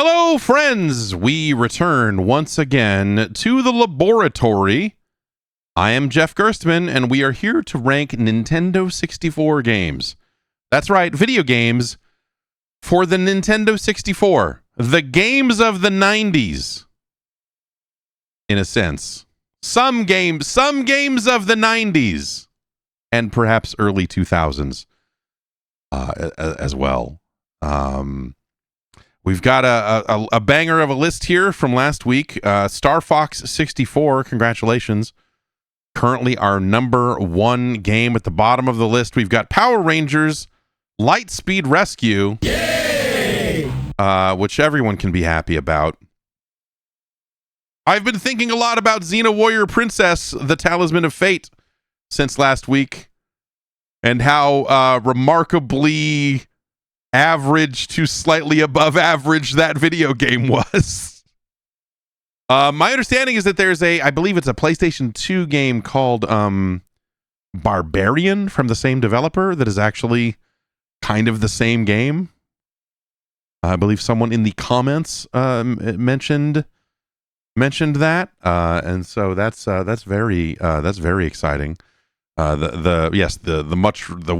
Hello, friends! We return once again to the laboratory. I am Jeff Gerstmann, and we are here to rank Nintendo 64 games. That's right, video games for the Nintendo 64. The games of the 90s. In a sense. Some games of the 90s. And perhaps early 2000s as well. We've got a banger of a list here from last week. Star Fox 64, congratulations. Currently our number one game at the bottom of the list. We've got Power Rangers Lightspeed Rescue. Yay! Which everyone can be happy about. I've been thinking a lot about Xena Warrior Princess, the Talisman of Fate, since last week. And how remarkably average to slightly above average that video game was. My understanding is that there's I believe it's a PlayStation 2 game called Barbarian from the same developer that is actually kind of the same game. I believe someone in the comments mentioned that, and so that's very exciting. The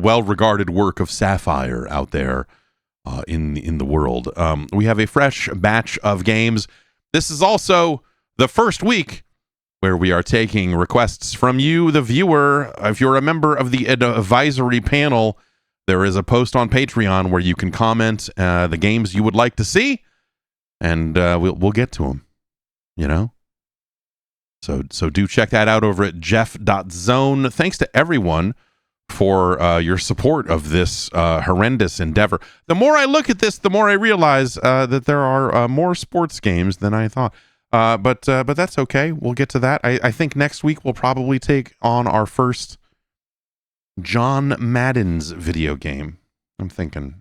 well-regarded work of Sapphire out there in the world. We have a fresh batch of games. This is also the first week where we are taking requests from you, the viewer. If you're a member of the advisory panel, there is a post on Patreon where you can comment the games you would like to see, and we'll get to them. You know. So do check that out over at jeff.zone. Thanks to everyone for your support of this horrendous endeavor. The more I look at this, the more I realize that there are more sports games than I thought. But that's okay. We'll get to that. I think next week we'll probably take on our first John Madden's video game. I'm thinking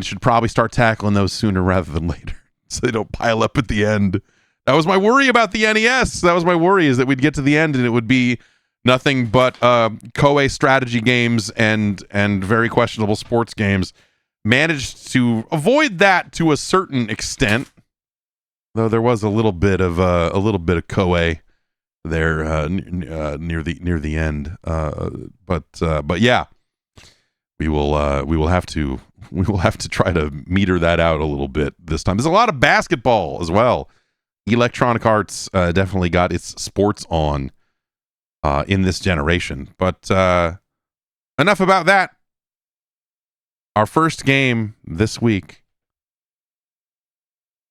should probably start tackling those sooner rather than later, so they don't pile up at the end. That was my worry about the NES. That was my worry, is that we'd get to the end and it would be nothing but Koei strategy games and very questionable sports games. Managed to avoid that to a certain extent, though there was a little bit of Koei there near the end. But yeah, we will have to try to meter that out a little bit this time. There's a lot of basketball as well. Electronic Arts definitely got its sports on in this generation. But enough about that. Our first game this week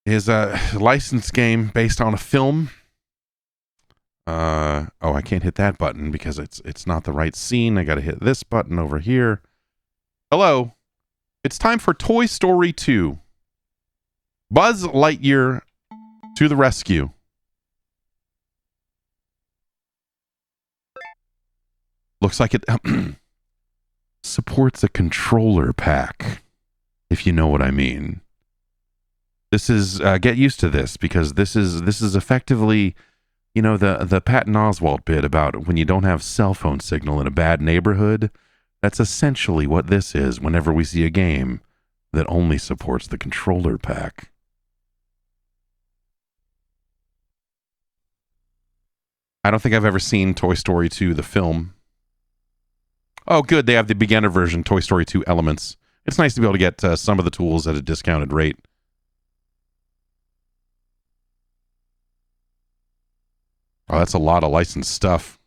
is a licensed game based on a film. I can't hit that button because it's not the right scene. I got to hit this button over here. Hello. It's time for Toy Story 2. Buzz Lightyear to the rescue. Looks like it supports a controller pack, if you know what I mean. This is get used to this, because this is effectively, you know, the Patton Oswalt bit about when you don't have cell phone signal in a bad neighborhood. That's essentially what this is whenever we see a game that only supports the controller pack. I don't think I've ever seen Toy Story 2, the film. Oh, good. They have the beginner version, Toy Story 2 Elements. It's nice to be able to get some of the tools at a discounted rate. Oh, that's a lot of licensed stuff.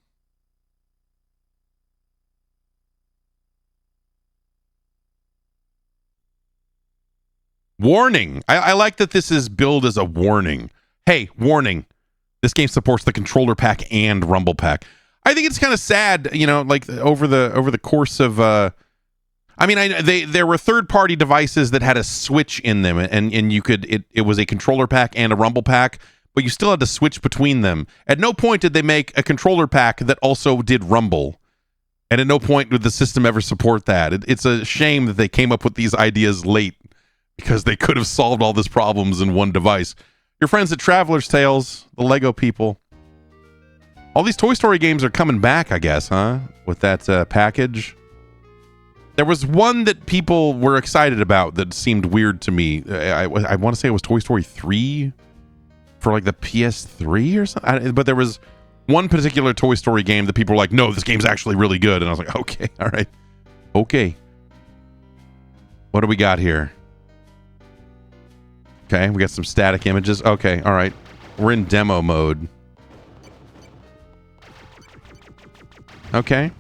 Warning. I like that this is billed as a warning. Hey, warning. This game supports the controller pack and rumble pack. I think it's kind of sad, you know, like over the course of there were third-party devices that had a switch in them, and you could it was a controller pack and a rumble pack, but you still had to switch between them. At no point did they make a controller pack that also did rumble. And at no point would the system ever support that. It's a shame that they came up with these ideas late, because they could have solved all these problems in one device. Your friends at Traveler's Tales, the Lego people. All these Toy Story games are coming back, I guess, huh? With that package. There was one that people were excited about that seemed weird to me. I want to say it was Toy Story 3 for like the PS3 or something. But there was one particular Toy Story game that people were like, no, this game's actually really good. And I was like, okay, all right. Okay. What do we got here? Okay, we got some static images. Okay, all right. We're in demo mode. Okay.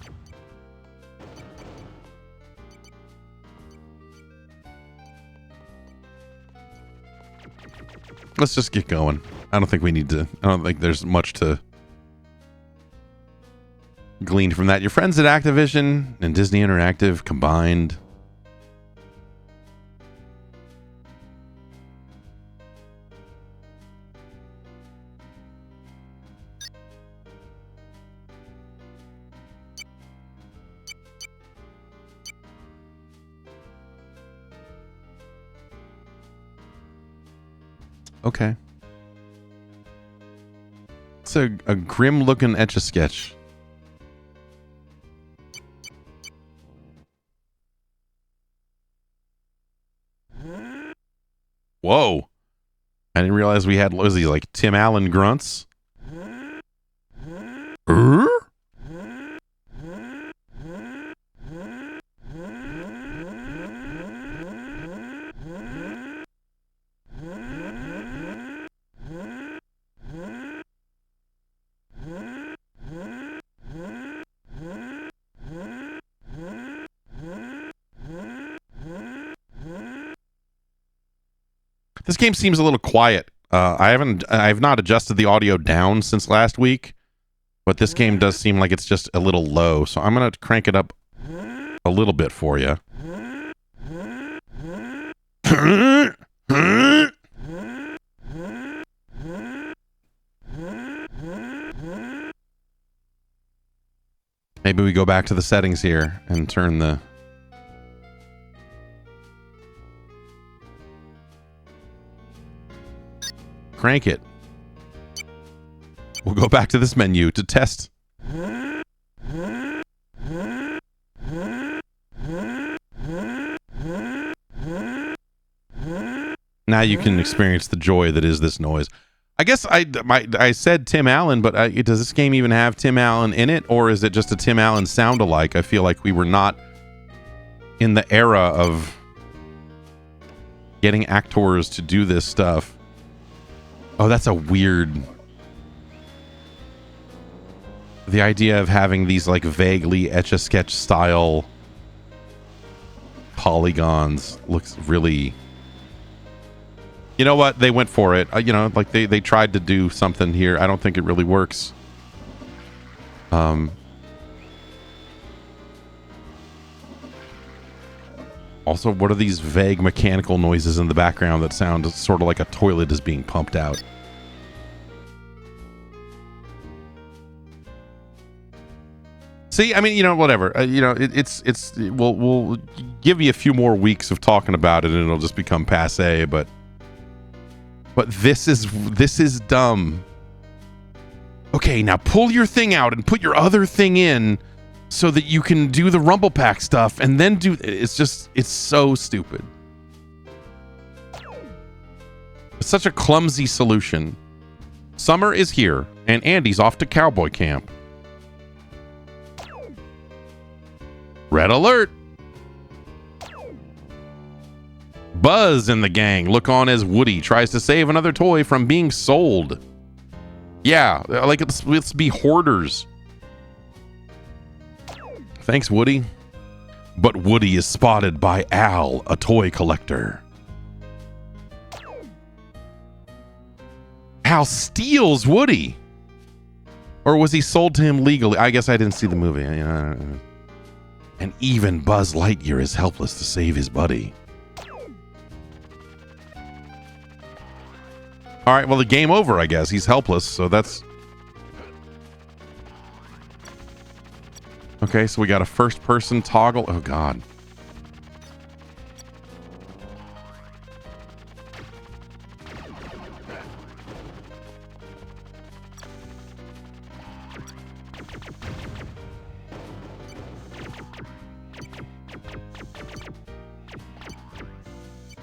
Let's just get going. I don't think we need to. I don't think there's much to glean from that. Your friends at Activision and Disney Interactive combined. Okay. It's a grim looking Etch-a-Sketch. Whoa. I didn't realize we had, what was he, like Tim Allen grunts? This game seems a little quiet. I've not adjusted the audio down since last week, but this game does seem like it's just a little low. So I'm gonna crank it up a little bit for you. Maybe we go back to the settings here and turn the... Crank it. We'll go back to this menu to test. Now you can experience the joy that is this noise. I guess I said Tim Allen, but does this game even have Tim Allen in it? Or is it just a Tim Allen sound-alike? I feel like we were not in the era of getting actors to do this stuff. Oh, that's a weird... The idea of having these like vaguely Etch-a-Sketch style polygons looks really... You know what? They went for it. You know, like they tried to do something here. I don't think it really works. Also, what are these vague mechanical noises in the background that sound sort of like a toilet is being pumped out? See, I mean, you know, whatever. You know, we'll give you a few more weeks of talking about it, and it'll just become passé. But this is dumb. Okay, now pull your thing out and put your other thing in, so that you can do the Rumble Pack stuff, and then do... It's so stupid. It's such a clumsy solution. Summer is here, and Andy's off to cowboy camp. Red alert! Buzz and the gang look on as Woody tries to save another toy from being sold. Yeah, like let's be hoarders. Thanks, Woody. But Woody is spotted by Al, a toy collector. Al steals Woody. Or was he sold to him legally? I guess I didn't see the movie. And even Buzz Lightyear is helpless to save his buddy. All right, well, the game over, I guess. He's helpless, so that's... Okay, so we got a first-person toggle. Oh, God.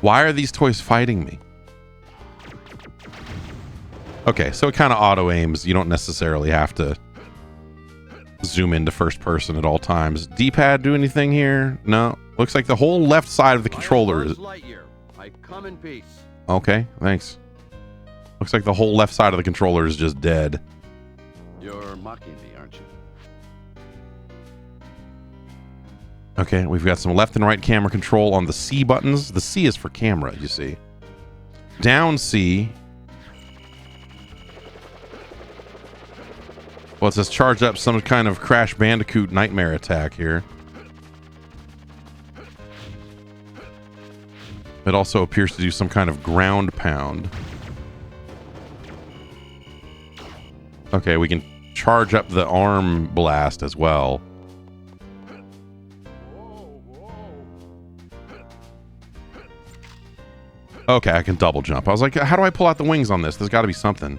Why are these toys fighting me? Okay, so it kind of auto aims. You don't necessarily have to zoom into first person at all times. D-pad do anything here? No. Looks like the whole left side of the controller is... Lightyear. I come in peace. Okay, thanks. Looks like the whole left side of the controller is just dead. You're mocking me, aren't you? Okay, we've got some left and right camera control on the C buttons. The C is for camera, you see. Down C. Well, it says charge up some kind of Crash Bandicoot nightmare attack here. It also appears to do some kind of ground pound. Okay, we can charge up the arm blast as well. Okay, I can double jump. I was like, how do I pull out the wings on this? There's got to be something.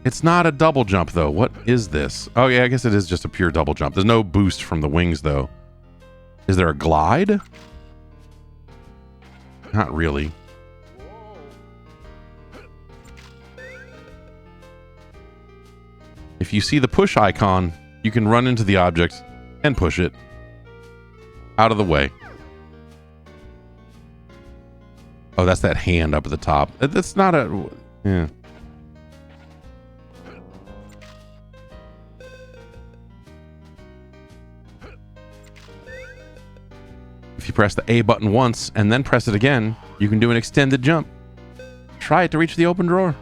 It's not a double jump, though. What is this? Oh, yeah, I guess it is just a pure double jump. There's no boost from the wings, though. Is there a glide? Not really. If you see the push icon, you can run into the object and push it out of the way. Oh, that's that hand up at the top. That's not a... Yeah. If you press the A button once and then press it again, you can do an extended jump. Try it to reach the open drawer.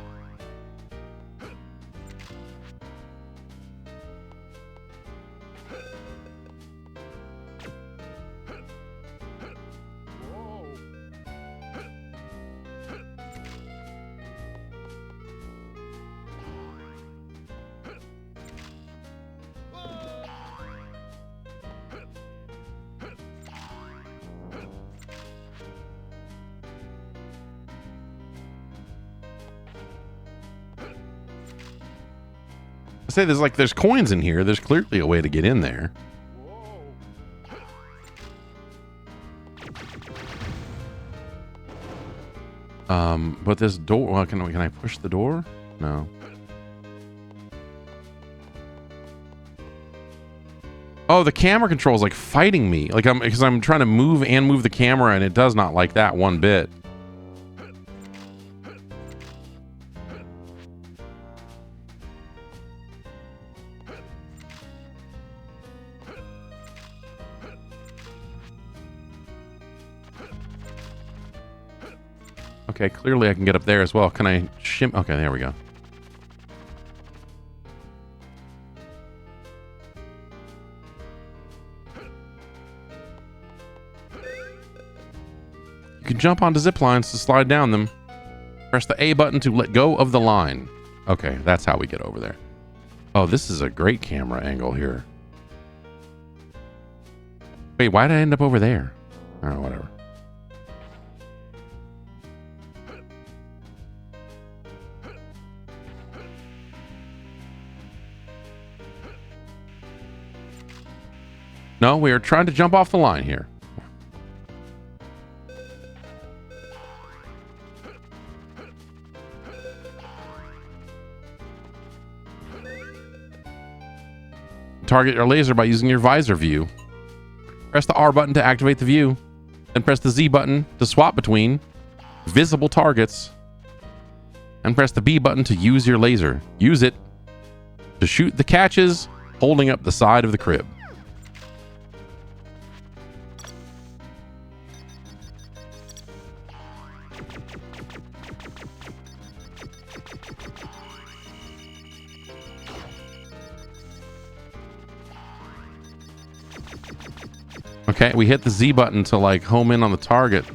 I say there's coins in here. There's clearly a way to get in there. But this door, well, can I push the door? No. Oh, the camera control is like fighting me. Like because I'm trying to move the camera and it does not like that one bit. Okay, clearly I can get up there as well. Can I shim? Okay, there we go. You can jump onto zip lines to slide down them. Press the A button to let go of the line. Okay, that's how we get over there. Oh, this is a great camera angle here. Wait, why did I end up over there? Oh, whatever. No, we are trying to jump off the line here. Target your laser by using your visor view. Press the R button to activate the view. Then press the Z button to swap between visible targets. And press the B button to use your laser. Use it to shoot the catches holding up the side of the crib. Okay, we hit the Z button to like home in on the target.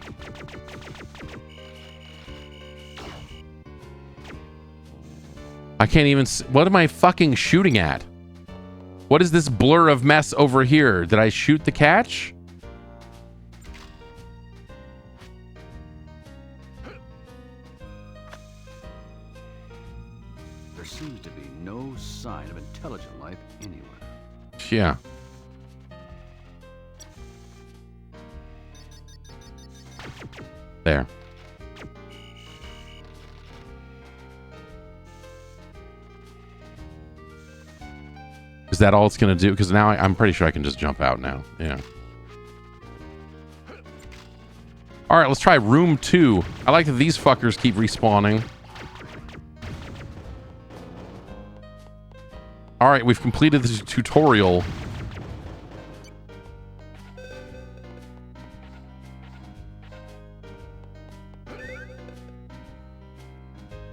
I can't even... What am I fucking shooting at? What is this blur of mess over here? Did I shoot the catch? There seems to be no sign of intelligent life anywhere. Yeah. there. Is that all it's going to do? Because now I'm pretty sure I can just jump out now. Yeah. All right, let's try room 2. I like that these fuckers keep respawning. All right, we've completed the tutorial.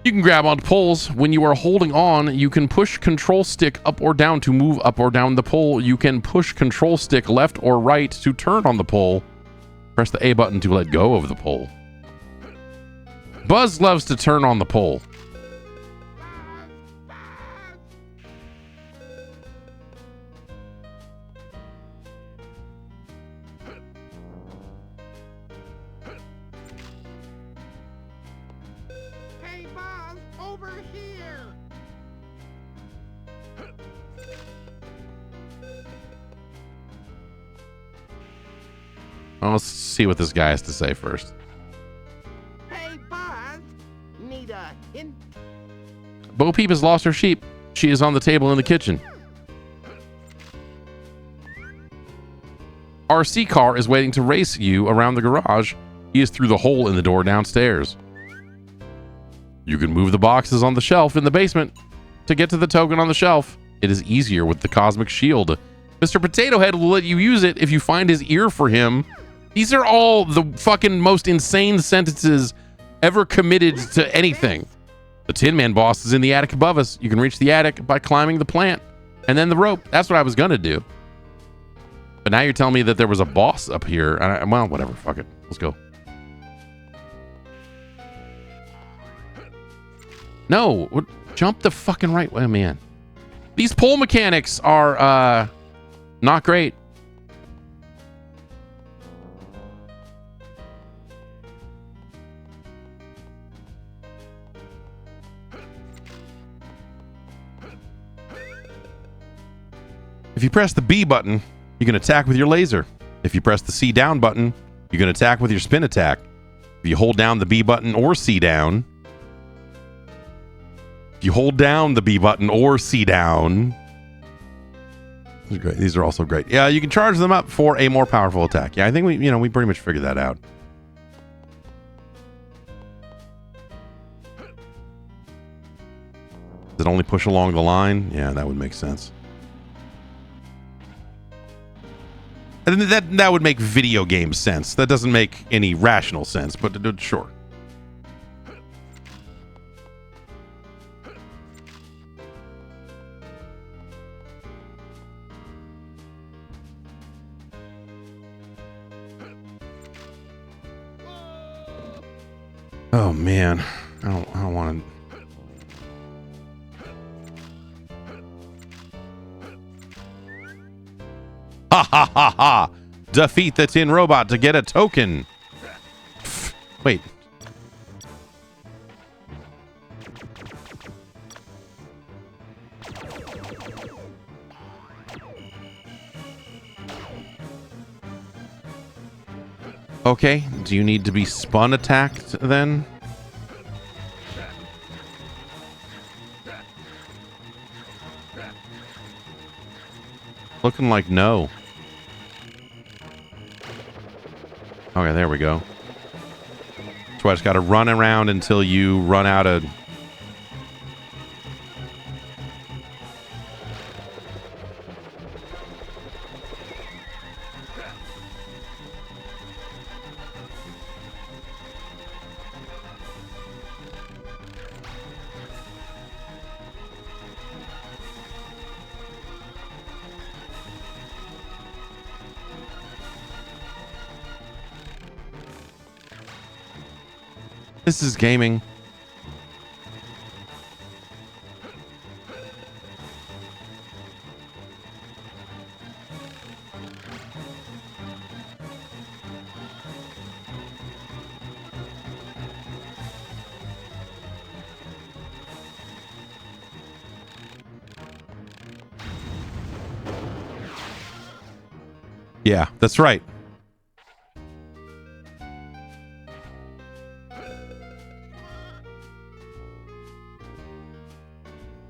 You can grab onto poles. When you are holding on, you can push control stick up or down to move up or down the pole. You can push control stick left or right to turn on the pole. Press the A button to let go of the pole. Buzz loves to turn on the pole. Hey, Buzz, over here. Well, let's see what this guy has to say first. Hey, Buzz, need a hint? Bo Peep has lost her sheep. She is on the table in the kitchen. RC car is waiting to race you around the garage. He is through the hole in the door downstairs. You can move the boxes on the shelf in the basement to get to the token on the shelf. It is easier with the cosmic shield. Mr. Potato Head will let you use it if you find his ear for him. These are all the fucking most insane sentences ever committed to anything. The Tin Man boss is in the attic above us. You can reach the attic by climbing the plant and then the rope. That's what I was gonna do. But now you're telling me that there was a boss up here. Well, whatever. Fuck it. Let's go. No. Jump the fucking right way, man. These pole mechanics are not great. If you press the B button, you can attack with your laser. If you press the C down button, you can attack with your spin attack. If you hold down the B button or C down, if you hold down the B button or C down, these are great. These are also great. Yeah, you can charge them up for a more powerful attack. Yeah, I think we pretty much figured that out. Does it only push along the line? Yeah, that would make sense. And that would make video game sense. That doesn't make any rational sense, but sure. Oh man, I don't want to. Ha ha ha ha! Defeat the Tin Robot to get a token. Wait. Okay, do you need to be spun attacked then? Looking like no. Okay, there we go. So I just got to run around until you run out of... This is gaming. Yeah, that's right.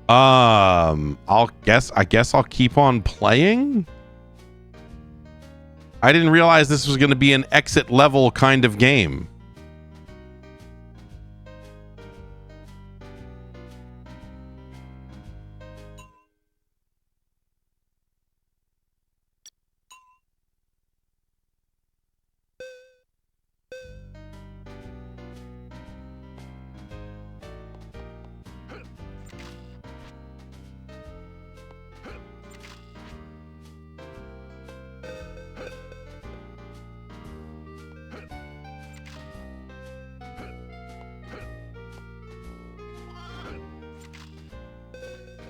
I guess I'll keep on playing. I didn't realize this was going to be an exit level kind of game.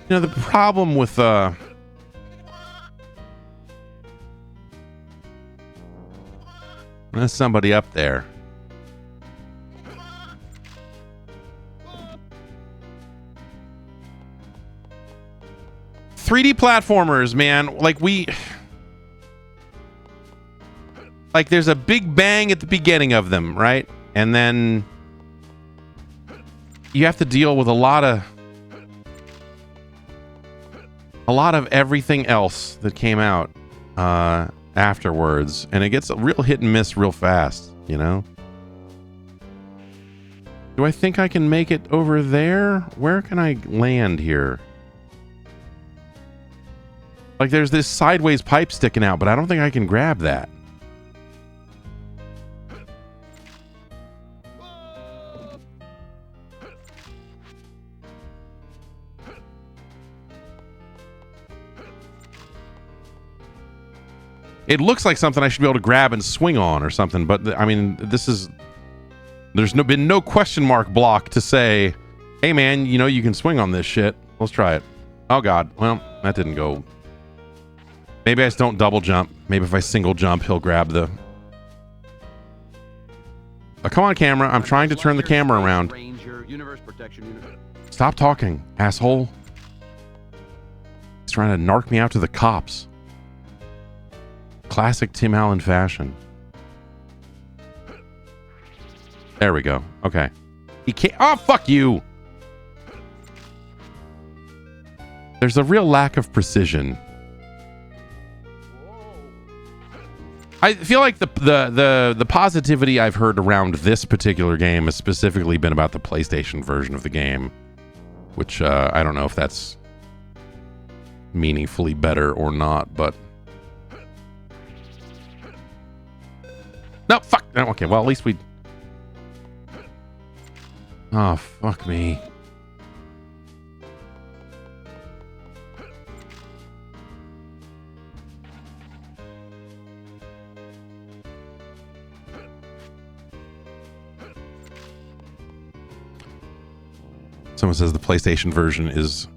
You know, the problem with there's somebody up there. "3D platformers, man, like there's a big bang at the beginning of them, right? And then you have to deal with a lot of everything else that came out afterwards, and it gets a real hit and miss real fast, you know? Do I think I can make it over there? Where can I land here? Like, there's this sideways pipe sticking out, but I don't think I can grab that. It looks like something I should be able to grab and swing on or something, but I mean, there's been no question mark block to say, hey man, you know you can swing on this shit. Let's try it. Oh god, well, that didn't go. Maybe I just don't double jump. Maybe if I single jump, he'll grab the... Oh, come on, camera. I'm trying to turn the camera around. Stop talking, asshole. He's trying to narc me out to the cops. Classic Tim Allen fashion. There we go. Okay. He can't... Oh, fuck you! There's a real lack of precision. I feel like the positivity I've heard around this particular game has specifically been about the PlayStation version of the game, which I don't know if that's meaningfully better or not, but... No, fuck! No, okay, well, at least we... Oh, fuck me. Someone says the PlayStation version is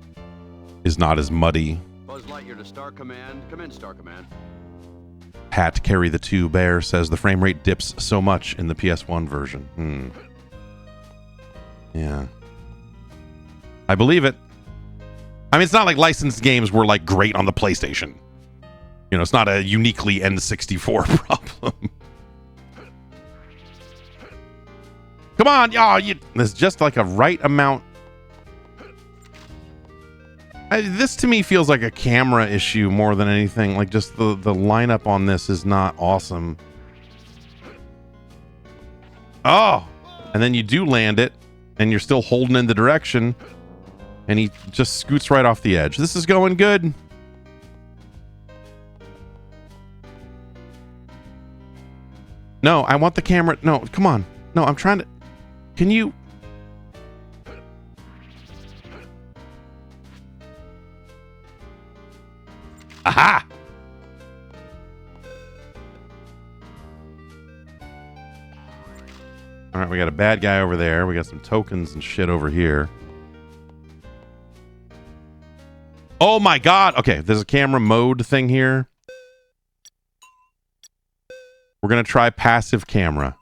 not as muddy. Buzz Lightyear to Star Command. Come in, Star Command. Pat Carry the Two Bear says the frame rate dips so much in the PS1 version. Yeah. I believe it. I mean, it's not like licensed games were like great on the PlayStation. You know, it's not a uniquely N64 problem. Come on, y'all. There's just like a right amount. This to me feels like a camera issue more than anything. Like, just the lineup on this is not awesome. Oh! And then you do land it, and you're still holding in the direction, and he just scoots right off the edge. This is going good. No, I want the camera. No, come on. No, I'm trying to... Can you... Aha! All right, we got a bad guy over there. We got some tokens and shit over here. Oh my god! Okay, there's a camera mode thing here. We're gonna try passive camera.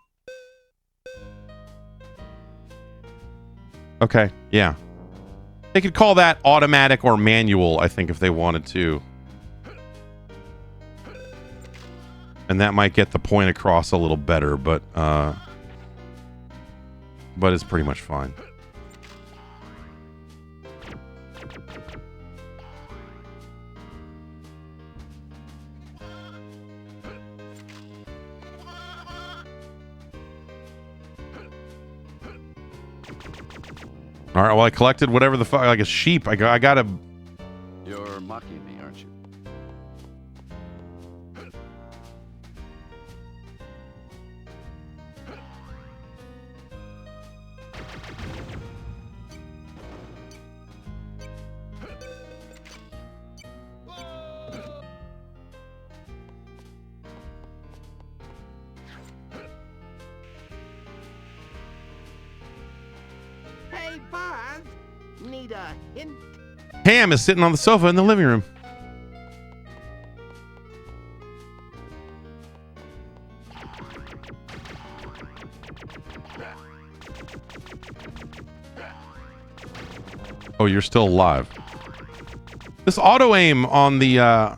Okay, yeah. They could call that automatic or manual, I think, if they wanted to. And that might get the point across a little better, but it's pretty much fine. All right, well, I collected whatever the fuck, like a sheep. I gotta... You're mocking me, aren't you? Hey, Buzz. Need a hint? Ham is sitting on the sofa in the living room. Oh, you're still alive. This auto aim on the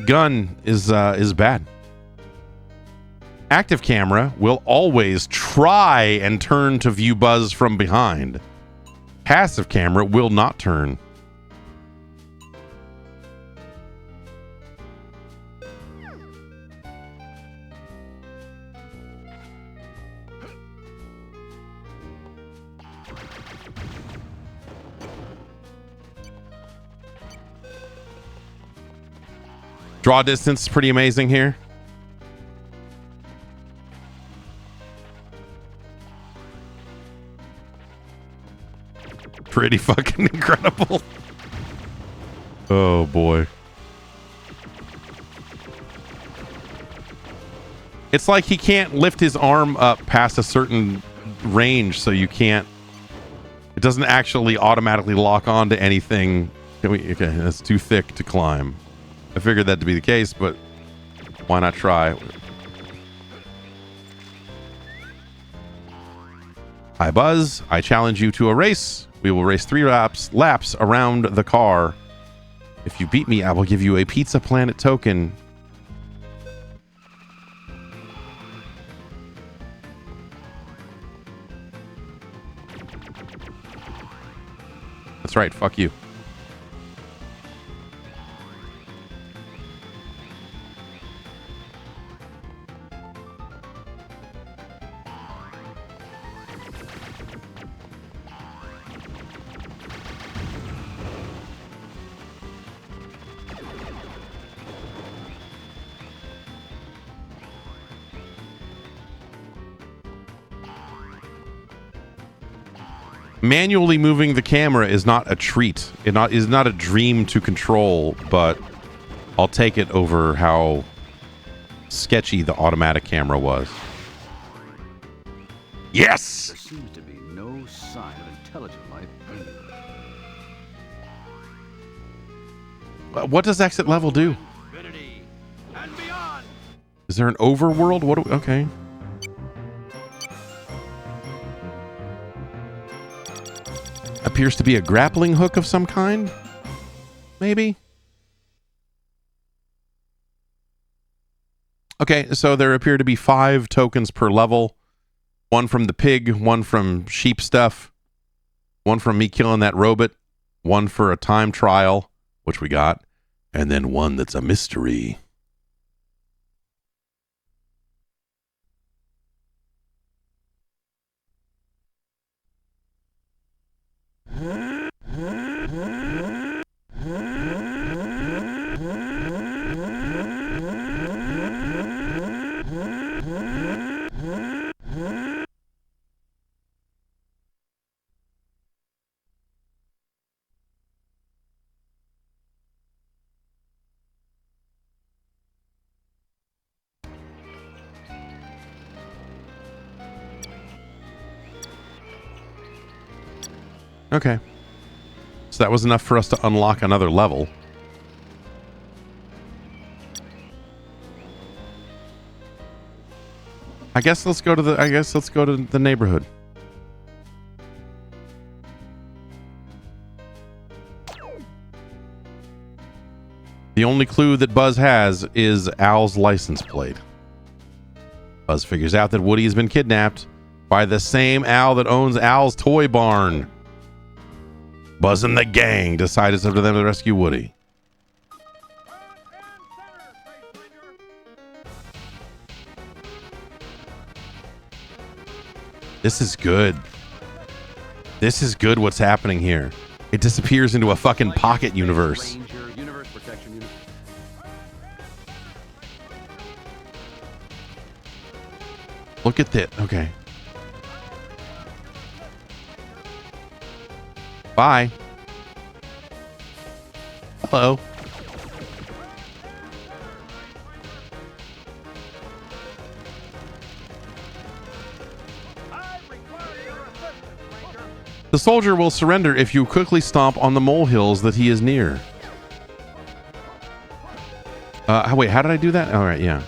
gun is bad. Active camera will always try and turn to view Buzz from behind. Passive camera will not turn. Draw distance is pretty amazing here. Pretty fucking incredible. Oh boy. It's like he can't lift his arm up past a certain range, so you can't... It doesn't actually automatically lock on to anything. Okay, that's too thick to climb. I figured that to be the case, but why not try? Hi, Buzz. I challenge you to a race. We will race 3 laps around the car. If you beat me, I will give you a Pizza Planet token. That's right. Fuck you. Manually moving the camera is not a treat. It is not a dream to control, but I'll take it over how sketchy the automatic camera was. Yes! There seems to be no sign of intelligent life anywhere. What does exit level do? Infinity and beyond. Is there an overworld? What? Okay. Appears to be a grappling hook of some kind. Maybe. Okay, so there appear to be 5 tokens per level. 1 from the pig, 1 from sheep stuff, 1 from me killing that robot, 1 for a time trial, which we got, and then 1 that's a mystery. Okay. So that was enough for us to unlock another level. I guess let's go to the neighborhood. The only clue that Buzz has is Al's license plate. Buzz figures out that Woody has been kidnapped by the same Al that owns Al's toy barn. Buzz and the gang decide it's up to them to rescue Woody. This is good. This is good what's happening here. It disappears into a fucking pocket universe. Ranger, universe protection unit. Look at that. Okay. Bye. Hello. The soldier will surrender if you quickly stomp on the molehills that he is near. Wait, how did I do that? All right, yeah.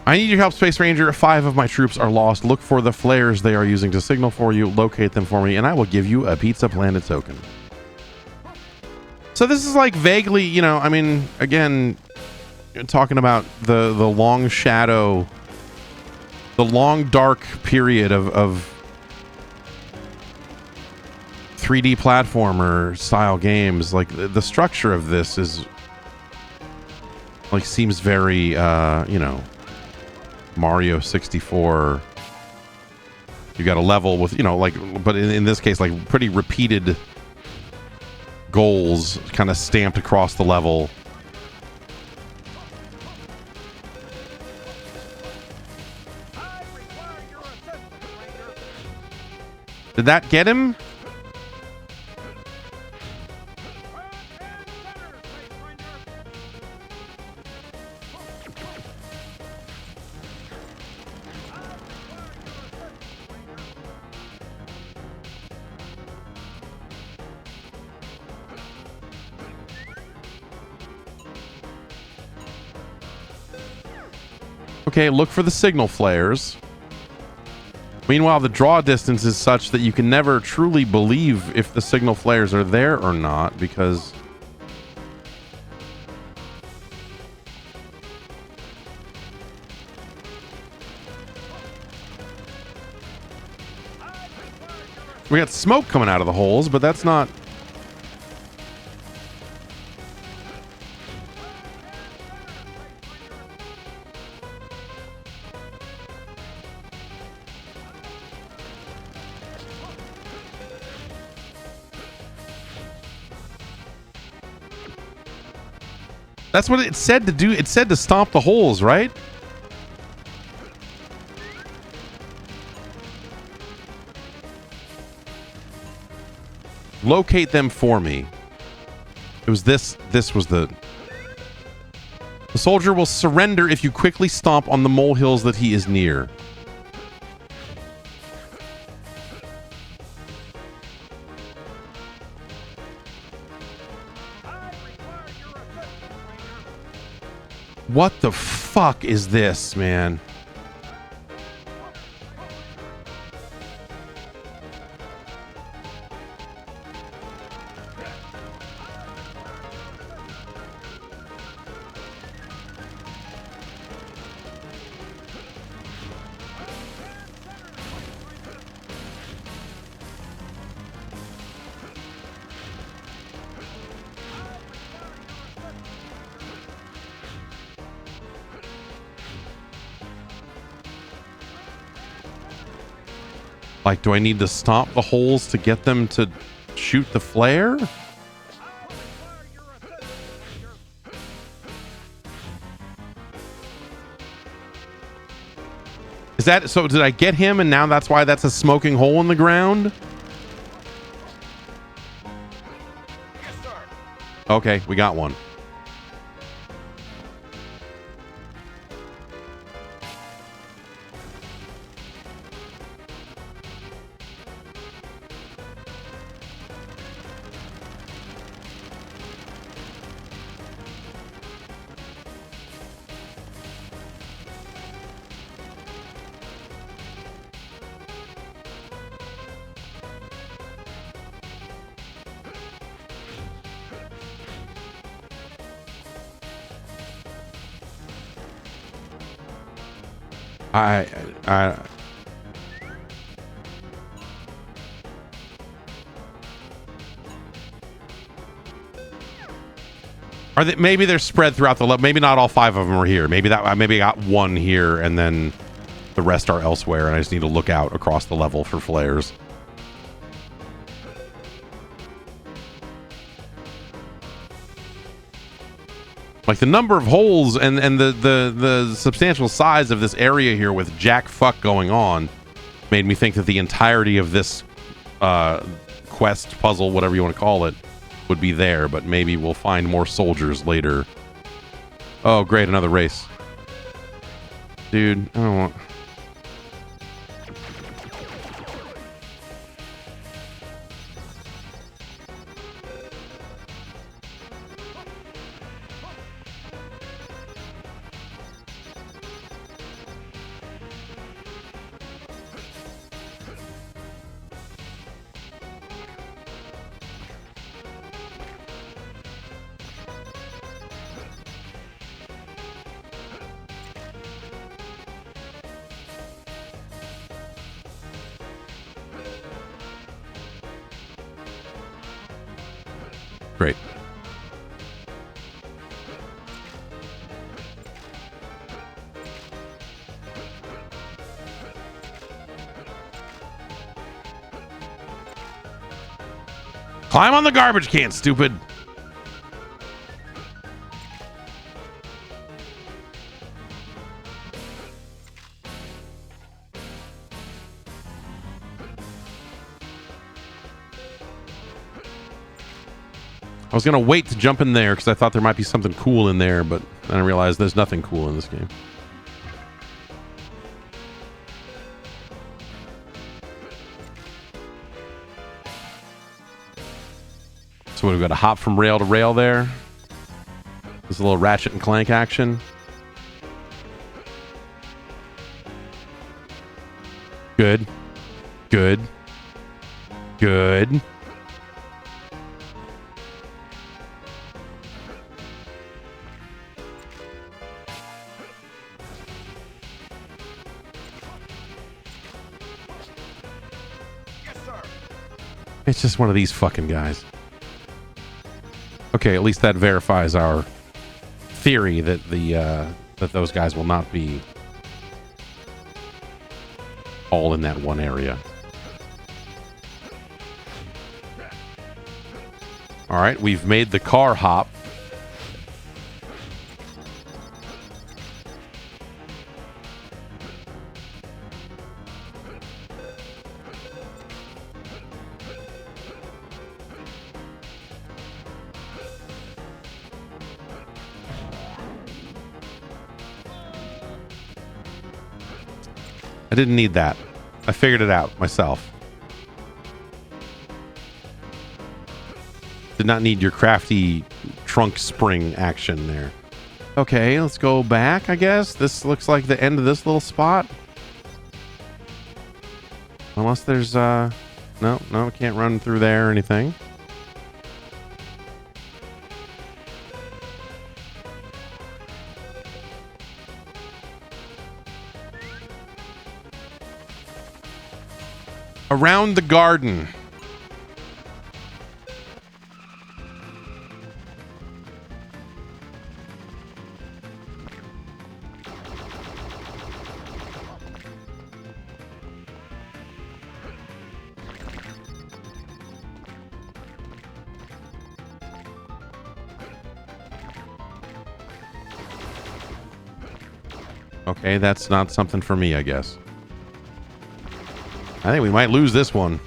I need your help, Space Ranger. 5 of my troops are lost. Look for the flares they are using to signal for you. Locate them for me, and I will give you a Pizza Planet token. So this is like vaguely, you know, I mean, again, talking about the long shadow, the long dark period of 3D platformer style games. Like the structure of this is like seems very, you know, Mario 64. You got a level with, you know, like, but in this case, like pretty repeated goals kind of stamped across the level. Did that get him? Okay, look for the signal flares. Meanwhile, the draw distance is such that you can never truly believe if the signal flares are there or not, because we got smoke coming out of the holes, but that's not... That's what it said to do. It said to stomp the holes, right? Locate them for me. It was this. This was the... The soldier will surrender if you quickly stomp on the molehills that he is near. What the fuck is this, man? Like, do I need to stomp the holes to get them to shoot the flare? Is that so? Did I get him and now that's why that's a smoking hole in the ground? Yes, sir. Okay, we got one. I Are they, maybe they're spread throughout the level. Maybe not all 5 of them are here. Maybe I got one here and then the rest are elsewhere and I just need to look out across the level for flares. Like the number of holes and the substantial size of this area here with jack fuck going on made me think that the entirety of this quest, puzzle, whatever you want to call it, would be there, but maybe we'll find more soldiers later. Oh, great, another race. Dude, I don't want... Great. Climb on the garbage can, stupid. I was going to wait to jump in there because I thought there might be something cool in there, but then I realized there's nothing cool in this game. So we've got to hop from rail to rail there. There's a little Ratchet and Clank action. Good. Good. Good. It's just one of these fucking guys. Okay, at least that verifies our theory that that those guys will not be all in that one area. All right, we've made the car hop. I didn't need that. I figured it out myself. Did not need your crafty trunk spring action there. Okay, let's go back, I guess. This looks like the end of this little spot. Unless there's, no, can't run through there or anything. Around the garden. Okay, that's not something for me, I guess. I think we might lose this one.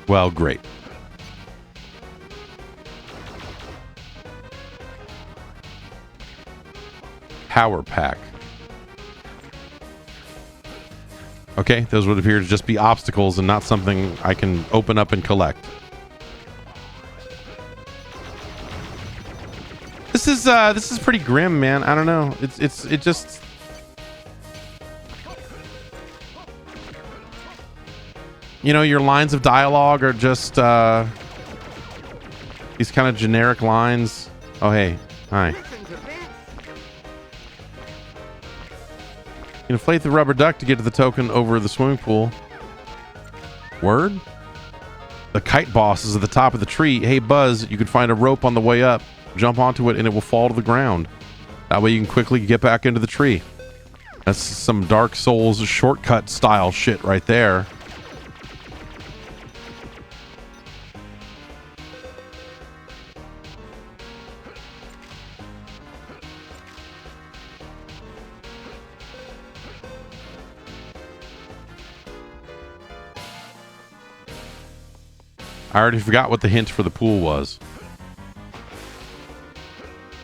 Well, great. Power pack. Okay, those would appear to just be obstacles and not something I can open up and collect. This is pretty grim, man. I don't know. It just your lines of dialogue are just these kind of generic lines. Oh, hey. Hi. Inflate the rubber duck to get to the token over the swimming pool. Word? The kite boss is at the top of the tree. Hey, Buzz, you can find a rope on the way up. Jump onto it and it will fall to the ground. That way you can quickly get back into the tree. That's some Dark Souls shortcut style shit right there. I already forgot what the hint for the pool was.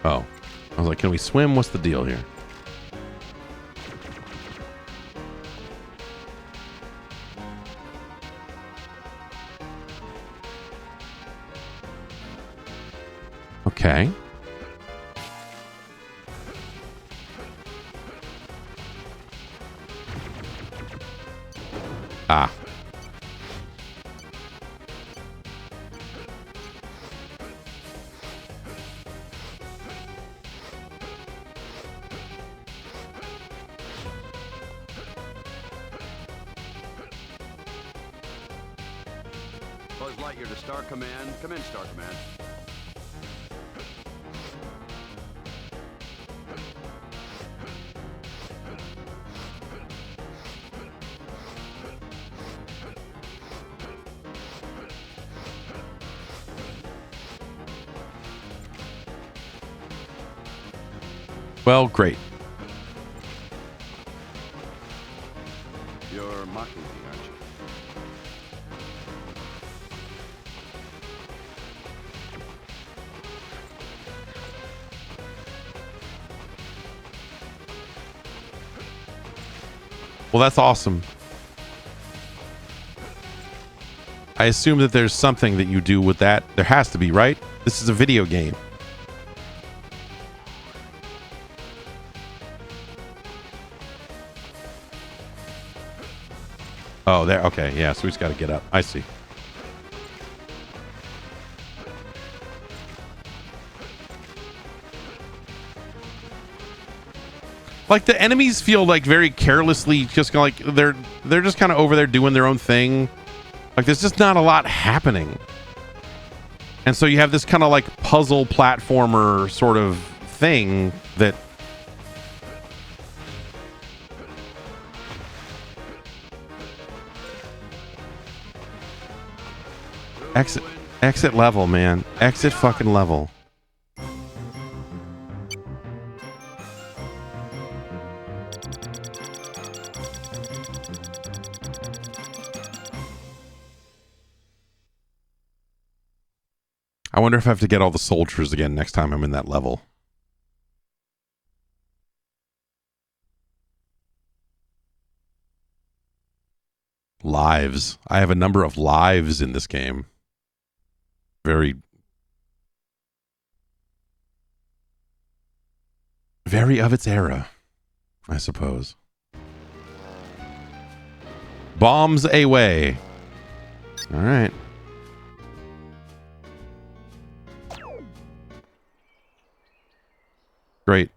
Oh. I was like, can we swim? What's the deal here? Okay. Ah. Buzz Lightyear to Star Command. Come in, Star Command. Well, great. You're mocking me, aren't you? Well, that's awesome. I assume that there's something that you do with that. There has to be, right? This is a video game. Oh, there. Okay, yeah. So we just got to get up. I see. Like the enemies feel like very carelessly, just like they're just kind of over there doing their own thing. Like there's just not a lot happening. And so you have this kind of like puzzle platformer sort of thing that exit level, man. Exit fucking level. I wonder if I have to get all the soldiers again next time I'm in that level. Lives. I have a number of lives in this game. Very of its era, I suppose. Bombs away. All right. Great.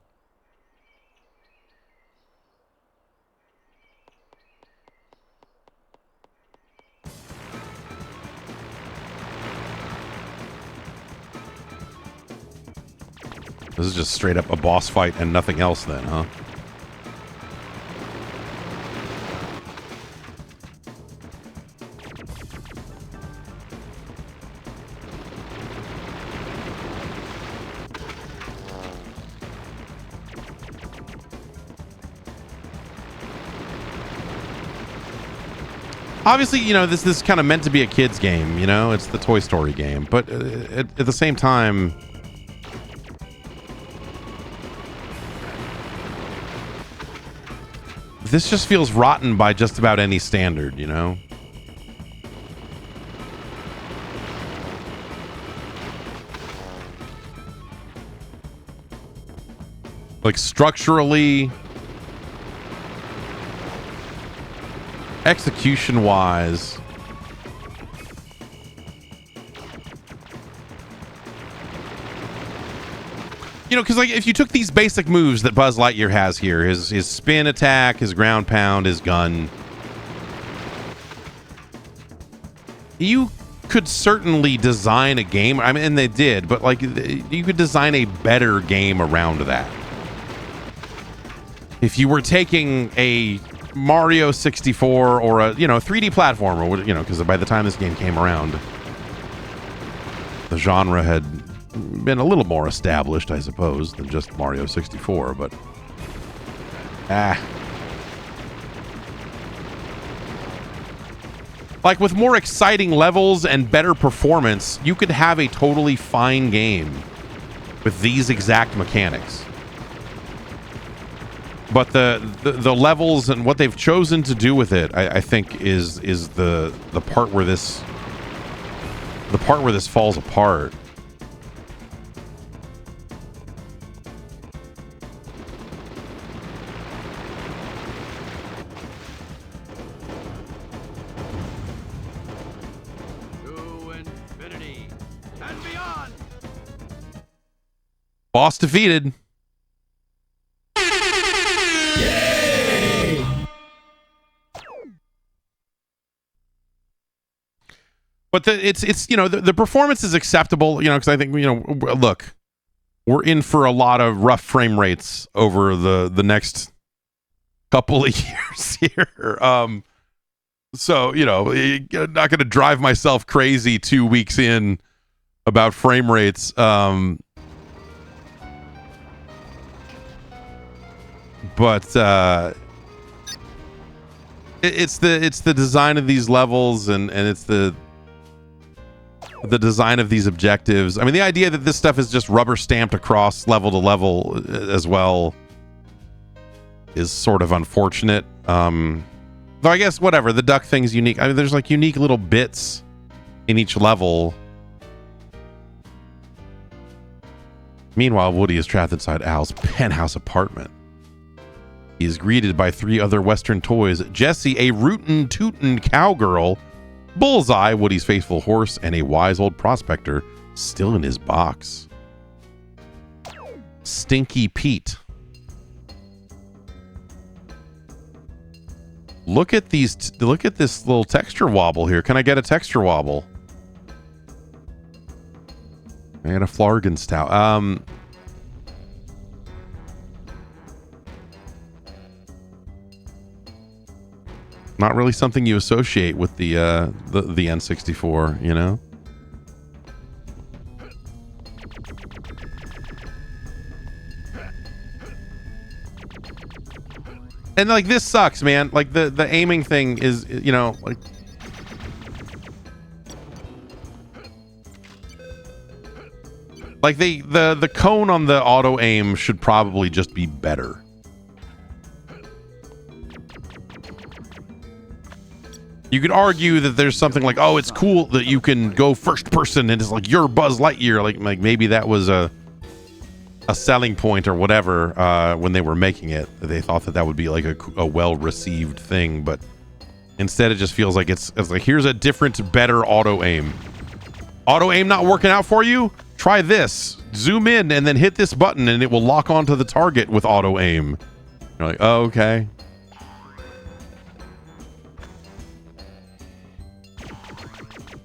This is just straight up a boss fight and nothing else then, huh? Obviously, you know, this is kind of meant to be a kid's game, you know? It's the Toy Story game. But at the same time, this just feels rotten by just about any standard, you know? Like, structurally, execution-wise, you know, because like if you took these basic moves that Buzz Lightyear has here, his spin attack, his ground pound, his gun, you could certainly design a game. I mean, and they did, but like you could design a better game around that. If you were taking a Mario 64 or a, you know, 3D platformer, you know, because by the time this game came around, the genre had been a little more established, I suppose, than just Mario 64, but like with more exciting levels and better performance, you could have a totally fine game with these exact mechanics. But the levels and what they've chosen to do with it, I think is the part where this falls apart. To infinity and beyond. Boss defeated. But it's you know, the performance is acceptable, you know, because I think, you know, look, we're in for a lot of rough frame rates over the next couple of years here. So, you know, I'm not going to drive myself crazy 2 weeks in about frame rates. But it's the design of these levels and it's the design of these objectives. I mean, the idea that this stuff is just rubber stamped across level to level as well is sort of unfortunate. Though I guess whatever, the duck thing's unique. I mean, there's like unique little bits in each level. Meanwhile, Woody is trapped inside Al's penthouse apartment. He is greeted by 3 other Western toys: Jessie, a rootin' tootin' cowgirl; Bullseye, Woody's faithful horse; and a wise old prospector still in his box. Stinky Pete. Look at these. Look at this little texture wobble here. Can I get a texture wobble? And a Flargenstau. Not really something you associate with the N64, you know? And like this sucks, man. Like the aiming thing is, you know, like the cone on the auto aim should probably just be better. You could argue that there's something like, oh, it's cool that you can go first person and it's like you're Buzz Lightyear. Like maybe that was a selling point or whatever when they were making it. They thought that would be like a well-received thing, but instead it just feels like it's like, here's a different, better auto aim. Auto aim not working out for you? Try this. Zoom in and then hit this button and it will lock onto the target with auto aim. You're like, oh, okay.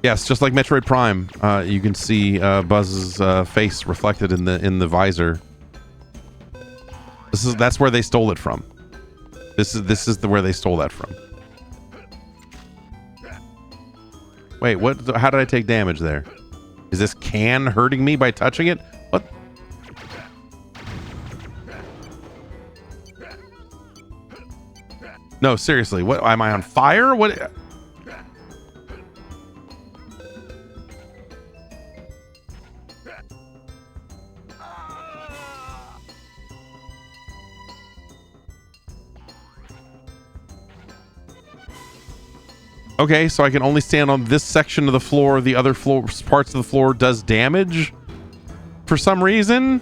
Yes, just like Metroid Prime, you can see Buzz's face reflected in the visor. That's where they stole it from. This is where they stole that from. Wait, what? How did I take damage there? Is this can hurting me by touching it? What? No, seriously. What? Am I on fire? What? Okay, so I can only stand on this section of the floor. The other parts of the floor does damage for some reason.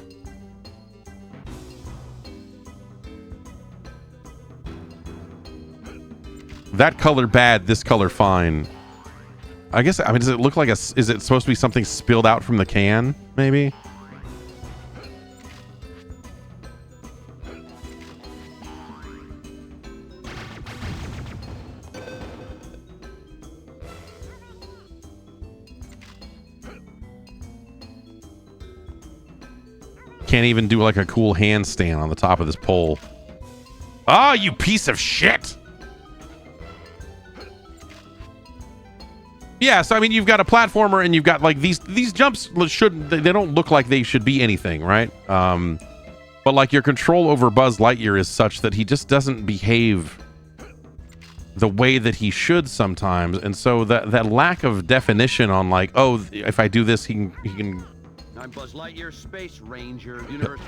That color bad, this color fine. I guess, I mean, does it look like is it supposed to be something spilled out from the can, maybe? Can't even do like a cool handstand on the top of this pole. Oh, you piece of shit! Yeah, so I mean, you've got a platformer and you've got like these jumps shouldn't, they don't look like they should be anything, right? But like your control over Buzz Lightyear is such that he just doesn't behave the way that he should sometimes, and so that lack of definition on like, oh, if I do this, he can. I'm Buzz Lightyear, Space Ranger.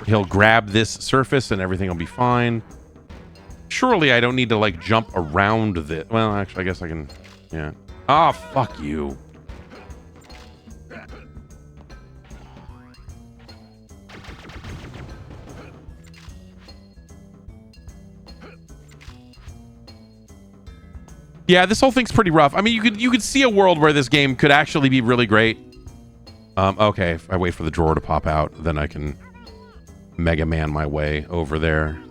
He'll grab this surface and everything will be fine. Surely I don't need to like jump around this. Well, actually, I guess I can. Yeah. Oh, fuck you. Yeah, this whole thing's pretty rough. I mean, you could see a world where this game could actually be really great. Okay, if I wait for the drawer to pop out, then I can Mega Man my way over there.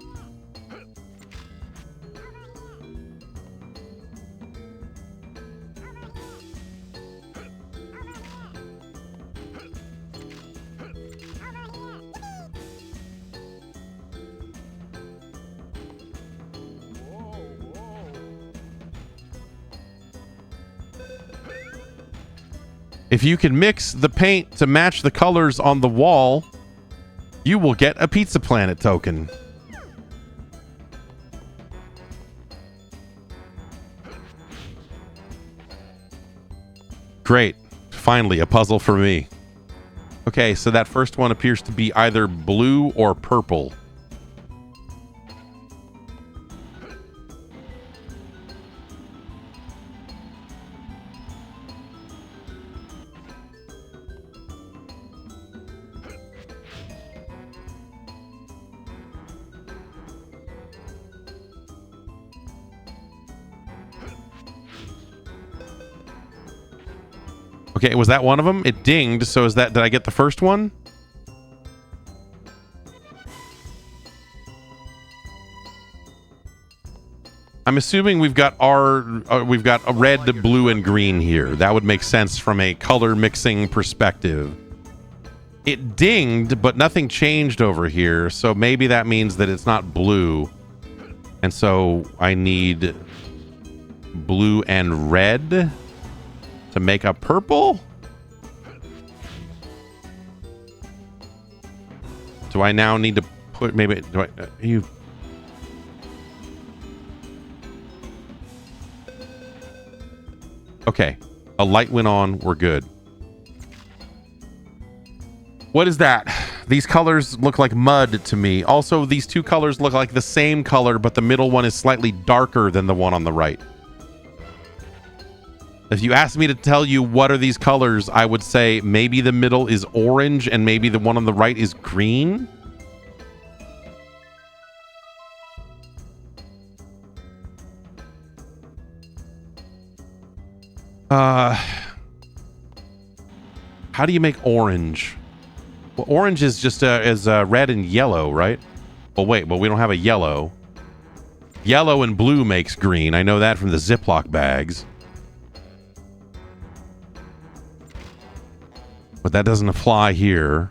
If you can mix the paint to match the colors on the wall, you will get a Pizza Planet token. Great. Finally, a puzzle for me. Okay, so that first one appears to be either blue or purple. Okay, was that one of them? It dinged, so is that, did I get the first one? I'm assuming we've got we've got a red, blue, and green here. That would make sense from a color mixing perspective. It dinged, but nothing changed over here, so maybe that means that it's not blue. And so I need blue and red to make a purple? Do I now need to put maybe do I you Okay, a light went on, we're good. What is that? These colors look like mud to me. Also, these two colors look like the same color, but the middle one is slightly darker than the one on the right. If you asked me to tell you what are these colors, I would say maybe the middle is orange and maybe the one on the right is green. How do you make orange? Well, orange is just red and yellow, right? Well, wait, but we don't have a yellow. Yellow and blue makes green. I know that from the Ziploc bags. But that doesn't apply here.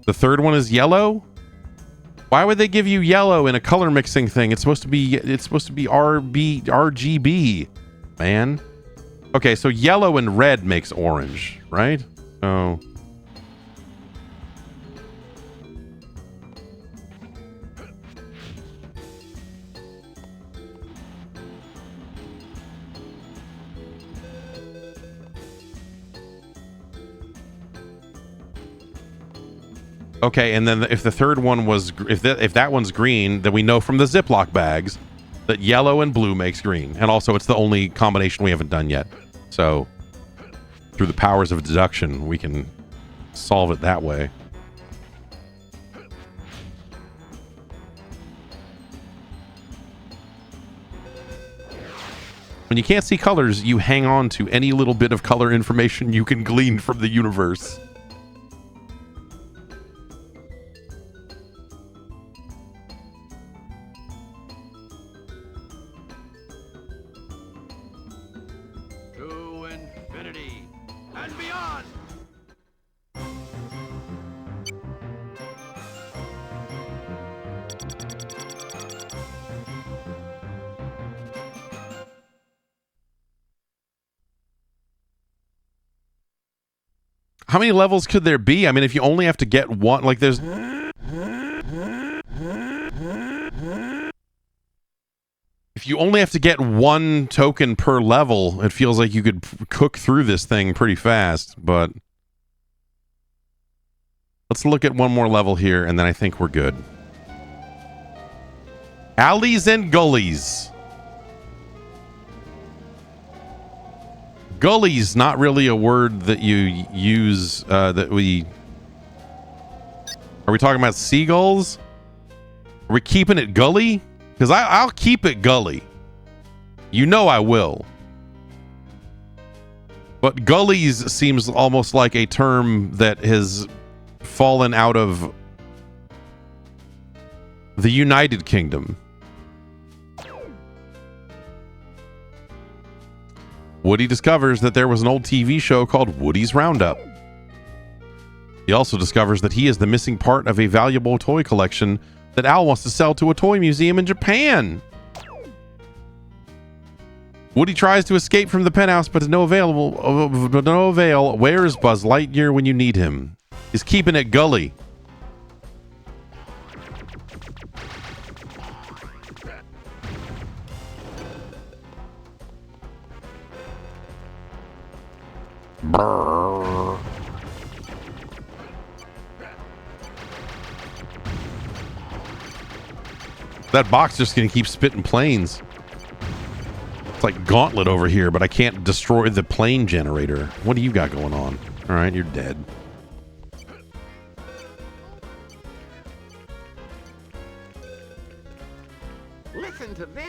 The third one is yellow? Why would they give you yellow in a color mixing thing? It's supposed to be RGB, man. Okay, so yellow and red makes orange, right? Oh. Okay, and then if the third one was, if that one's green, then we know from the Ziploc bags that yellow and blue makes green. And also, it's the only combination we haven't done yet. So, through the powers of deduction, we can solve it that way. When you can't see colors, you hang on to any little bit of color information you can glean from the universe. To infinity and beyond! How many levels could there be? I mean, if you only have to get one, like there's... If you only have to get one token per level, it feels like you could cook through this thing pretty fast, but... Let's look at one more level here, and then I think we're good. Alleys and gullies. Gully's not really a word that you use, that we... Are we talking about seagulls? Are we keeping it gully? Because I'll keep it gully. You know I will. But gullies seems almost like a term that has fallen out of the United Kingdom. Woody discovers that there was an old TV show called Woody's Roundup. He also discovers that he is the missing part of a valuable toy collection that Al wants to sell to a toy museum in Japan. Woody tries to escape from the penthouse, but to no avail. Where's Buzz Lightyear when you need him? He's keeping it gully. Brrr. That box just gonna keep spitting planes. It's like Gauntlet over here, but I can't destroy the plane generator. What do you got going on? All right, you're dead. Listen to this.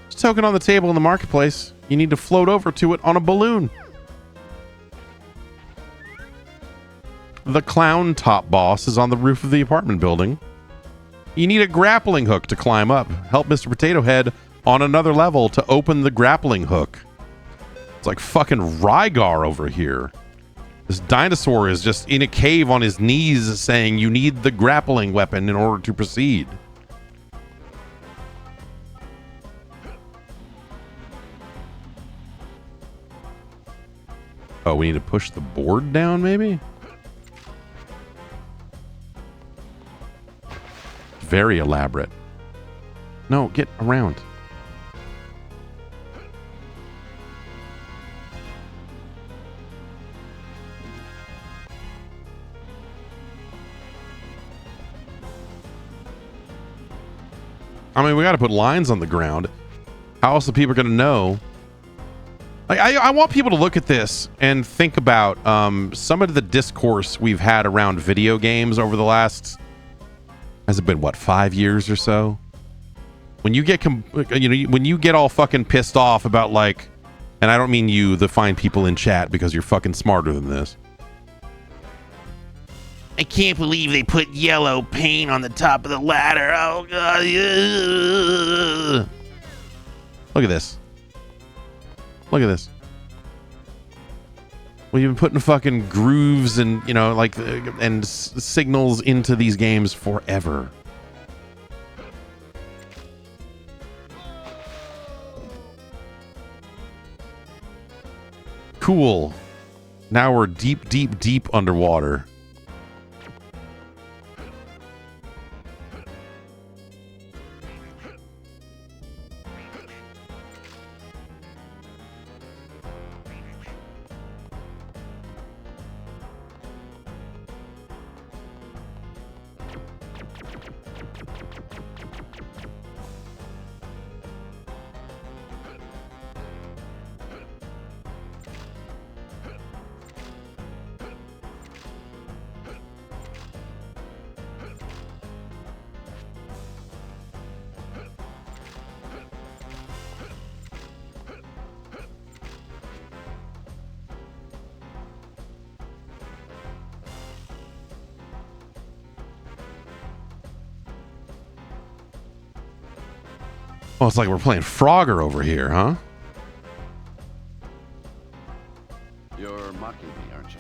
There's a token on the table in the marketplace. You need to float over to it on a balloon. The clown top boss is on the roof of the apartment building. You need a grappling hook to climb up. Help Mr. Potato Head on another level to open the grappling hook. It's like fucking Rygar over here. This dinosaur is just in a cave on his knees saying you need the grappling weapon in order to proceed. Oh, we need to push the board down, maybe? Very elaborate. No, get around. I mean, we got to put lines on the ground. How else are people going to know? Like, I want people to look at this and think about some of the discourse we've had around video games over the last, has it been what, 5 years or so? When you get when you get all fucking pissed off about, like, and I don't mean you, the fine people in chat, because you're fucking smarter than this. I can't believe they put yellow paint on the top of the ladder. Oh god. Look at this. Look at this. We've been putting fucking grooves and, you know, like, and signals into these games forever. Cool. Now we're deep, deep, deep underwater. Well, it's like we're playing Frogger over here, huh? You're mocking me, aren't you?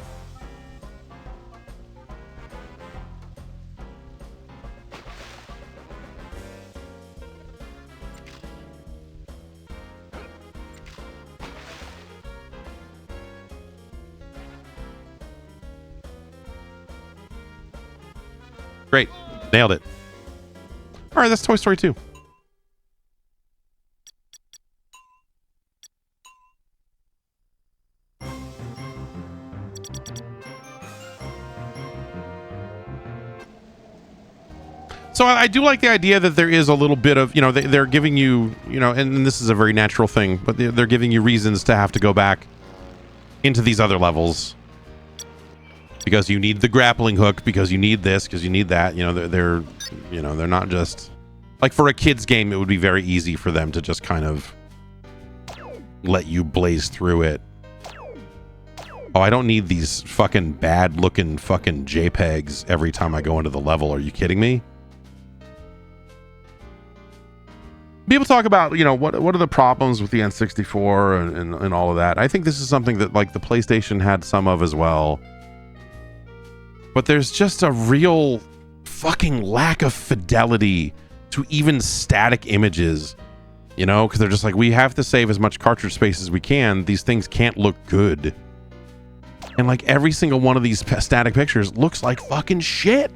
Great. Nailed it. All right, that's Toy Story 2. So I do like the idea that there is a little bit of, they're giving you, and this is a very natural thing, but they're giving you reasons to have to go back into these other levels because you need the grappling hook, because you need this, because you need that. They're not just like for a kid's game. It would be very easy for them to just kind of let you blaze through it. Oh, I don't need these fucking bad looking fucking JPEGs every time I go into the level. Are you kidding me? People talk about, what are the problems with the N64 and all of that. I think this is something that like the PlayStation had some of as well. But there's just a real fucking lack of fidelity to even static images, because they're just like, we have to save as much cartridge space as we can. These things can't look good. And like every single one of these static pictures looks like fucking shit.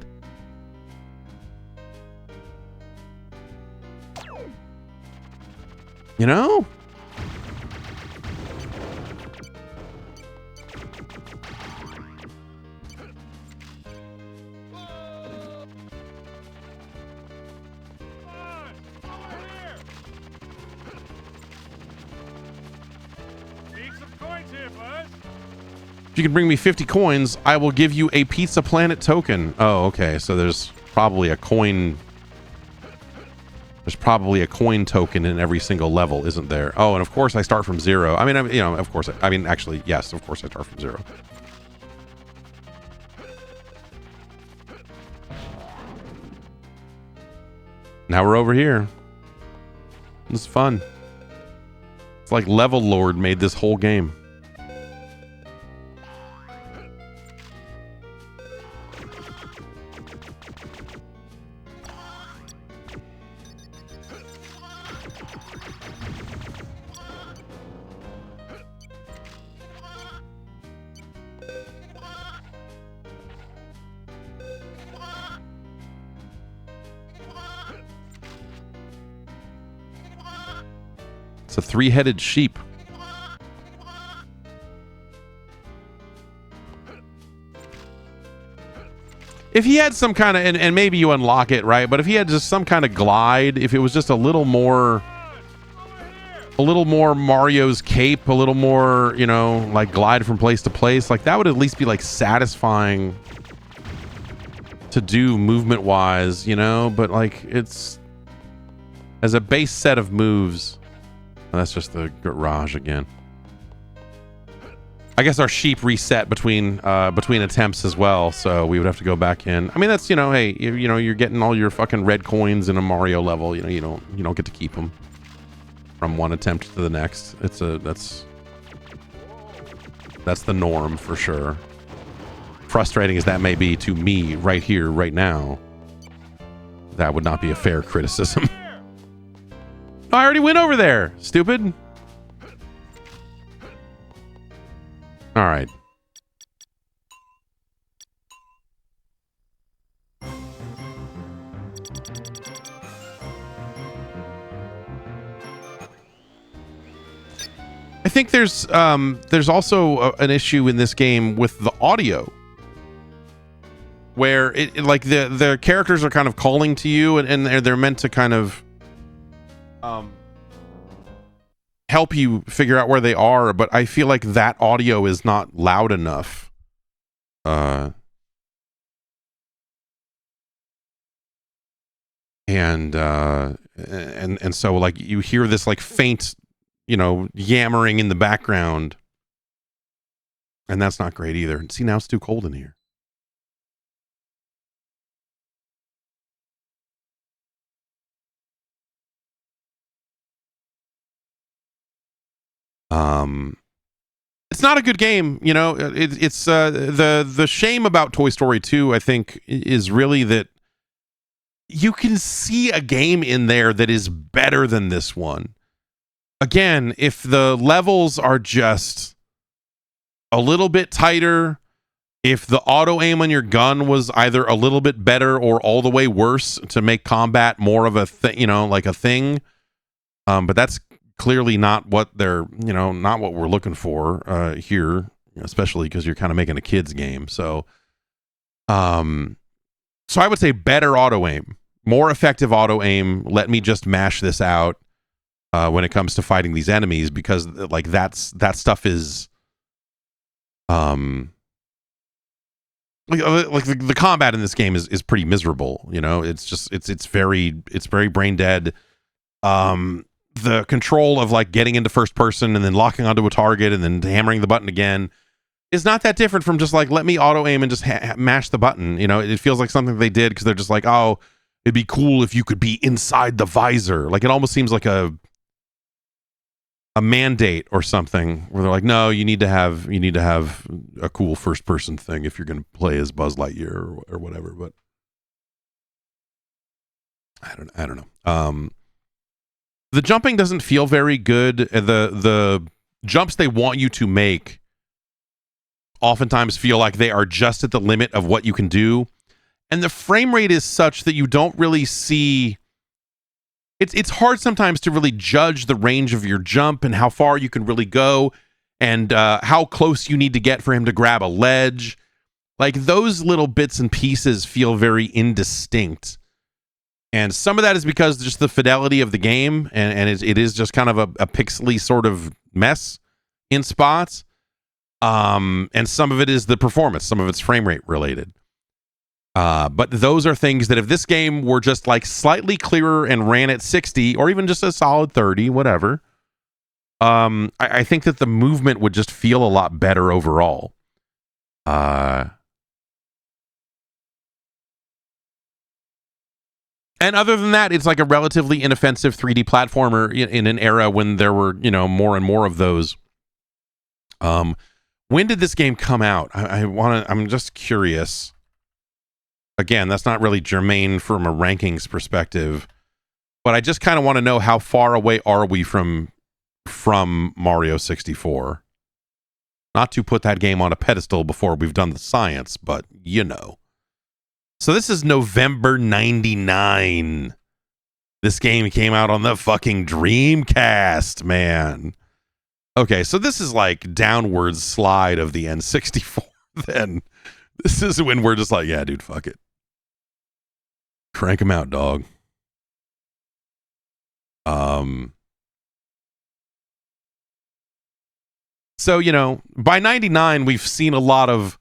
If you can bring me 50 coins, I will give you a Pizza Planet token. Oh, okay. So there's probably a coin. There's probably a coin token in every single level, isn't there? Oh, and of course I start from 0. I mean, of course. Actually, yes, of course I start from 0. Now we're over here. This is fun. It's like Level Lord made this whole game. It's a three-headed sheep. If he had some kind of, and maybe you unlock it, right? But if he had just some kind of glide, if it was just a little more Mario's cape, a little more, like glide from place to place, like that would at least be like satisfying to do movement-wise, but like it's as a base set of moves. That's just the garage again. I guess our sheep reset between attempts as well, so we would have to go back in. I mean, that's hey, you're getting all your fucking red coins in a Mario level. You don't get to keep them from one attempt to the next. That's the norm for sure. Frustrating as that may be to me right here, right now, that would not be a fair criticism. I already went over there, stupid. All right. I think there's also an issue in this game with the audio, where it like the characters are kind of calling to you, and they're meant to kind of help you figure out where they are, but I feel like that audio is not loud enough. And so like you hear this like faint, yammering in the background, and that's not great either. See, now it's too cold in here. It's not a good game, you know. It's the shame about Toy Story 2, I think, is really that you can see a game in there that is better than this one. Again, if the levels are just a little bit tighter, if the auto aim on your gun was either a little bit better or all the way worse to make combat more of a thing, you know, like a thing. But that's clearly not what not what we're looking for here, especially because you're kind of making a kid's game. So I would say better auto aim, more effective auto aim. Let me just mash this out when it comes to fighting these enemies, because like that stuff is like the combat in this game is pretty miserable. You know, it's just it's very brain dead. The control of like getting into first person and then locking onto a target and then hammering the button again is not that different from just like, let me auto aim and just mash the button. You know, it feels like something they did because they're just like, oh, it'd be cool if you could be inside the visor. Like it almost seems like a mandate or something where they're like, no, you need to have a cool first person thing if you're going to play as Buzz Lightyear or whatever. But I don't know. The jumping doesn't feel very good. The jumps they want you to make oftentimes feel like they are just at the limit of what you can do. And the frame rate is such that you don't really see... It's hard sometimes to really judge the range of your jump and how far you can really go and how close you need to get for him to grab a ledge. Like those little bits and pieces feel very indistinct. And some of that is because just the fidelity of the game, and it is just kind of a pixely sort of mess in spots. And some of it is the performance, some of it's frame rate related. But those are things that if this game were just like slightly clearer and ran at 60 or even just a solid 30, whatever, I think that the movement would just feel a lot better overall. And other than that, it's like a relatively inoffensive 3D platformer in an era when there were, you know, more and more of those. When did this game come out? I'm just curious. Again, that's not really germane from a rankings perspective, but I just kind of want to know how far away are we from Mario 64. Not to put that game on a pedestal before we've done the science, but you know. So this is November 99. This game came out on the fucking Dreamcast, man. Okay, so this is like downward slide of the N64 then. This is when we're just like, yeah, dude, fuck it. Crank them out, dog. So, you know, by 99, we've seen a lot of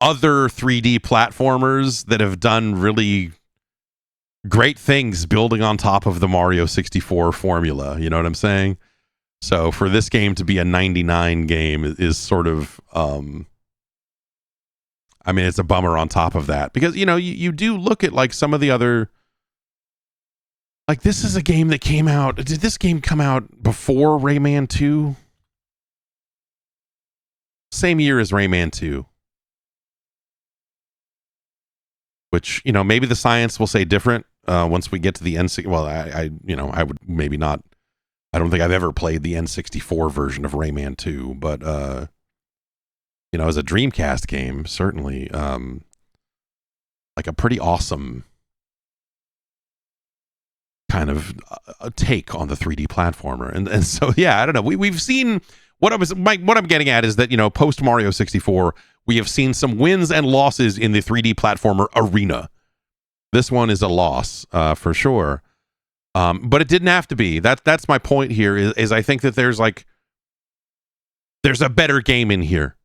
other 3D platformers that have done really great things building on top of the Mario 64 formula. You know what I'm saying? So for this game to be a 99 game is sort of, I mean, it's a bummer on top of that because, you know, you do look at like some of the other, like this is a game that came out. Did this game come out before Rayman 2? Same year as Rayman 2. Which, you know, maybe the science will say different once we get to the N64. Well, I would maybe not. I don't think I've ever played the N64 version of Rayman 2, but, you know, as a Dreamcast game, certainly like a pretty awesome kind of a take on the 3D platformer. And so, yeah, I don't know. We've seen what I'm getting at is that, you know, post Mario 64, we have seen some wins and losses in the 3D platformer arena. This one is a loss for sure. But it didn't have to be. That's my point here is I think that there's a better game in here.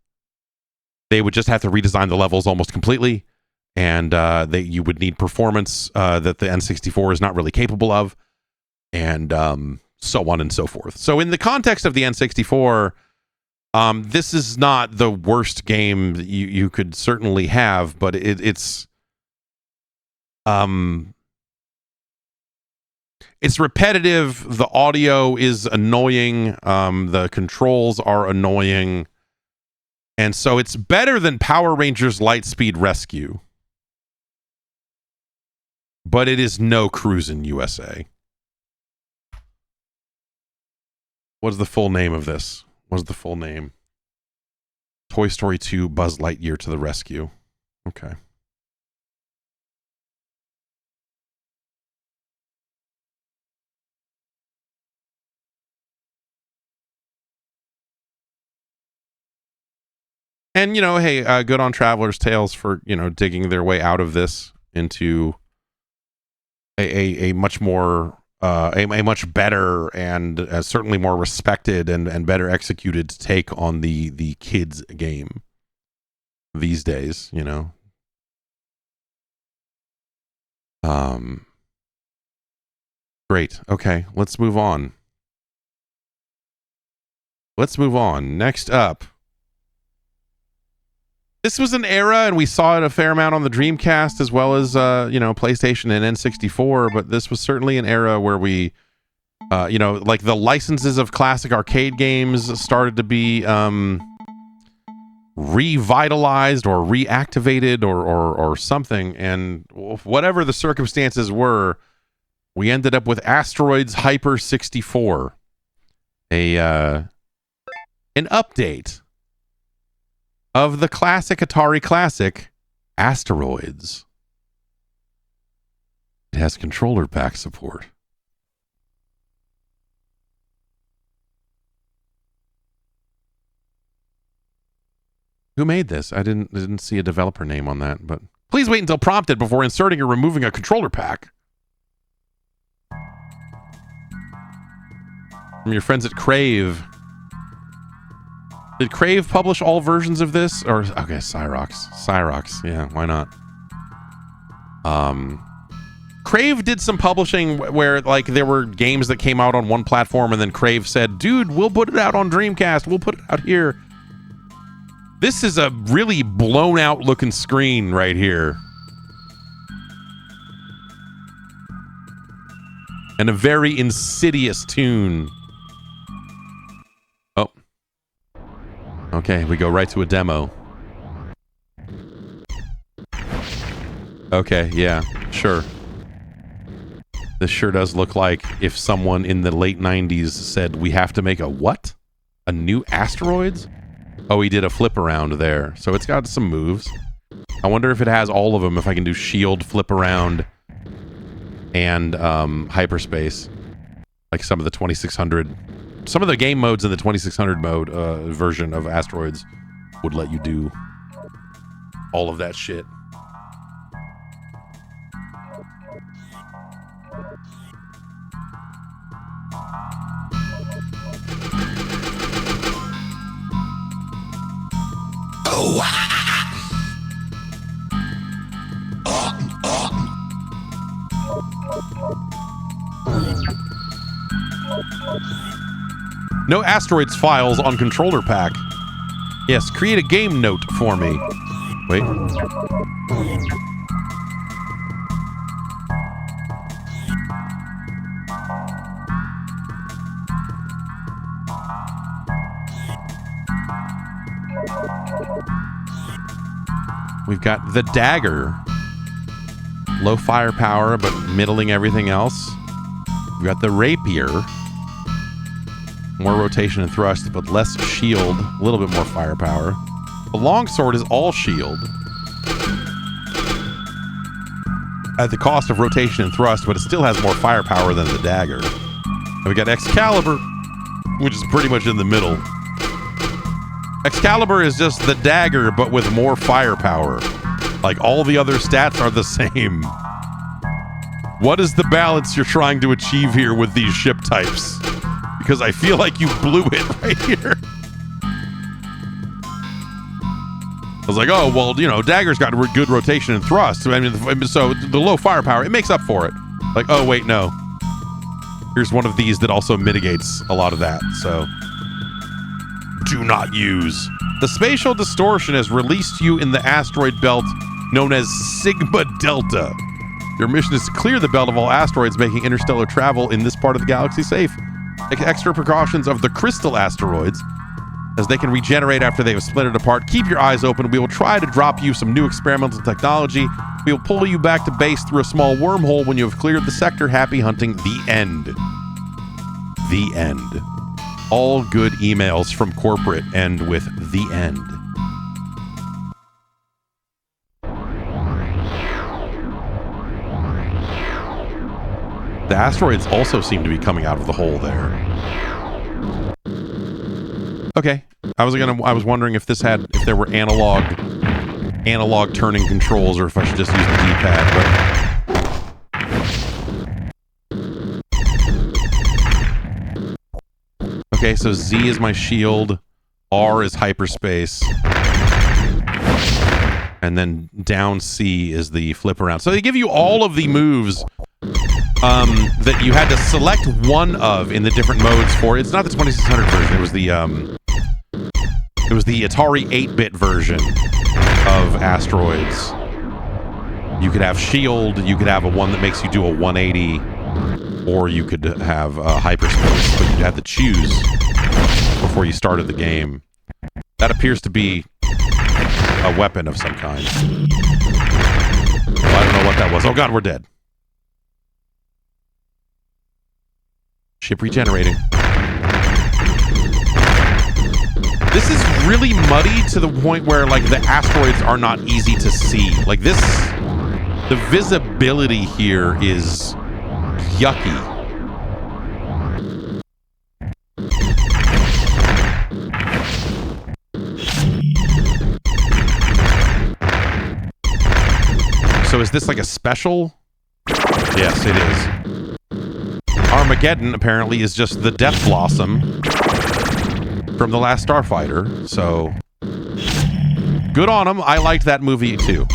They would just have to redesign the levels almost completely. And you would need performance that the N64 is not really capable of. And so on and so forth. So in the context of the N64, this is not the worst game that you could certainly have, but it's It's repetitive. The audio is annoying. The controls are annoying. And so it's better than Power Rangers Lightspeed Rescue. But it is no Cruisin' USA. What's the full name of this? What's the full name? Toy Story 2 Buzz Lightyear to the Rescue. Okay. And, hey, good on Traveler's Tales for, digging their way out of this into a much more, a much better and certainly more respected and better executed take on the kids game these days, Great. Okay, let's move on. Next up. This was an era, and we saw it a fair amount on the Dreamcast as well as, PlayStation and N64, but this was certainly an era where we, like the licenses of classic arcade games started to be revitalized or reactivated or something, and whatever the circumstances were, we ended up with Asteroids Hyper 64, an update of the classic Atari classic, Asteroids. It has controller pack support. Who made this? I didn't see a developer name on that, but please wait until prompted before inserting or removing a controller pack. From your friends at Crave. Did Crave publish all versions of this? Or, okay, Cyrox. Yeah, why not? Crave did some publishing where, like, there were games that came out on one platform and then Crave said, dude, we'll put it out on Dreamcast. We'll put it out here. This is a really blown out looking screen right here. And a very insidious tune. Okay, we go right to a demo. Okay, yeah, sure. This sure does look like if someone in the late 90s said, we have to make a what? A new Asteroids? Oh, he did a flip around there. So it's got some moves. I wonder if it has all of them, if I can do shield, flip around, and hyperspace. Like some of the 2600... Some of the game modes in the 2600 mode version of Asteroids would let you do all of that shit. No Asteroids files on controller pack. Yes, create a game note for me. Wait. We've got the dagger. Low firepower, but middling everything else. We've got the rapier. More rotation and thrust, but less shield. A little bit more firepower. The longsword is all shield. At the cost of rotation and thrust, but it still has more firepower than the dagger. And we got Excalibur, which is pretty much in the middle. Excalibur is just the dagger, but with more firepower. Like, all the other stats are the same. What is the balance you're trying to achieve here with these ship types? Because I feel like you blew it right here. I was like, oh, well, dagger's got good rotation and thrust. I mean, so the low firepower, it makes up for it. Like, oh, wait, no. Here's one of these that also mitigates a lot of that, so... Do not use. The spatial distortion has released you in the asteroid belt known as Sigma Delta. Your mission is to clear the belt of all asteroids, making interstellar travel in this part of the galaxy safe. Take extra precautions of the crystal asteroids, as they can regenerate after they have splintered apart. Keep your eyes open. We will try to drop you some new experimental technology. We will pull you back to base through a small wormhole when you have cleared the sector. Happy hunting. The end. The end. All good emails from corporate end with the end. The asteroids also seem to be coming out of the hole there. Okay, I was wondering if if there were analog turning controls, or if I should just use the D-pad. But okay, so Z is my shield, R is hyperspace, and then down C is the flip around. So they give you all of the moves that you had to select one of in the different modes for. It's not the 2600 version. It was the Atari 8-bit version of Asteroids. You could have shield, you could have a one that makes you do a 180, or you could have hyperspace, but you'd have to choose before you started the game. That appears to be a weapon of some kind. Well, I don't know what that was. Oh god, we're dead. Ship regenerating. This is really muddy to the point where, like, the asteroids are not easy to see. Like, the visibility here is yucky. So is this like a special? Yes, it is. Armageddon apparently is just the Death Blossom from the last Starfighter, so good on them. I liked that movie too.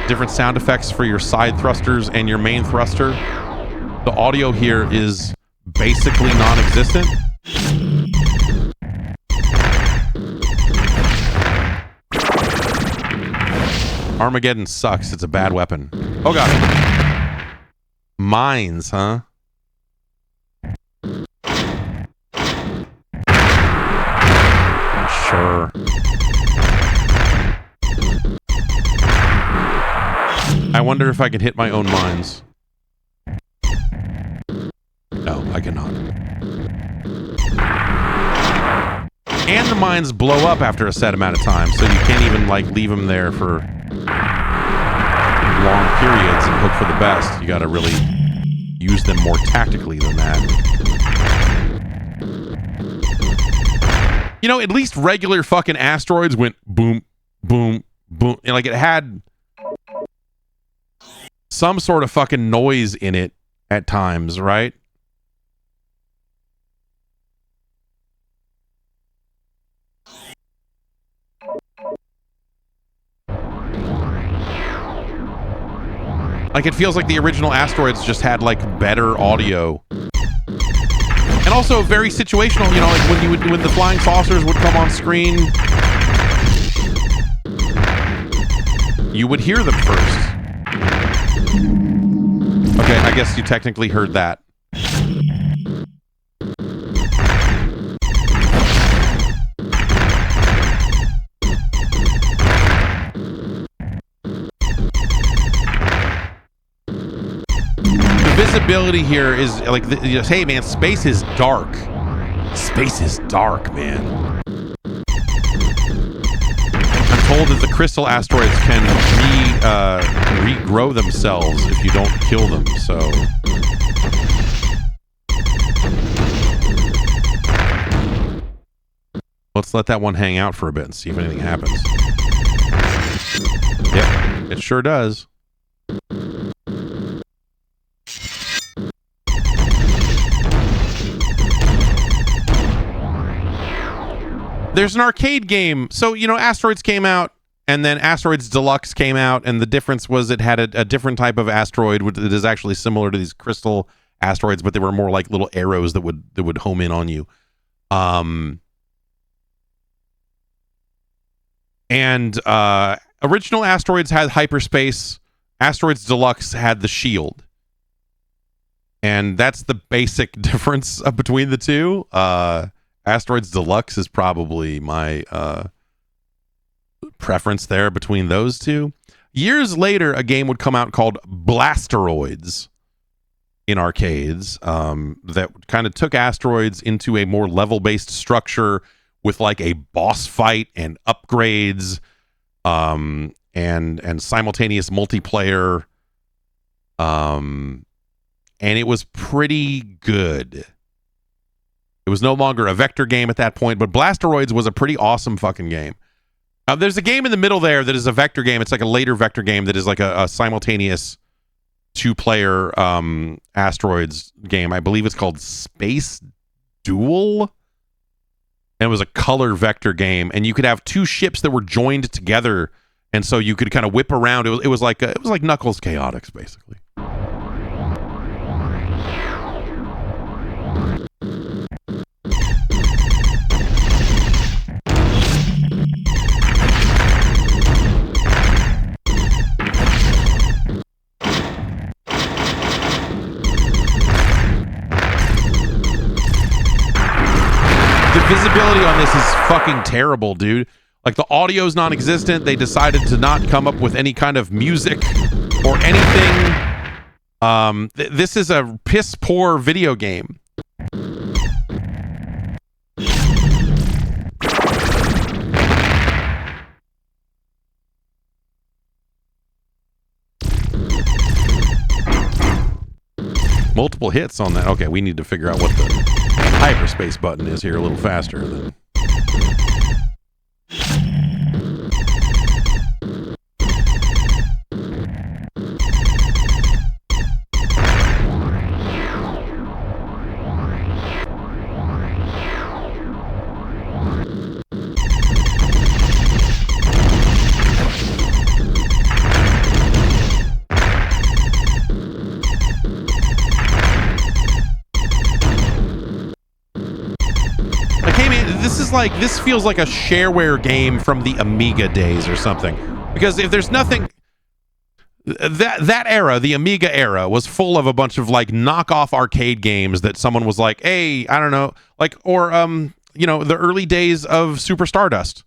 Different sound effects for your side thrusters and your main thruster. The audio here is basically non-existent. Armageddon sucks. It's a bad weapon. Oh god. Mines, huh? Sure. I wonder if I can hit my own mines. No, I cannot. And the mines blow up after a set amount of time, so you can't even, like, leave them there for long periods and hope for the best. You gotta really use them more tactically than that. You know, at least regular fucking asteroids went boom, boom, boom. And, like, it had some sort of fucking noise in it at times, right? Like, it feels like the original Asteroids just had, like, better audio. And also very situational, you know, like when the flying saucers would come on screen, you would hear them first. Okay, I guess you technically heard that. Visibility here is like, hey man, space is dark. Space is dark, man. I'm told that the crystal asteroids can regrow themselves if you don't kill them, so. Let's let that one hang out for a bit and see if anything happens. Yep, it sure does. There's an arcade game. So, you know, Asteroids came out, and then Asteroids Deluxe came out, and the difference was it had a different type of asteroid that is actually similar to these crystal asteroids, but they were more like little arrows that would home in on you. And original Asteroids had hyperspace. Asteroids Deluxe had the shield. And that's the basic difference between the two. Asteroids Deluxe is probably my preference there between those two. Years later, a game would come out called Blasteroids in arcades that kind of took asteroids into a more level-based structure with like a boss fight and upgrades and simultaneous multiplayer. And it was pretty good. It was no longer a vector game at that point, but Blasteroids was a pretty awesome fucking game. There's a game in the middle there that is a vector game. It's like a later vector game that is like a simultaneous two-player asteroids game. I believe it's called Space Duel. And it was a color vector game, and you could have two ships that were joined together, and so you could kind of whip around. It was like Knuckles Chaotix, basically. Visibility on this is fucking terrible, dude. Like, the audio's non-existent. They decided to not come up with any kind of music or anything. This is a piss poor video game. Multiple hits on that. Okay, we need to figure out what the hyperspace button is here a little faster than. This feels like a shareware game from the Amiga days or something. Because if there's nothing, that era, the Amiga era, was full of a bunch of like knockoff arcade games that someone was like, hey, I don't know, like, or the early days of Super Stardust.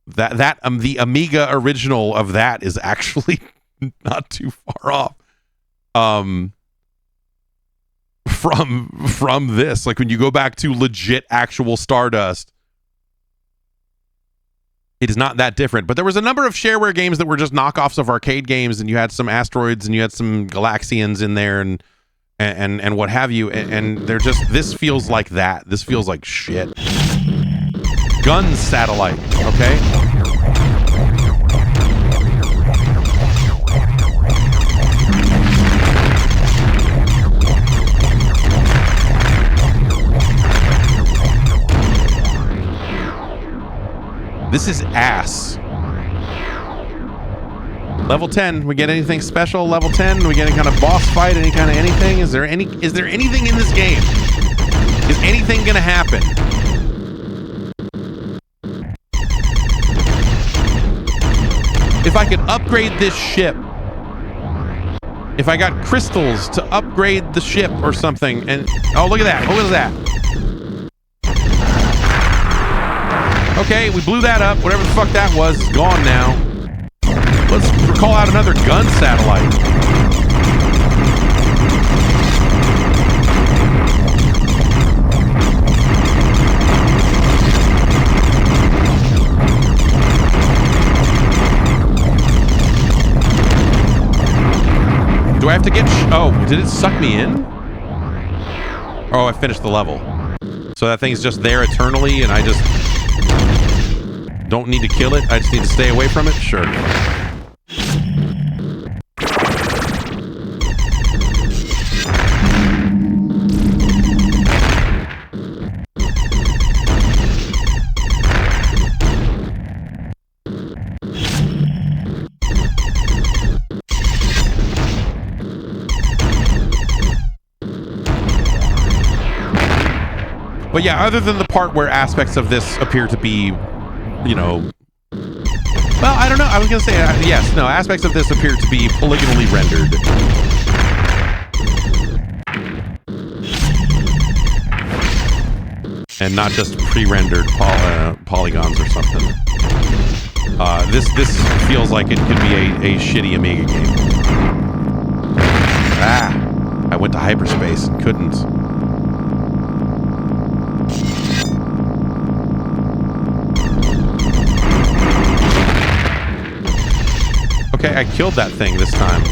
The Amiga original of that is actually not too far off. From this, like when you go back to legit actual Stardust, it is not that different. But there was a number of shareware games that were just knockoffs of arcade games, and you had some Asteroids and you had some Galaxians in there and what have you, and they're just, this feels like that. This feels like shit. Gun Satellite, okay? This is ass. Level 10. We get anything special? Level 10. We get any kind of boss fight? Any kind of anything? Is there anything in this game? Is anything gonna happen? If I could upgrade this ship, if I got crystals to upgrade the ship or something, and oh, look at that! Oh, look at that! Okay, we blew that up. Whatever the fuck that was is gone now. Let's call out another gun satellite. Do I have to get... oh, did it suck me in? Oh, I finished the level. So that thing's just there eternally and I just... don't need to kill it. I just need to stay away from it. Sure. But yeah, other than the part where aspects of this appear to be, you know, well, I don't know. I was going to say, yes, no, aspects of this appear to be polygonally rendered. And not just pre-rendered polygons or something. This feels like it could be a shitty Amiga game. I went to hyperspace and couldn't. Okay, I killed that thing this time.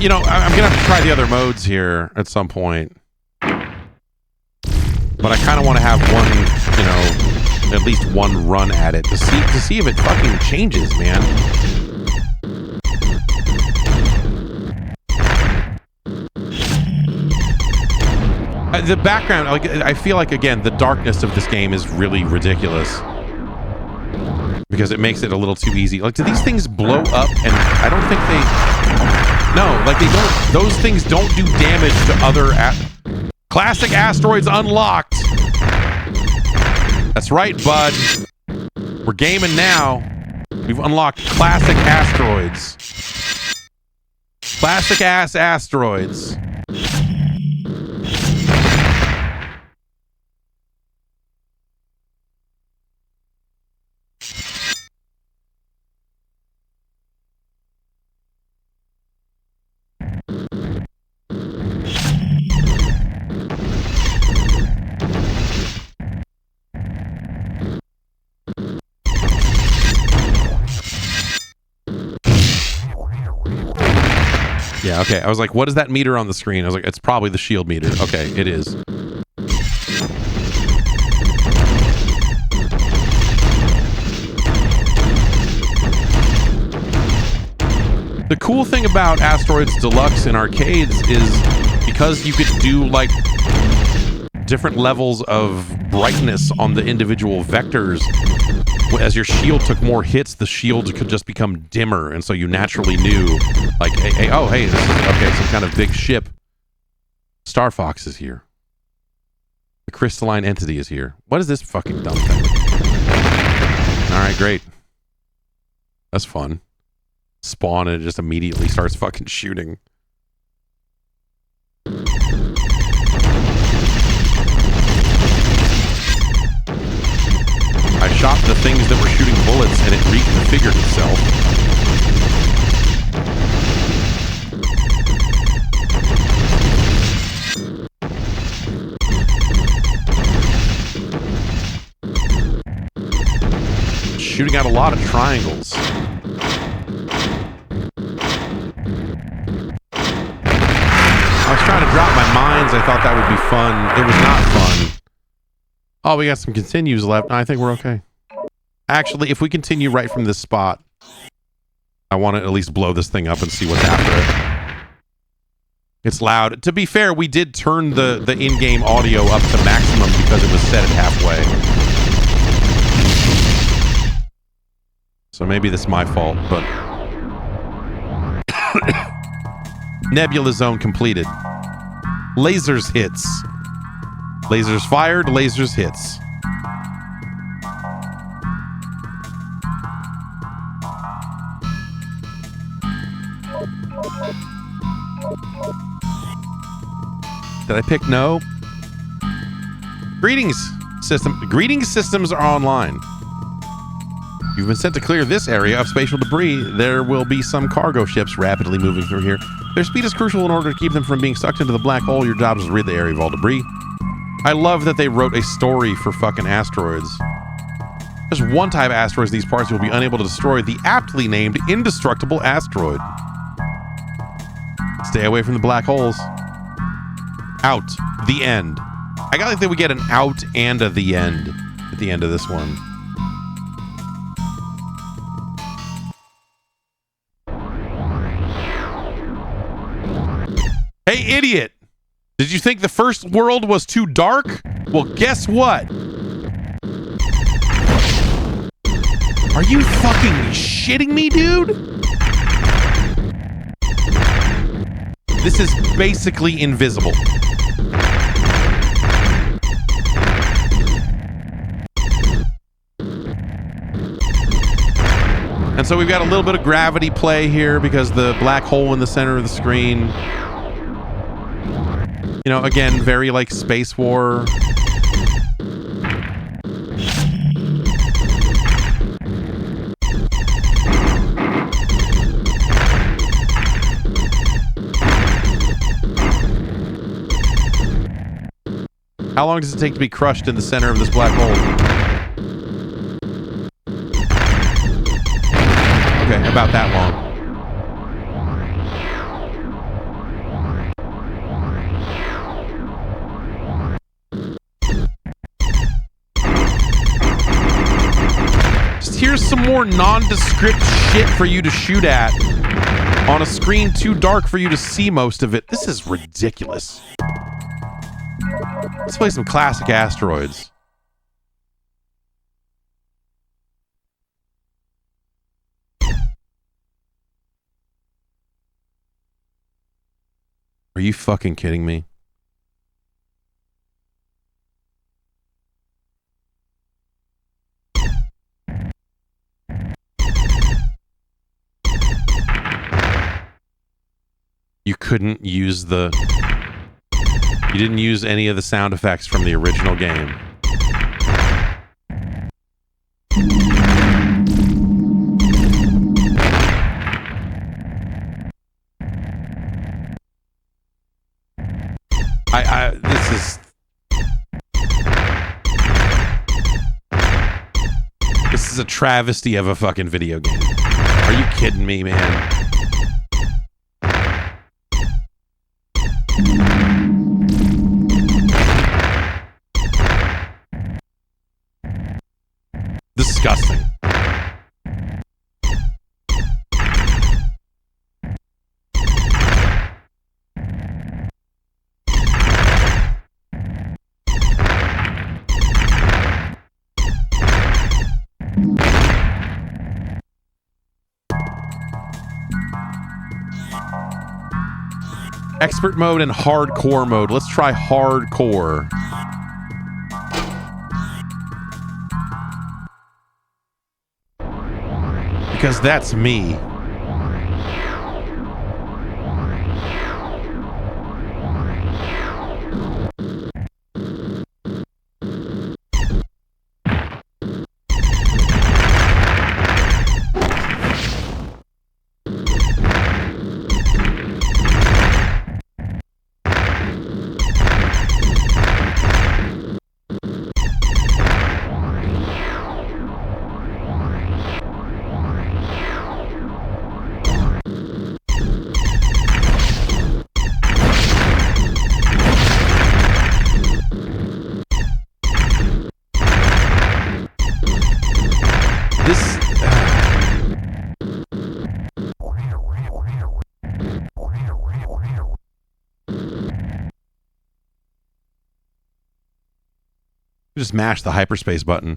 You know, I'm gonna have to try the other modes here at some point, but I kind of want to have one, you know, at least one run at it to see if it fucking changes, man. The background, like, I feel like, again, the darkness of this game is really ridiculous because it makes it a little too easy. Like, do these things blow up? And I don't think they. No, like they don't. Those things don't do damage to other classic asteroids unlocked. That's right, bud. We're gaming now. We've unlocked classic asteroids. Classic ass asteroids. Yeah, okay. I was like, what is that meter on the screen? I was like, it's probably the shield meter. Okay, it is. The cool thing about Asteroids Deluxe in arcades is because you could do, like, different levels of brightness on the individual vectors. As your shield took more hits, the shield could just become dimmer, and so you naturally knew, like, hey, this is, okay, some kind of big ship. Star Fox is here. The crystalline entity is here. What is this fucking dumb thing? Alright, great. That's fun. Spawn and it just immediately starts fucking shooting. I shot the things that were shooting bullets and it reconfigured itself. Shooting out a lot of triangles. I was trying to drop my mines. I thought that would be fun. It was not fun. Oh, we got some continues left. No, I think we're okay. Actually, if we continue right from this spot, I want to at least blow this thing up and see what's after it. It's loud. To be fair, we did turn the in-game audio up to maximum because it was set at halfway. So maybe this is my fault, but... Nebula zone completed. Lasers hits. Lasers fired, lasers hits. Did I pick no? Greetings systems are online. You've been sent to clear this area of spatial debris. There will be some cargo ships rapidly moving through here. Their speed is crucial in order to keep them from being sucked into the black hole. Your job is to rid the area of all debris. I love that they wrote a story for fucking asteroids. There's one type of asteroids these parts will be unable to destroy, the aptly named indestructible asteroid. Stay away from the black holes. Out. The end. I got like that we get an out and a the end at the end of this one. Hey, idiot! Did you think the first world was too dark? Well, guess what? Are you fucking shitting me, dude? This is basically invisible. And so we've got a little bit of gravity play here because the black hole in the center of the screen. You know, again, very like Space War. How long does it take to be crushed in the center of this black hole? Okay, about that long. Just here's some more nondescript shit for you to shoot at on a screen too dark for you to see most of it. This is ridiculous. Let's play some classic Asteroids. Are you fucking kidding me? You couldn't use the... You didn't use any of the sound effects from the original game. This is a travesty of a fucking video game. Are you kidding me, man? Disgusting. Expert mode and hardcore mode. Let's try hardcore. Because that's me. Just mash the hyperspace button.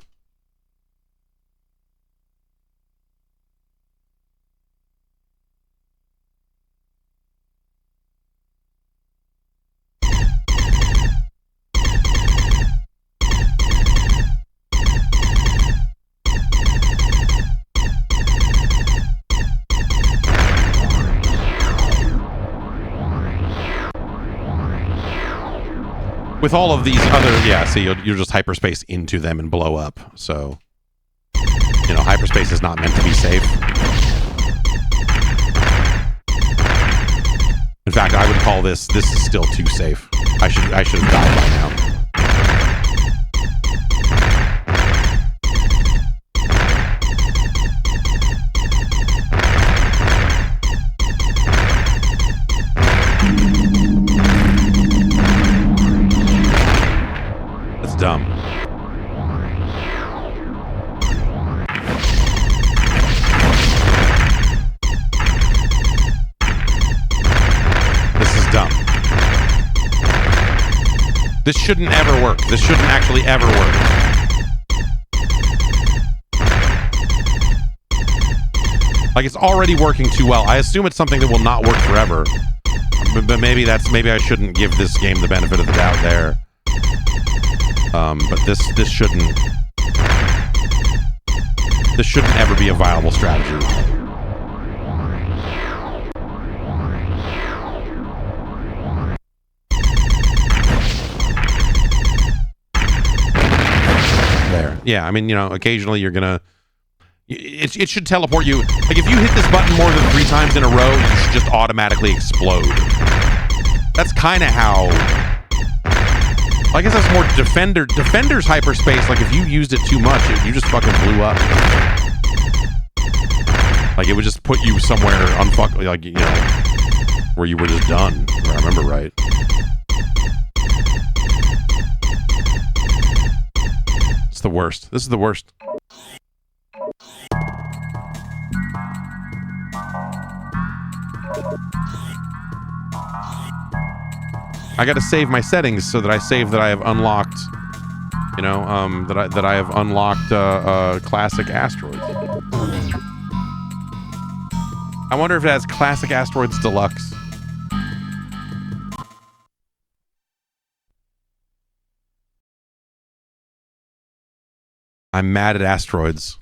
With all of these other, yeah, see, you'll just hyperspace into them and blow up. So, you know, hyperspace is not meant to be safe. In fact, I would call this is still too safe. I should have died by now. Dumb. This is dumb. This shouldn't ever work. This shouldn't actually ever work. Like, it's already working too well. I assume it's something that will not work forever. But maybe I shouldn't give this game the benefit of the doubt there. But this shouldn't ever be a viable strategy. There. Yeah, I mean, you know, occasionally you're gonna... It should teleport you. Like, if you hit this button more than 3 times in a row, you should just automatically explode. That's kind of how... I guess that's more Defender's hyperspace. Like, if you used it too much, you just fucking blew up. Like, it would just put you somewhere like, you know, where you were just done, if I remember right. It's the worst. This is the worst. I got to save my settings so that I save that I have unlocked, you know, that I have unlocked classic Asteroids. I wonder if it has classic Asteroids Deluxe. I'm mad at Asteroids.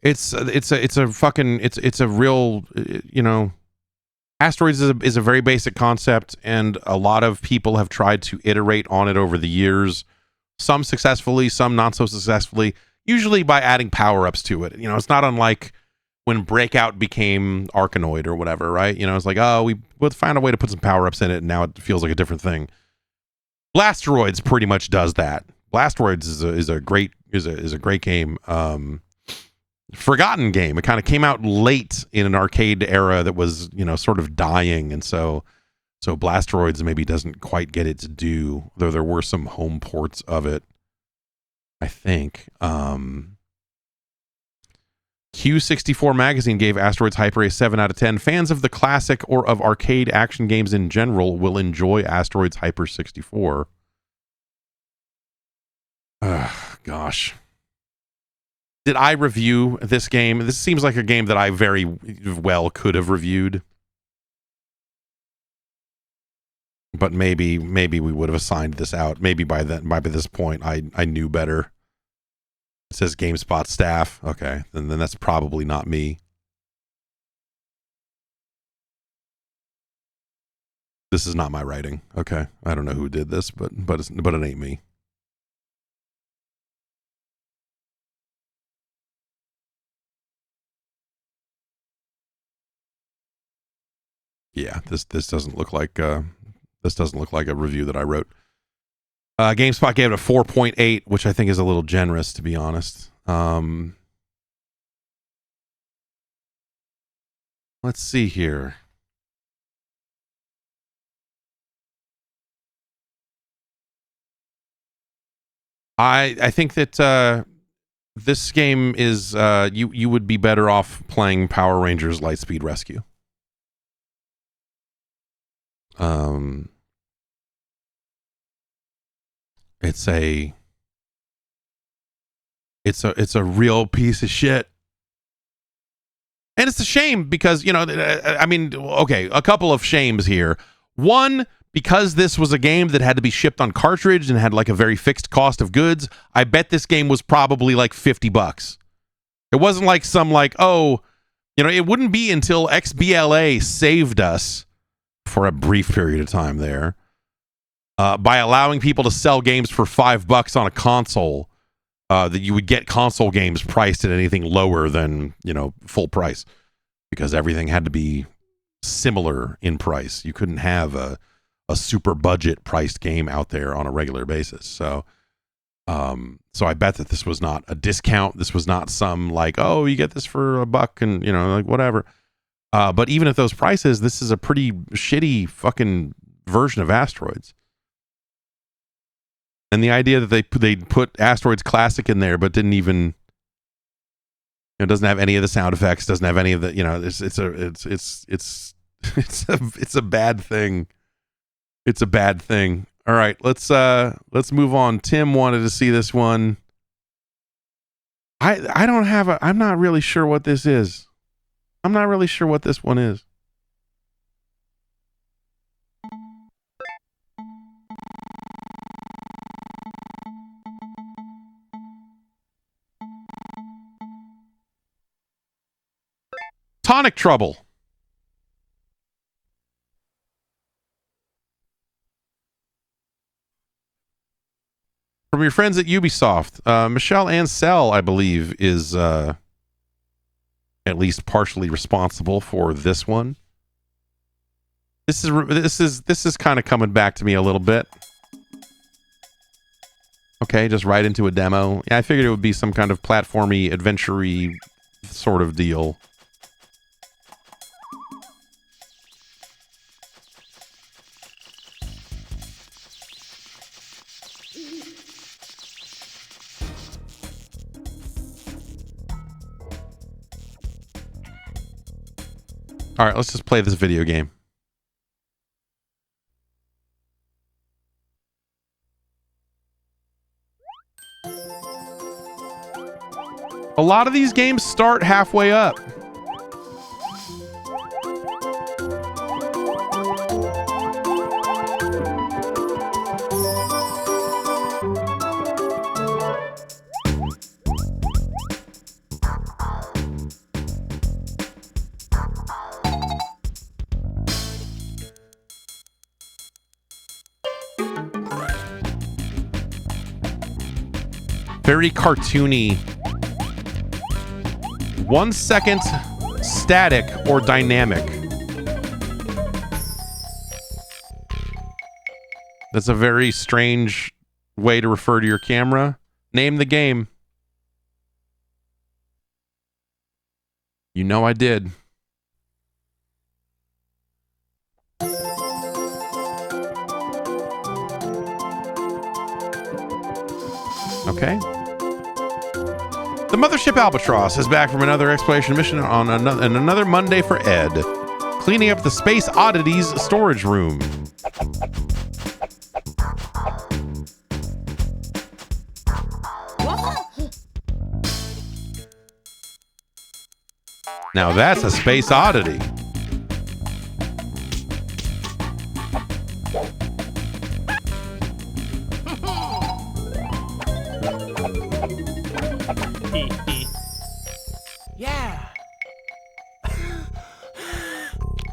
It's a real, you know, Asteroids is a very basic concept, and a lot of people have tried to iterate on it over the years. Some successfully, some not so successfully, usually by adding power-ups to it. You know, it's not unlike when Breakout became Arkanoid or whatever, right? You know, it's like, oh, we'll find a way to put some power-ups in it, and now it feels like a different thing. Blasteroids pretty much does that. Blasteroids is a great game. Forgotten game. It kind of came out late in an arcade era that was, you know, sort of dying, and so Blasteroids maybe doesn't quite get its due, though there were some home ports of it, I think. Q64 magazine gave Asteroids Hyper a 7 out of 10. Fans of the classic or of arcade action games in general will enjoy Asteroids Hyper 64. Gosh. Did I review this game? This seems like a game that I very well could have reviewed. But maybe we would have assigned this out. Maybe by this point I knew better. It says GameSpot staff. Okay, then that's probably not me. This is not my writing. Okay, I don't know who did this, but it ain't me. Yeah, this doesn't look like a review that I wrote. GameSpot gave it a 4.8, which I think is a little generous, to be honest. Let's see here. I think that this game is you would be better off playing Power Rangers Lightspeed Rescue. It's a real piece of shit. And it's a shame because, you know, I mean, okay, a couple of shames here. One, because this was a game that had to be shipped on cartridge and had like a very fixed cost of goods, I bet this game was probably like $50. It wasn't like some like, oh, you know, it wouldn't be until XBLA saved us for a brief period of time there by allowing people to sell games for $5 on a console that you would get console games priced at anything lower than, you know, full price, because everything had to be similar in price. You couldn't have a super budget priced game out there on a regular basis. So I bet that this was not a discount. This was not some like, oh, you get this for $1 and, you know, like whatever. But even at those prices, this is a pretty shitty fucking version of Asteroids. And the idea that they put Asteroids Classic in there, but didn't even It doesn't have any of the sound effects. Doesn't have any of the, it's a bad thing. It's a bad thing. All right, let's move on. Tim wanted to see this one. I don't have a. I'm not really sure what this is. I'm not really sure what this one is. Tonic Trouble. From your friends at Ubisoft. Michelle Ancel, I believe, is at least partially responsible for this one. This is kind of coming back to me a little bit. Okay, just right into a demo. Yeah, I figured it would be some kind of platformy, adventure-y sort of deal. All right, let's just play this video game. A lot of these games start halfway up. Very cartoony. 1 second static or dynamic. That's a very strange way to refer to your camera. Name the game. You know I did. Okay. The Mothership Albatross is back from another exploration mission on another Monday for Ed, cleaning up the Space Oddities storage room. Now that's a space oddity. Yeah.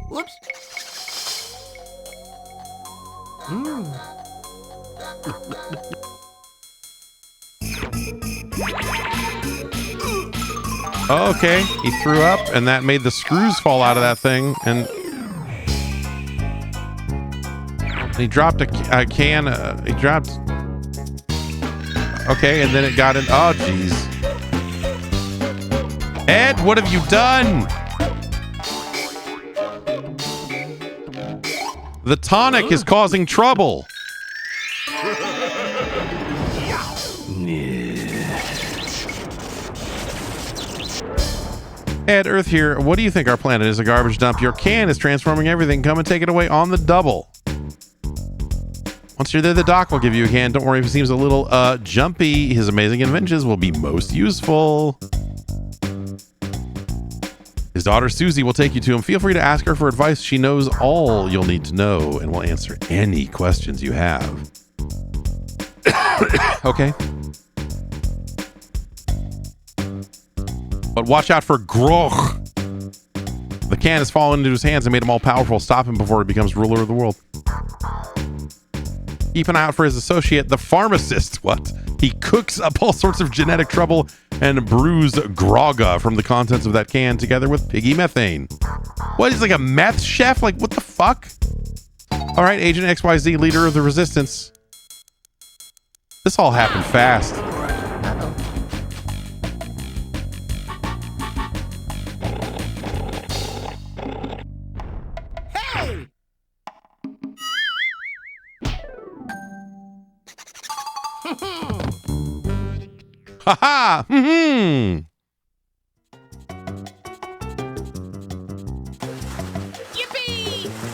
Whoops. Oh, okay, he threw up, and that made the screws fall out of that thing, and he dropped a can. He dropped. Okay, and then it got in. Oh, jeez. Ed, what have you done? The tonic is causing trouble. Ed, Earth here. What do you think our planet is? A garbage dump. Your can is transforming everything. Come and take it away on the double. Once you're there, the doc will give you a can. Don't worry if he seems a little jumpy. His amazing inventions will be most useful. His daughter Susie will take you to him. Feel free to ask her for advice. She knows all you'll need to know and will answer any questions you have. Okay. But watch out for Groch. The can has fallen into his hands and made him all powerful. Stop him before he becomes ruler of the world. Keep an eye out for his associate, the pharmacist. What? He cooks up all sorts of genetic trouble and brews Groga from the contents of that can together with piggy methane. What, he's like a meth chef? Like, what the fuck? All right, Agent XYZ, leader of the resistance. This all happened fast. Hey! Ha ha!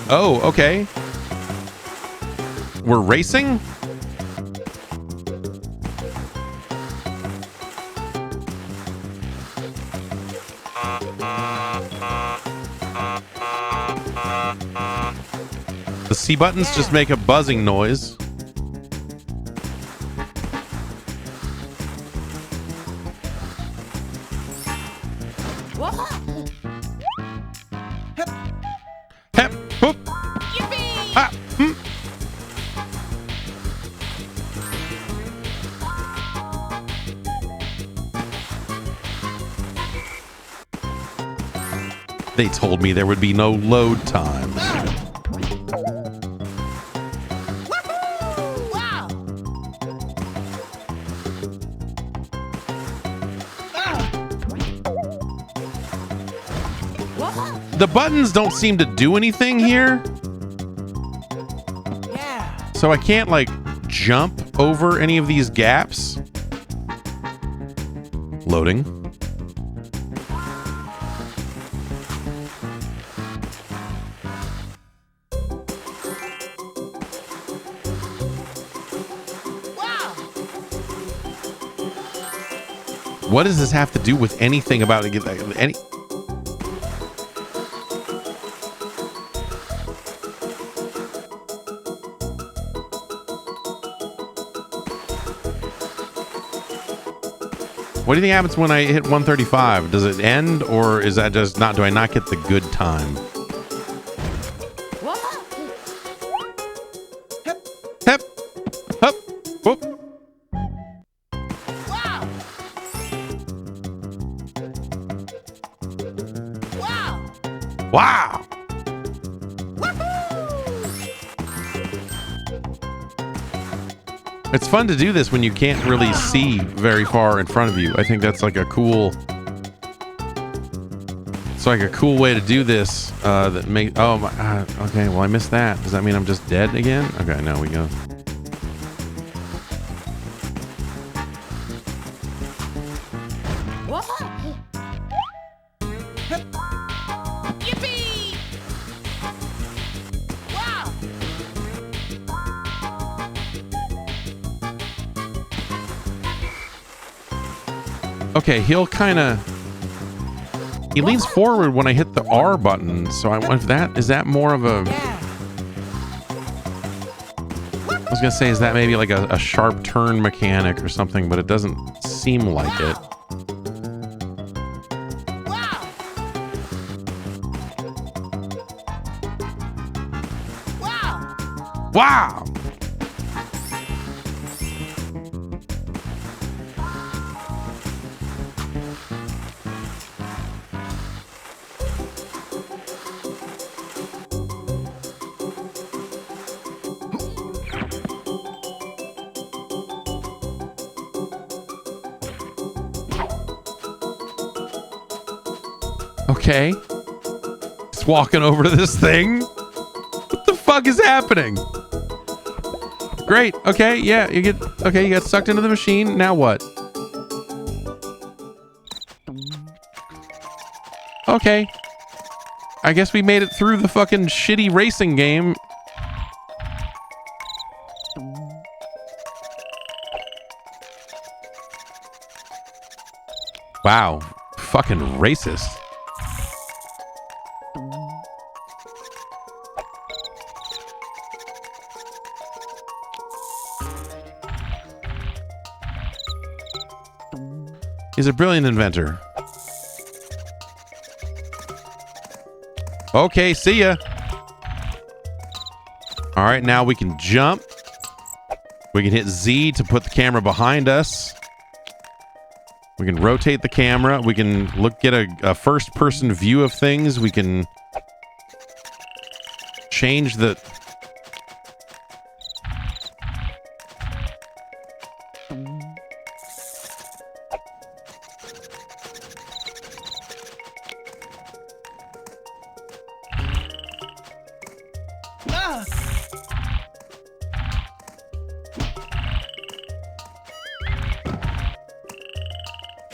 Oh, okay. We're racing? The C buttons just make a buzzing noise. Hep, whoop. Ah, They told me there would be no load times. The buttons don't seem to do anything here. Yeah. So I can't like jump over any of these gaps. Loading. What does this have to do with anything about it? Any? What do you think happens when I hit 135? Does it end, or is that just not? Do I not get the good time? Hep, hep, whoop. Wow. It's fun to do this when you can't really see very far in front of you. I think that's like a cool... It's like a cool way to do this. That make... Oh, my... okay, well, I missed that. Does that mean I'm just dead again? Okay, now we go. Okay, he'll kind of... He leans forward when I hit the R button, so I wonder if that... Is that more of a... I was going to say, is that maybe like a sharp turn mechanic or something, but it doesn't seem like it. Wow! Okay. Just walking over to this thing. What the fuck is happening? Great. Okay. Yeah. You got sucked into the machine. Now what? Okay. I guess we made it through the fucking shitty racing game. Wow. Fucking racist. He's a brilliant inventor. Okay, see ya. All right, now we can jump. We can hit Z to put the camera behind us. We can rotate the camera. We can get a first-person view of things. We can change the...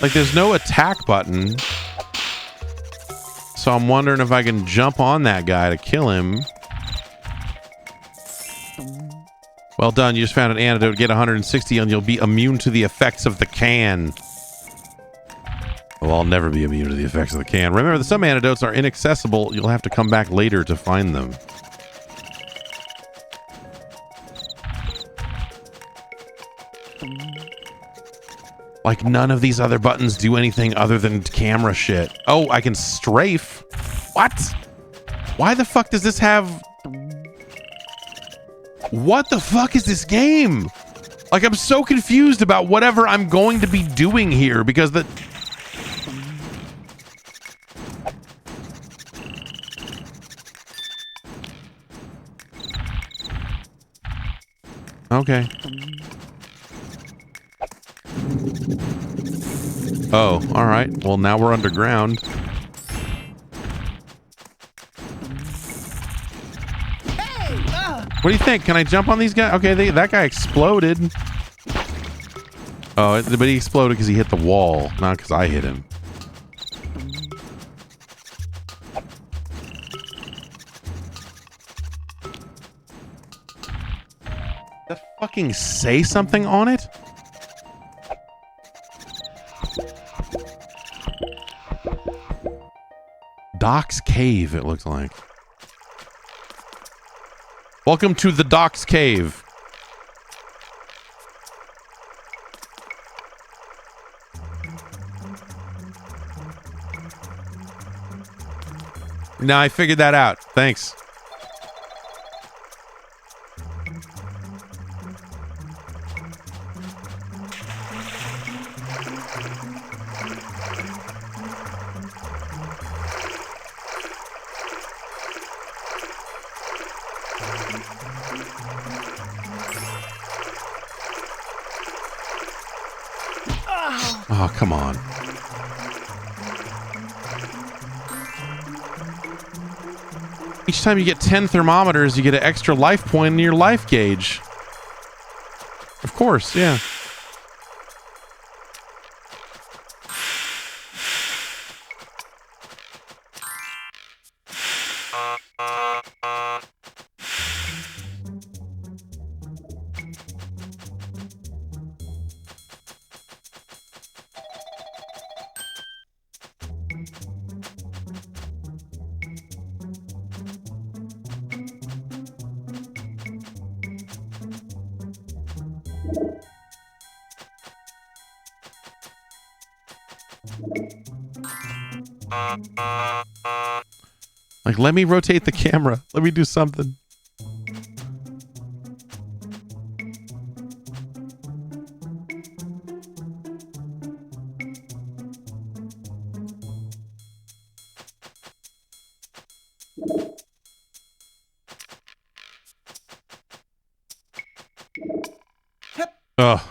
Like, there's no attack button. So I'm wondering if I can jump on that guy to kill him. Well done. You just found an antidote. Get 160 and you'll be immune to the effects of the can. Well, I'll never be immune to the effects of the can. Remember that some antidotes are inaccessible. You'll have to come back later to find them. Like, none of these other buttons do anything other than camera shit. Oh, I can strafe. What? Why the fuck does this have... What the fuck is this game? Like, I'm so confused about whatever I'm going to be doing here because the... Okay. Oh, all right. Well, now we're underground. What do you think? Can I jump on these guys? Okay, that guy exploded. Oh, but he exploded because he hit the wall, not because I hit him. Does that fucking say something on it? Doc's Cave, it looks like. Welcome to the Doc's Cave. Now I figured that out. Thanks. Oh, come on. Each time you get 10 thermometers, you get an extra life point in your life gauge. Of course, yeah. Like, let me rotate the camera. Let me do something. Ugh.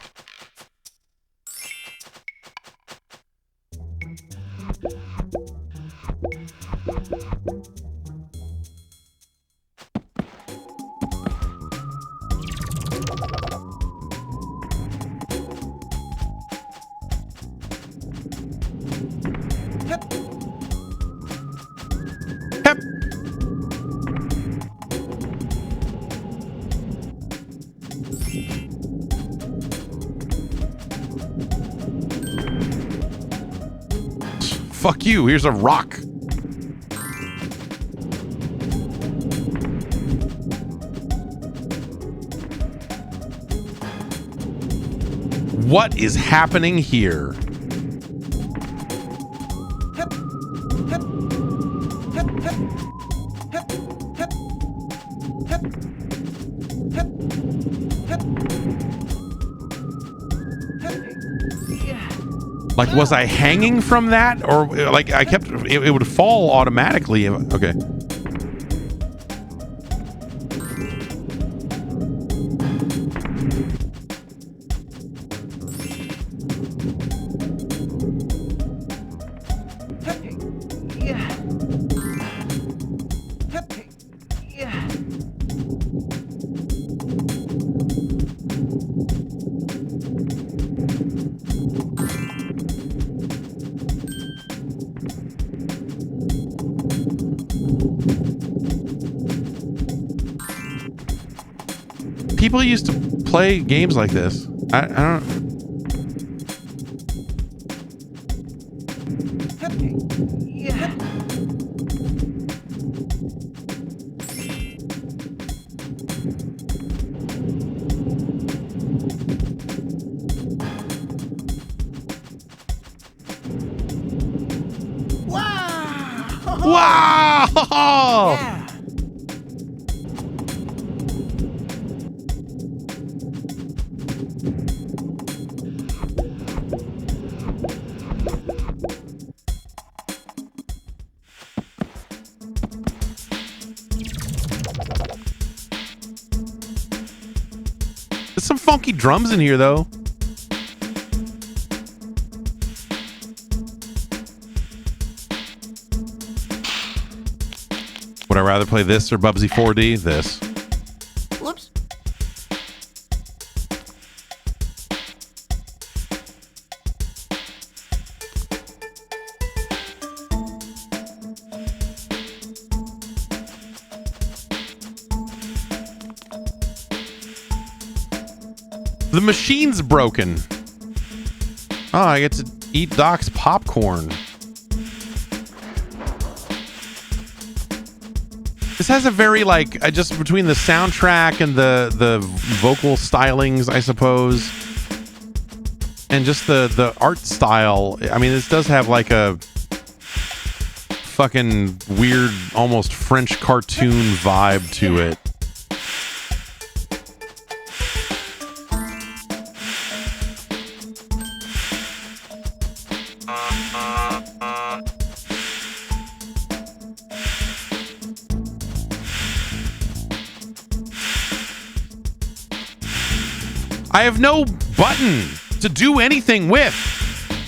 Fuck you, here's a rock. What is happening here? Like, was I hanging from that? Or, like, I kept... It would fall automatically. Okay. People used to play games like this. I don't. Yeah. Wow! Wow! Yeah. There's some funky drums in here, though. Would I rather play this or Bubsy 4D? This. Whoops. The machine's broken. Oh, I get to eat Doc's popcorn. This has a very, like, just between the soundtrack and the vocal stylings, I suppose, and just the art style. I mean, this does have like a fucking weird, almost French cartoon vibe to it. I have no button to do anything with.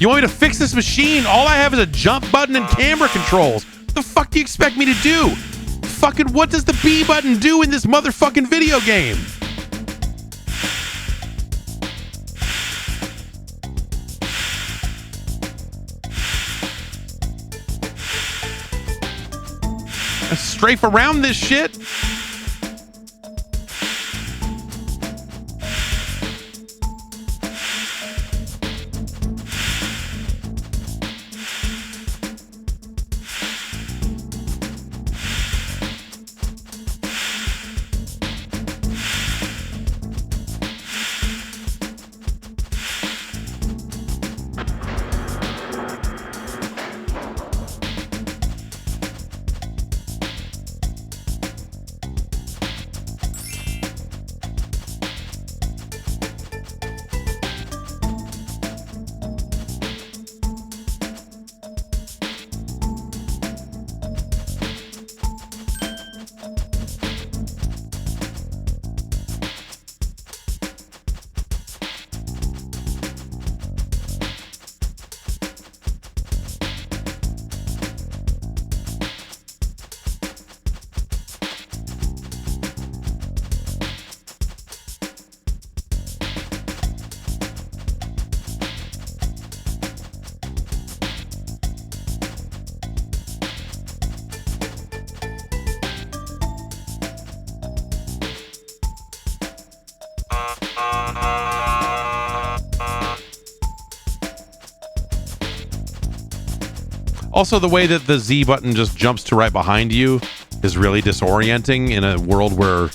You want me to fix this machine? All I have is a jump button and camera controls. What the fuck do you expect me to do? Fucking what does the B button do in this motherfucking video game? I strafe around this shit. Also, the way that the Z button just jumps to right behind you is really disorienting in a world where,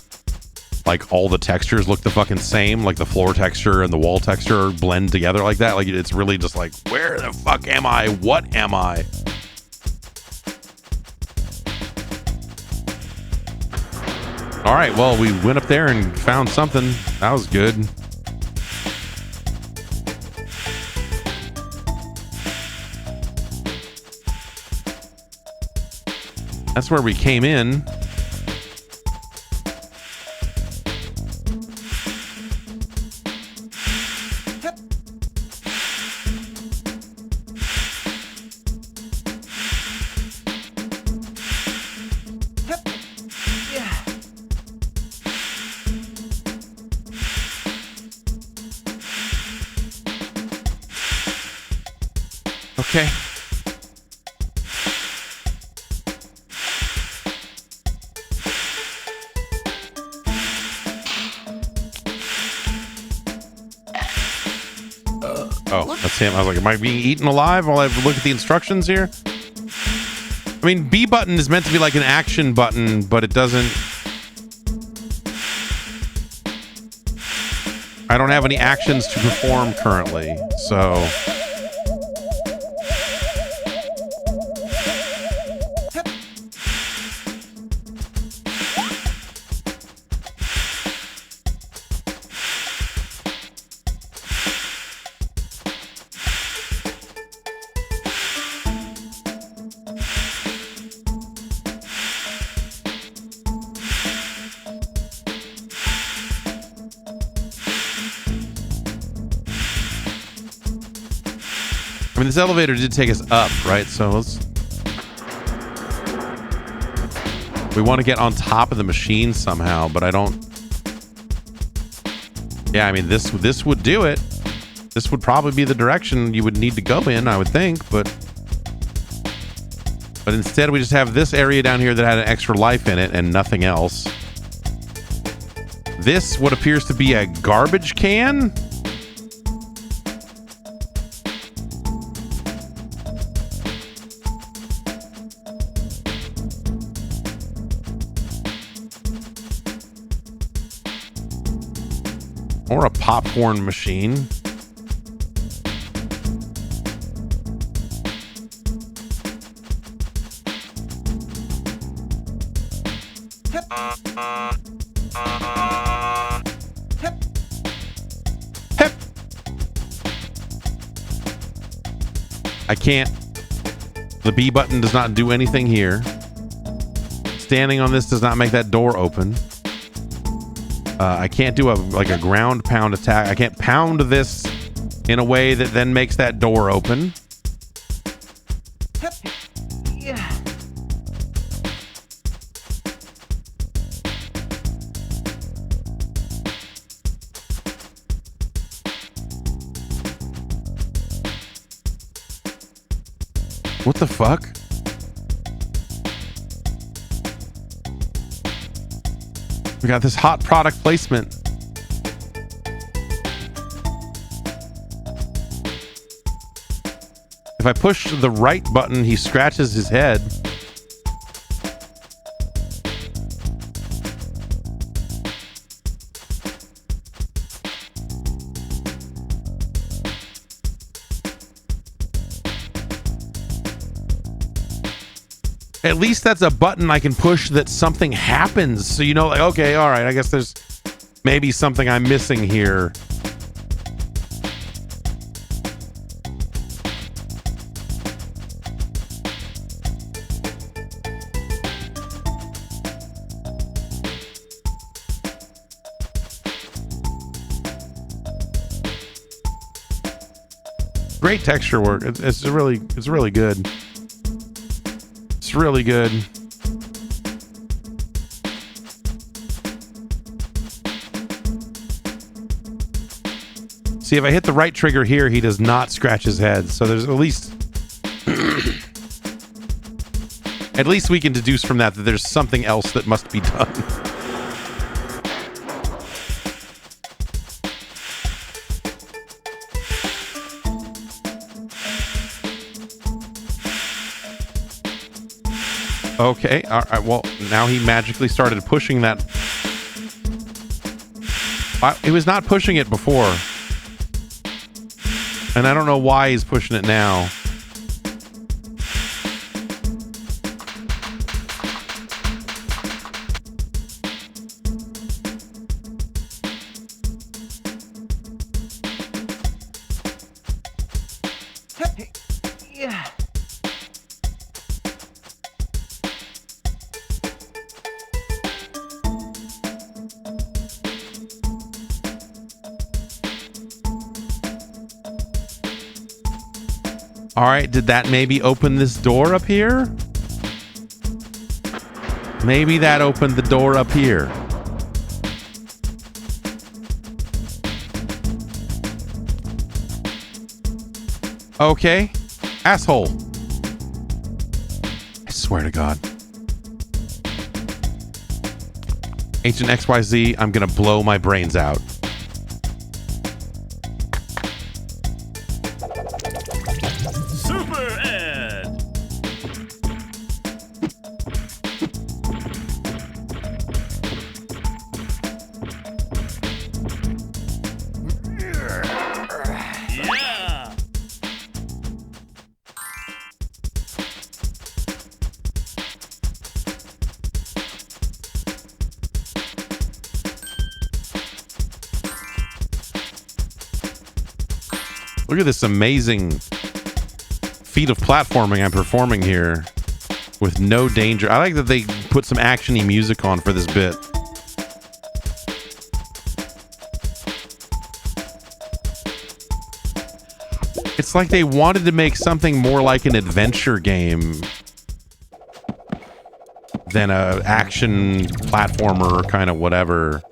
like, all the textures look the fucking same. Like, the floor texture and the wall texture blend together like that. Like, it's really just like, where the fuck am I? What am I? All right, well, we went up there and found something. That was good. That's where we came in. Okay. that's him. I was like, am I being eaten alive while I look at the instructions here? I mean, B button is meant to be like an action button, but it doesn't... I don't have any actions to perform currently, so... I mean, this elevator did take us up, right? So let's... We want to get on top of the machine somehow, but I don't... Yeah, I mean, this would do it. This would probably be the direction you would need to go in, I would think, but instead we just have this area down here that had an extra life in it and nothing else. This, what appears to be a garbage can? Or a popcorn machine. Hep. I can't. The B button does not do anything here. Standing on this does not make that door open. I can't do a ground pound attack. I can't pound this in a way that then makes that door open. Yeah. What the fuck? We got this hot product placement. If I push the right button, he scratches his head. At least that's a button I can push that something happens. So, you know, like, okay, all right, I guess there's maybe something I'm missing here. Great texture work. It's really good. It's really good. See, if I hit the right trigger here, he does not scratch his head. So there's at least... at least we can deduce from that there's something else that must be done. Okay, all right, well, now he magically started pushing that. He was not pushing it before. And I don't know why he's pushing it now. Yeah. All right, did that maybe open this door up here? Maybe that opened the door up here. Okay. Asshole. I swear to God. Agent XYZ, I'm gonna blow my brains out. Look at this amazing feat of platforming I'm performing here with no danger. I like that they put some action-y music on for this bit. It's like they wanted to make something more like an adventure game than a action platformer kind of whatever.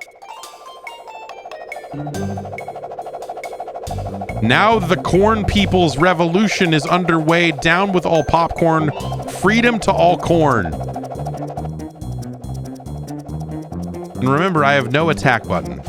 Now the corn people's revolution is underway. Down with all popcorn. Freedom to all corn. And remember, I have no attack button.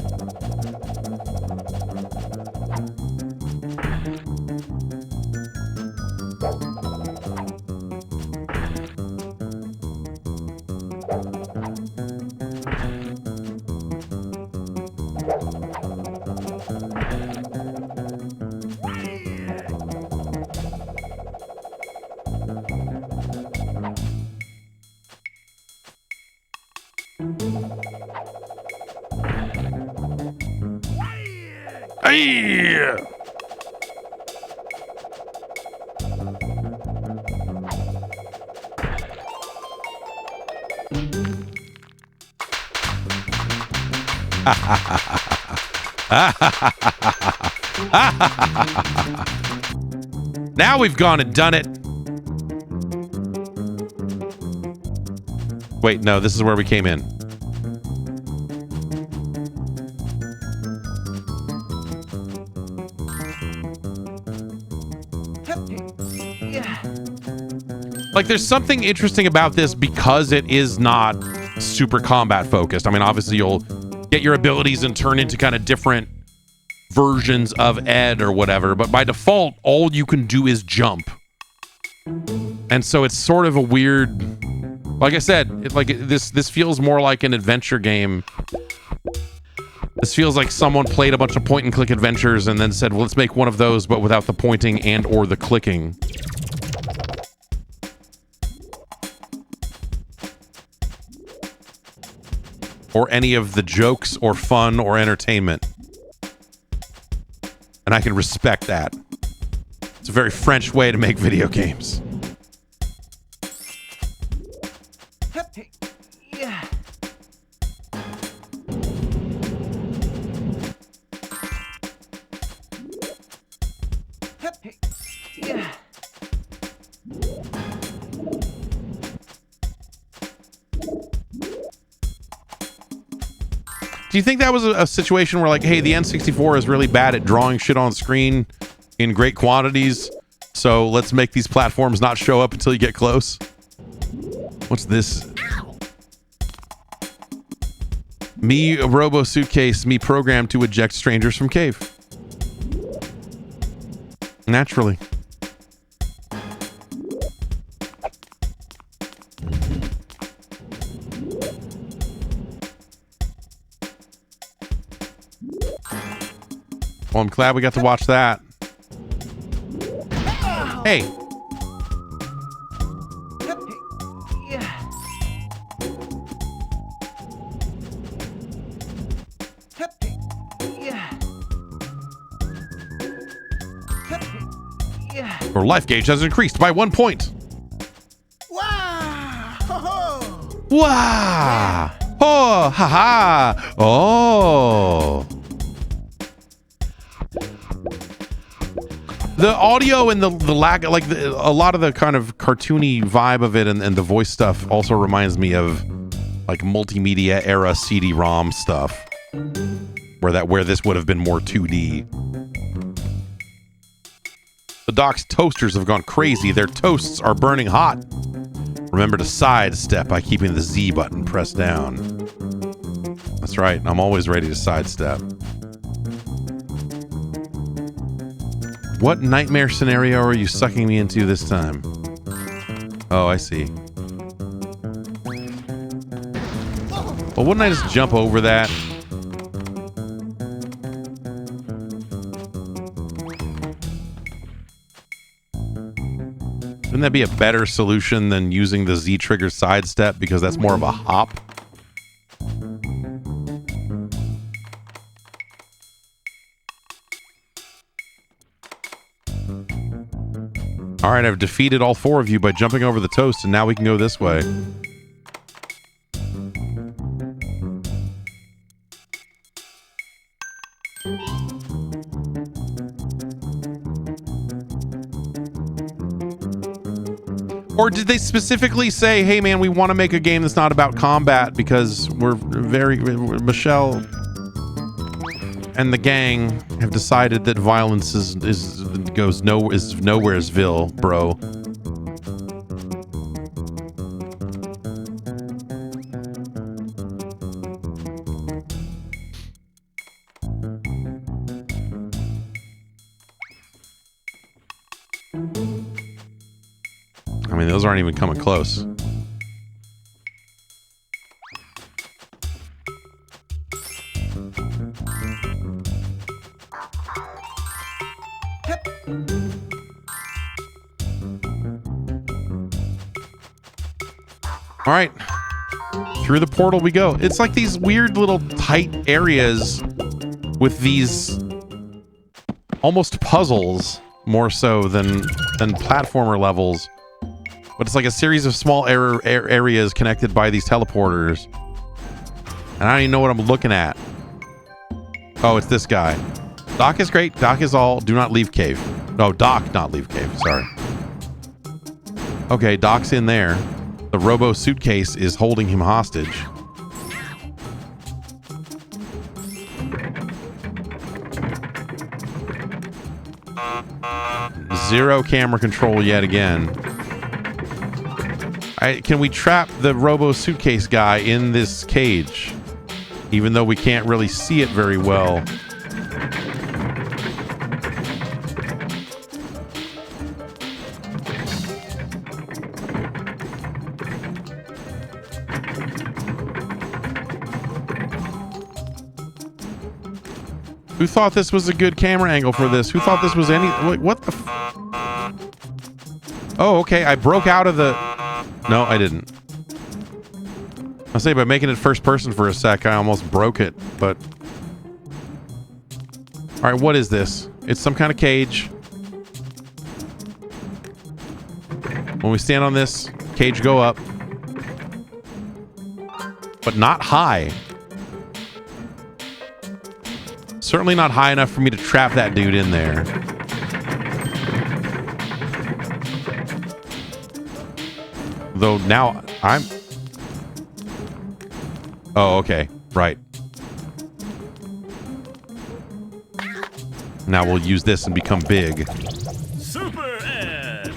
Now we've gone and done it. Wait, no, this is where we came in. Like, there's something interesting about this because it is not super combat focused. I mean, obviously you'll get your abilities and turn into kind of different versions of Ed or whatever, but by default, all you can do is jump. And so it's sort of a weird, like I said, this feels more like an adventure game. This feels like someone played a bunch of point and click adventures and then said, well, let's make one of those, but without the pointing and or the clicking. Or any of the jokes or fun or entertainment. And I can respect that. It's a very French way to make video games. Yeah. Yeah. Do you think that was a situation where, like, hey, the N64 is really bad at drawing shit on screen in great quantities, so let's make these platforms not show up until you get close? What's this? Me, a robo suitcase, me programmed to eject strangers from cave. Naturally. Well, I'm glad we got to watch that. Hey. Yeah. Yeah. Yeah. Your life gauge has increased by 1 point. Wow! Ho-ho! Wow. Oh, haha. Oh. The audio and the lack, like a lot of the kind of cartoony vibe of it and the voice stuff also reminds me of like multimedia era CD-ROM stuff, where this would have been more 2D. The Doc's toasters have gone crazy. Their toasts are burning hot. Remember to sidestep by keeping the Z button pressed down. That's right. I'm always ready to sidestep. What nightmare scenario are you sucking me into this time? Oh, I see. Well, wouldn't I just jump over that? Wouldn't that be a better solution than using the Z-trigger sidestep because that's more of a hop? All right, I've defeated all 4 of you by jumping over the toast, and now we can go this way. Or did they specifically say, hey man, we want to make a game that's not about combat because Michelle and the gang have decided that violence is nowheresville, bro. I mean, those aren't even coming close. All right, through the portal we go. It's like these weird little tight areas with these almost puzzles more so than platformer levels. But it's like a series of small areas connected by these teleporters. And I don't even know what I'm looking at. Oh, it's this guy. Doc is great. Doc is all. Do not leave cave. No, Doc, not leave cave. Sorry. Okay, Doc's in there. The robo suitcase is holding him hostage. Zero camera control yet again. Can we trap the robo suitcase guy in this cage? Even though we can't really see it very well. Who thought this was a good camera angle for this? Who thought this was any... What the... Oh, okay. I broke out of the... No, I didn't. I'll say by making it first person for a sec, I almost broke it, but... All right, what is this? It's some kind of cage. When we stand on this, cage go up. But not high. Certainly not high enough for me to trap that dude in there. Though now I'm... Oh, okay. Right. Now we'll use this and become big. Super Ed!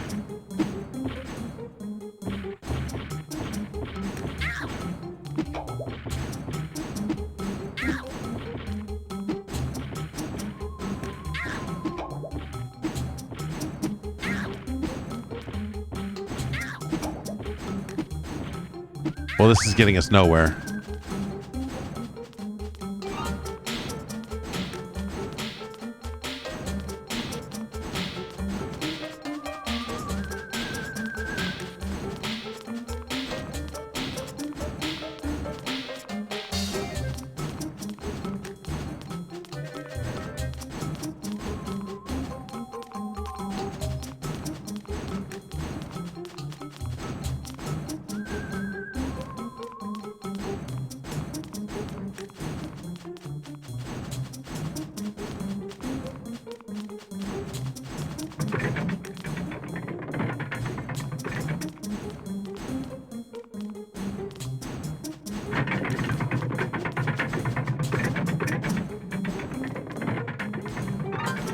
Well, this is getting us nowhere.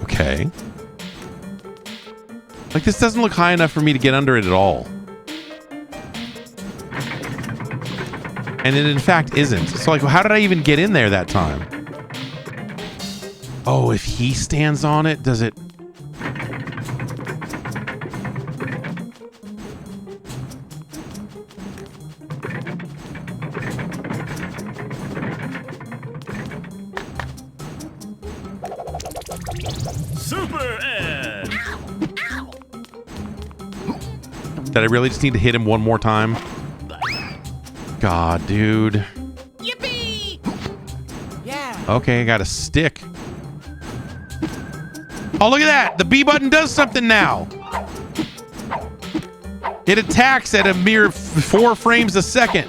Okay. Like, this doesn't look high enough for me to get under it at all. And it in fact isn't. So like, how did I even get in there that time? Oh, if he stands on it, does it... Super Ed! Did I really just need to hit him one more time? God, dude. Yippee! Yeah. Okay, I got a stick. Oh, look at that! The B button does something now! It attacks at a mere 4 frames a second.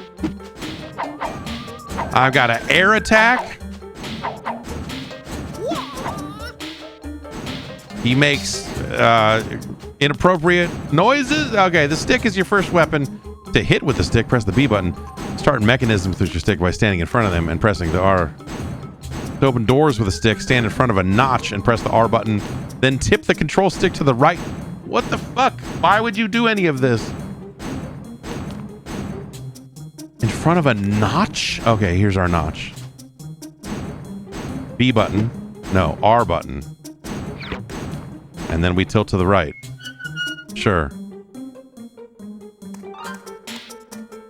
I've got an air attack. He makes inappropriate noises. Okay, the stick is your first weapon. To hit with the stick, press the B button. Start mechanisms with your stick by standing in front of them and pressing the R. To open doors with a stick, stand in front of a notch and press the R button. Then tip the control stick to the right. What the fuck? Why would you do any of this? In front of a notch? Okay, here's our notch. B button. No, R button. And then we tilt to the right. Sure.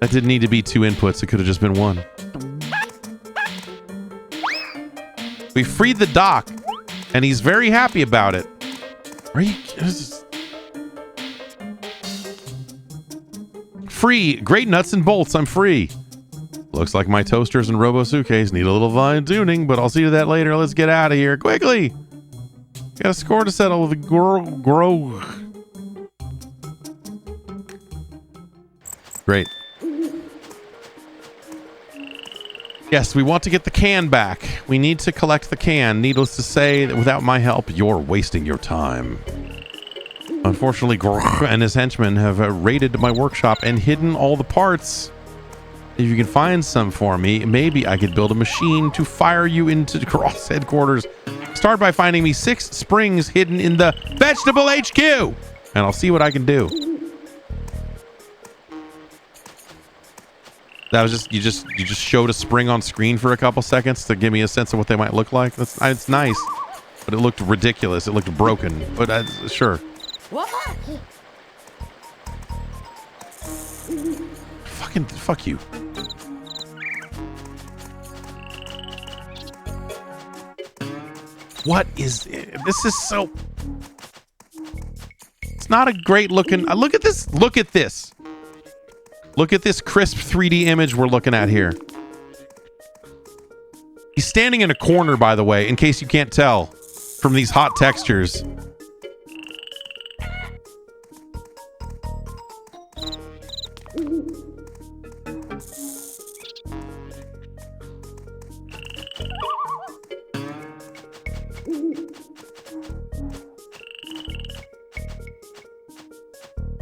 That didn't need to be 2 inputs. It could have just been 1. We freed the doc, and he's very happy about it. Are you... Free. Great nuts and bolts. I'm free. Looks like my toasters and Robo Suitcase need a little fine tuning, but I'll see to that later. Let's get out of here. Quickly. Got a score to settle with the grow. Great. Yes, we want to get the can back. We need to collect the can. Needless to say that without my help, you're wasting your time. Unfortunately, Groh and his henchmen have raided my workshop and hidden all the parts. If you can find some for me, maybe I could build a machine to fire you into Cross headquarters. Start by finding me 6 springs hidden in the vegetable HQ, and I'll see what I can do. That was just you just showed a spring on screen for a couple seconds to give me a sense of what they might look like. It's nice, but it looked ridiculous. It looked broken, but sure. What? Fuck you. What is this? Is so. It's not a great looking. Look at this. Look at this. Look at this crisp 3D image we're looking at here. He's standing in a corner, by the way, in case you can't tell from these hot textures.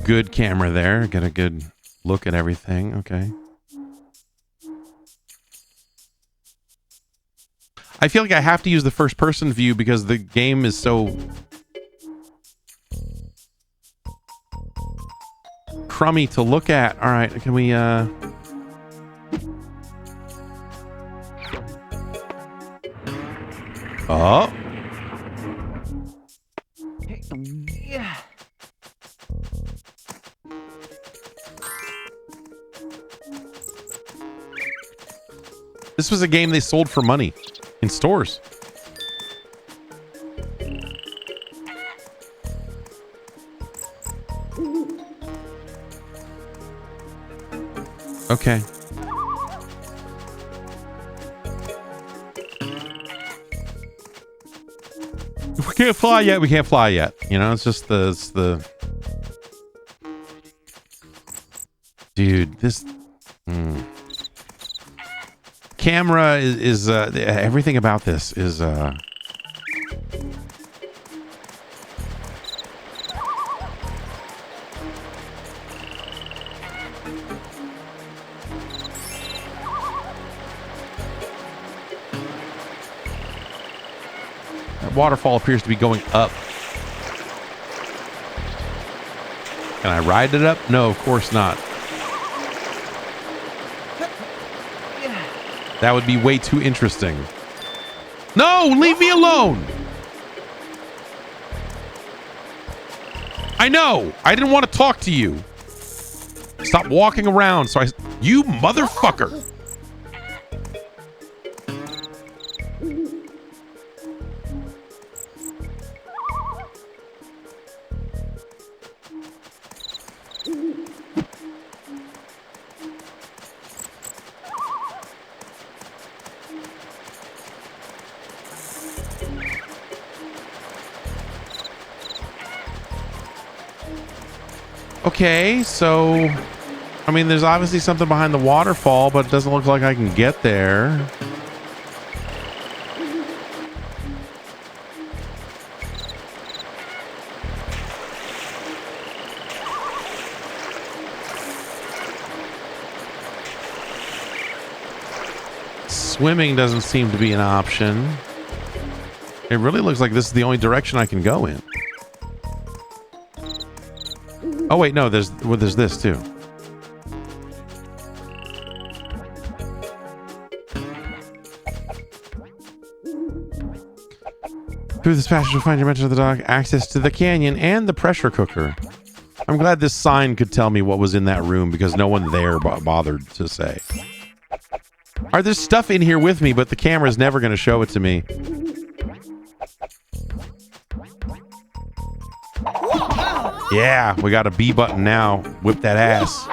Good camera there. Get a good look at everything. Okay. I feel like I have to use the first person view because the game is so crummy to look at. All right, can we Oh. Yeah. This was a game they sold for money in stores. Okay. If we can't fly yet, we can't fly yet. You know, it's just the dude, this camera is everything about this is that waterfall appears to be going up. Can I ride it up? No, of course not. That would be way too interesting. No, leave me alone. I know. I didn't want to talk to you. Stop walking around. You motherfucker. Okay, so I mean, there's obviously something behind the waterfall, but it doesn't look like I can get there. Swimming doesn't seem to be an option. It really looks like this is the only direction I can go in. Oh wait, no, there's this too. Through this passage, you'll find your mention of the dock, access to the canyon, and the pressure cooker. I'm glad this sign could tell me what was in that room because no one there bothered to say. There's stuff in here with me, but the camera's never going to show it to me. Yeah, we got a B button now. Whip that ass.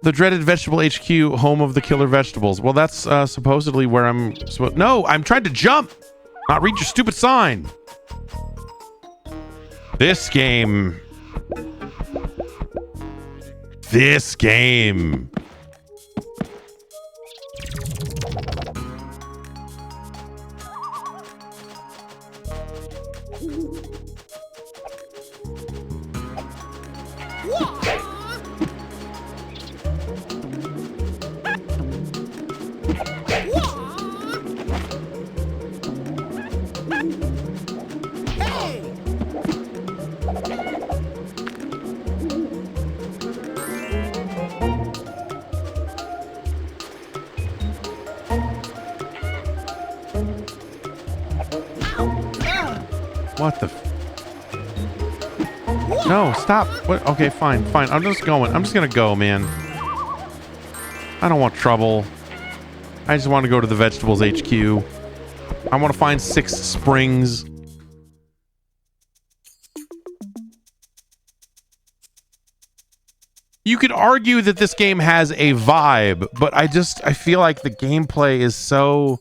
The dreaded vegetable HQ, home of the killer vegetables. Well, that's supposedly where I'm supposed. No, I'm trying to jump, not read your stupid sign. This game. What the? No, stop. What? Okay, fine. I'm just going. I'm just gonna go, man. I don't want trouble. I just want to go to the vegetables HQ. I want to find 6 springs. You could argue that this game has a vibe, but I feel like the gameplay is so...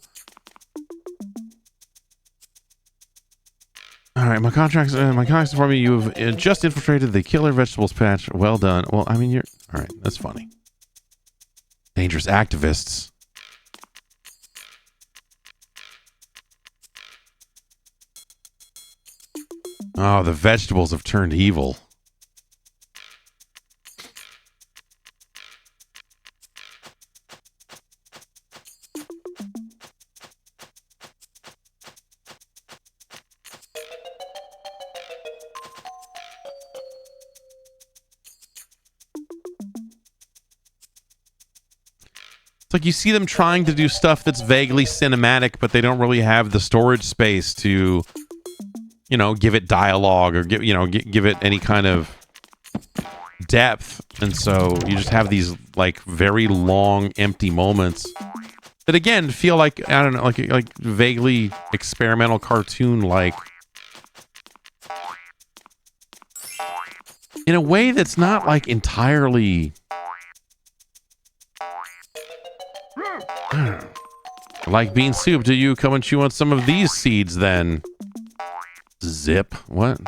All right, my contracts inform me you've just infiltrated the killer vegetables patch. Well done. Well, I mean, you're... All right, that's funny. Dangerous activists. Oh, the vegetables have turned evil. It's like you see them trying to do stuff that's vaguely cinematic, but they don't really have the storage space to, you know, give it dialogue or give it any kind of depth. And so you just have these like very long empty moments that again feel like, I don't know, like vaguely experimental cartoon like, in a way that's not like entirely... Like bean soup, do you come and chew on some of these seeds then? Zip. What?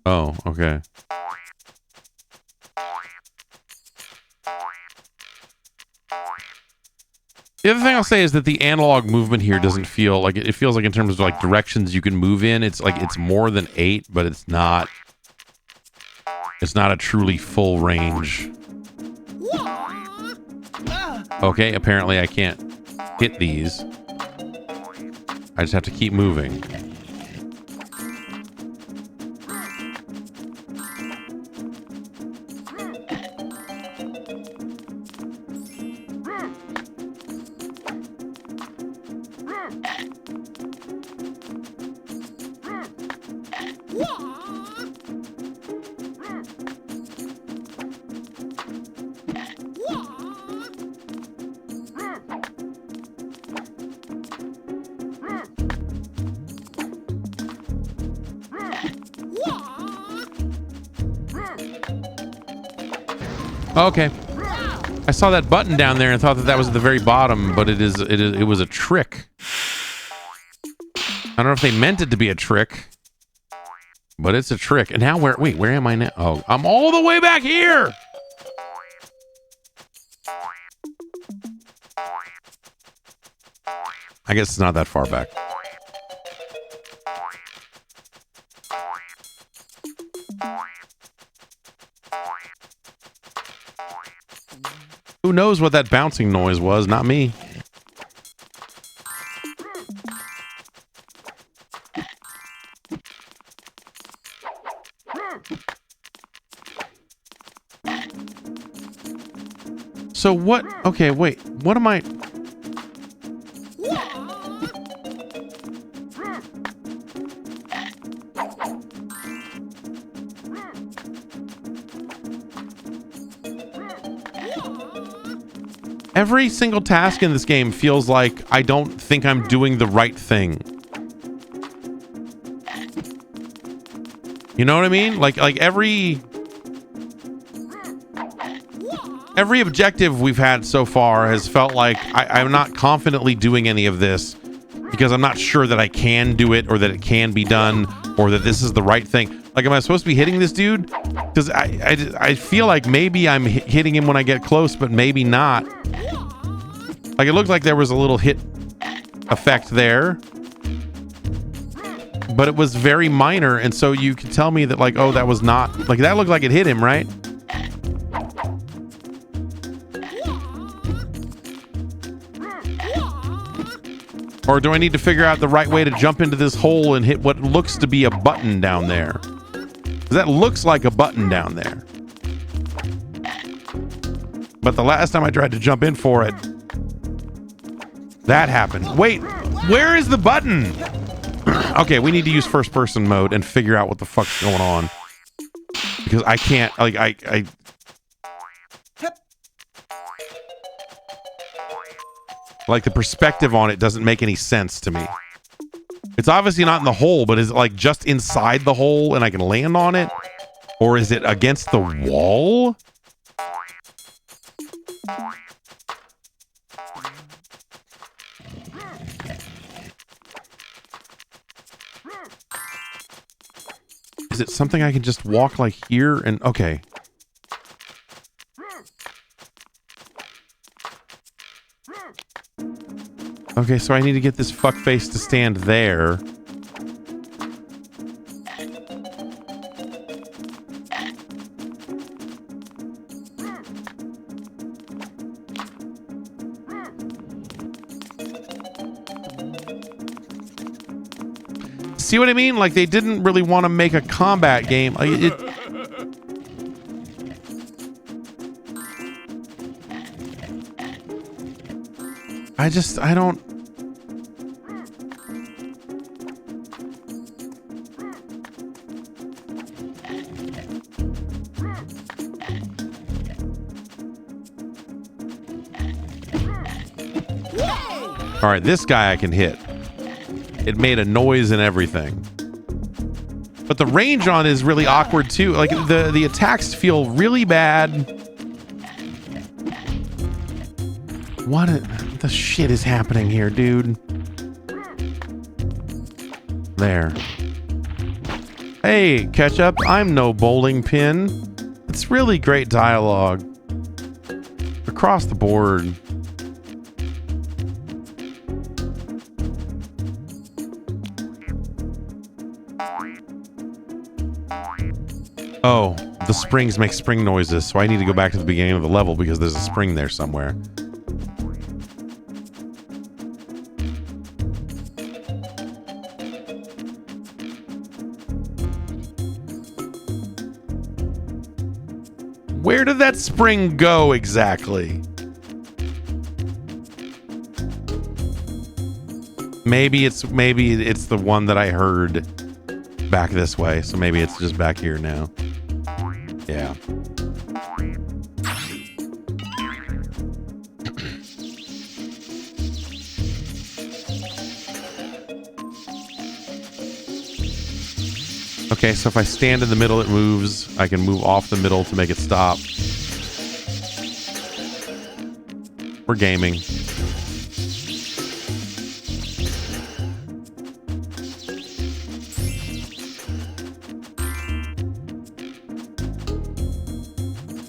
Oh, okay. The other thing I'll say is that the analog movement here doesn't feel like it feels like in terms of like directions you can move in, it's like it's more than 8, but it's not a truly full range. Okay, apparently I can't hit these. I just have to keep moving. Okay. I saw that button down there and thought that was at the very bottom, but it was a trick. I don't know if they meant it to be a trick, but it's a trick. And now where am I now? Oh, I'm all the way back here. I guess it's not that far back. Who knows what that bouncing noise was? Not me. So what? Okay, wait. What am I? Every single task in this game feels like I don't think I'm doing the right thing. You know what I mean? Like every objective we've had so far has felt like I'm not confidently doing any of this because I'm not sure that I can do it or that it can be done or that this is the right thing. Like, am I supposed to be hitting this dude? Because I feel like maybe I'm hitting him when I get close, but maybe not. Like, it looked like there was a little hit effect there, but it was very minor, and so you could tell me that, like, oh, that was not, like, that looked like it hit him, right? Or do I need to figure out the right way to jump into this hole and hit what looks to be a button down there? 'Cause that looks like a button down there. But the last time I tried to jump in for it, that happened. Wait, where is the button? Okay, we need to use first person mode and figure out what the fuck's going on. Because I can't, like, I like, the perspective on it doesn't make any sense to me. It's obviously not in the hole, but is it like just inside the hole and I can land on it? Or is it against the wall? Is it something I can just walk like here and okay. Okay, so I need to get this fuckface to stand there. See what I mean? Like, they didn't really want to make a combat game. Like, I don't. All right, this guy I can hit. It made a noise and everything. But the range on it is really awkward too. Like, the attacks feel really bad. What the shit is happening here, dude? There. Hey, Ketchup, I'm no bowling pin. It's really great dialogue. Across the board. Oh, the springs make spring noises, so I need to go back to the beginning of the level because there's a spring there somewhere. Where did that spring go exactly? Maybe it's the one that I heard back this way, so maybe it's just back here now. Yeah. Okay, so if I stand in the middle, it moves. I can move off the middle to make it stop. We're gaming.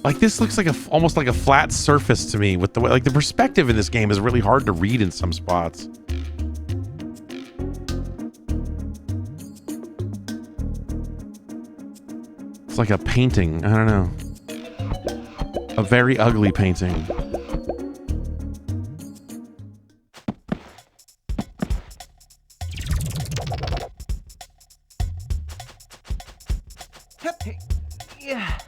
Like this looks like almost like a flat surface to me with the way, like the perspective in this game is really hard to read in some spots. It's like a painting. I don't know. A very ugly painting. Yeah.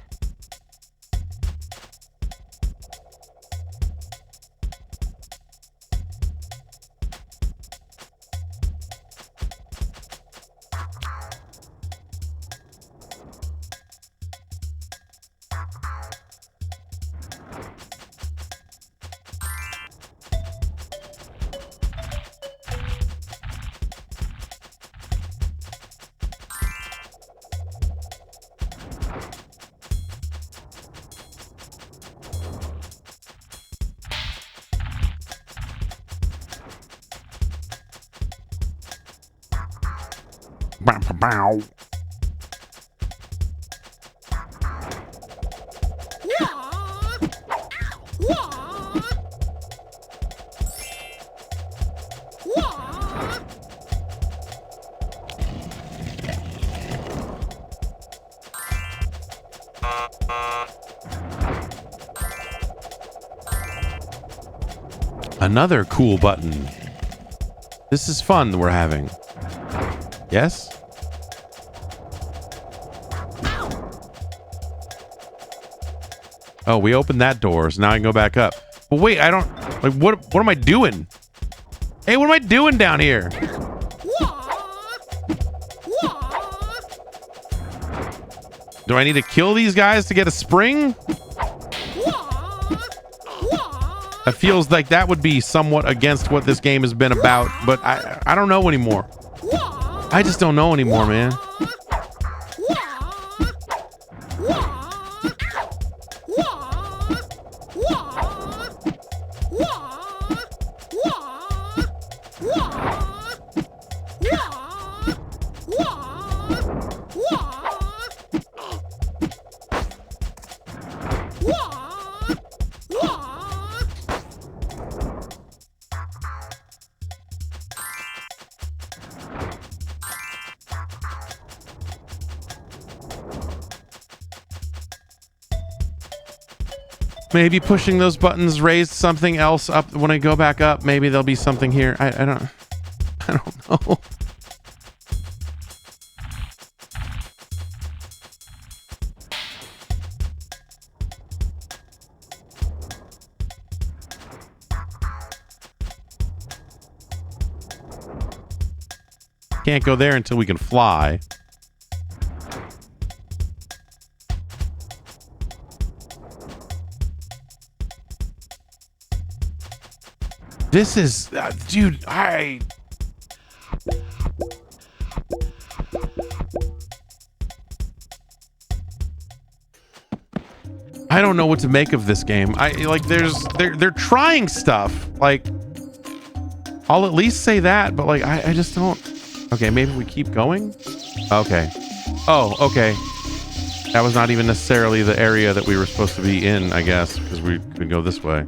Bow. Another cool button. This is fun we're having. Yes? Oh, we opened that door, so now I can go back up. But wait, I don't... Like, what am I doing? Hey, what am I doing down here? Do I need to kill these guys to get a spring? That feels like that would be somewhat against what this game has been about, but I don't know anymore. I just don't know anymore, man. Maybe pushing those buttons raised something else up when I go back up. Maybe there'll be something here. I don't know. Can't go there until we can fly. This is, dude, I don't know what to make of this game. They're trying stuff. Like, I'll at least say that, but like, I just don't. Okay, maybe we keep going. Okay. Oh, okay. That was not even necessarily the area that we were supposed to be in, I guess, because we could go this way.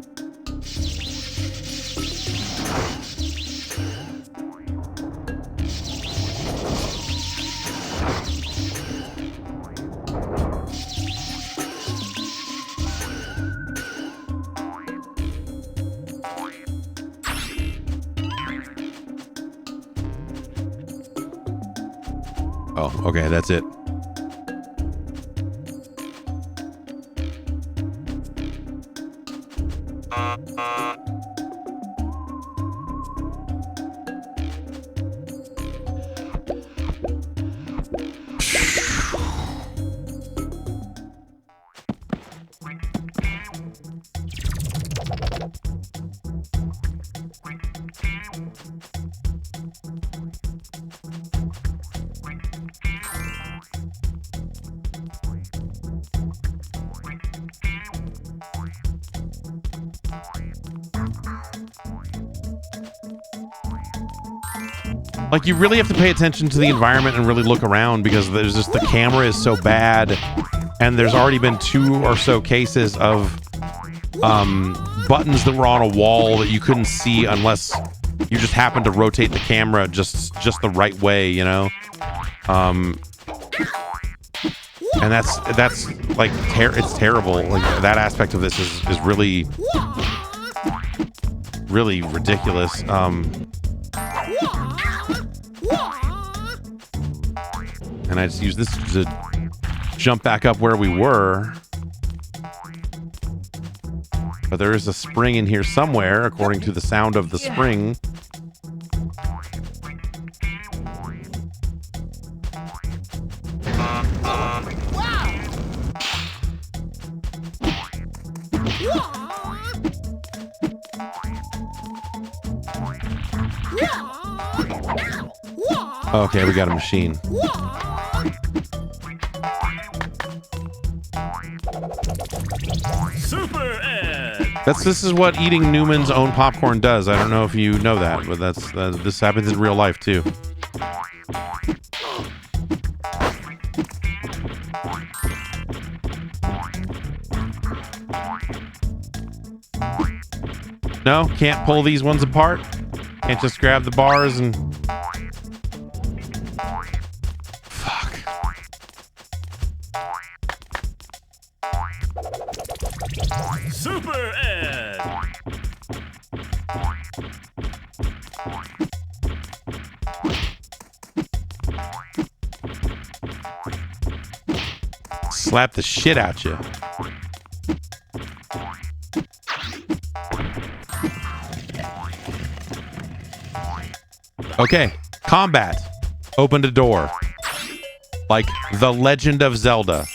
Oh, okay, that's it. Like, you really have to pay attention to the environment and really look around, because there's just, the camera is so bad, and there's already been 2 or so cases of buttons that were on a wall that you couldn't see unless you just happened to rotate the camera just the right way, you know. And that's like it's terrible. Like, that aspect of this is really ridiculous. And I just use this to jump back up where we were. But there is a spring in here somewhere, according to the sound of the spring. Okay, we got a machine. Super Ed. This is what eating Newman's own popcorn does. I don't know if you know that, but this happens in real life too. No, can't pull these ones apart. Can't just grab the bars and... Fuck. Super Ed. Slap the shit out you. Okay, combat. Opened a door. Like The Legend of Zelda.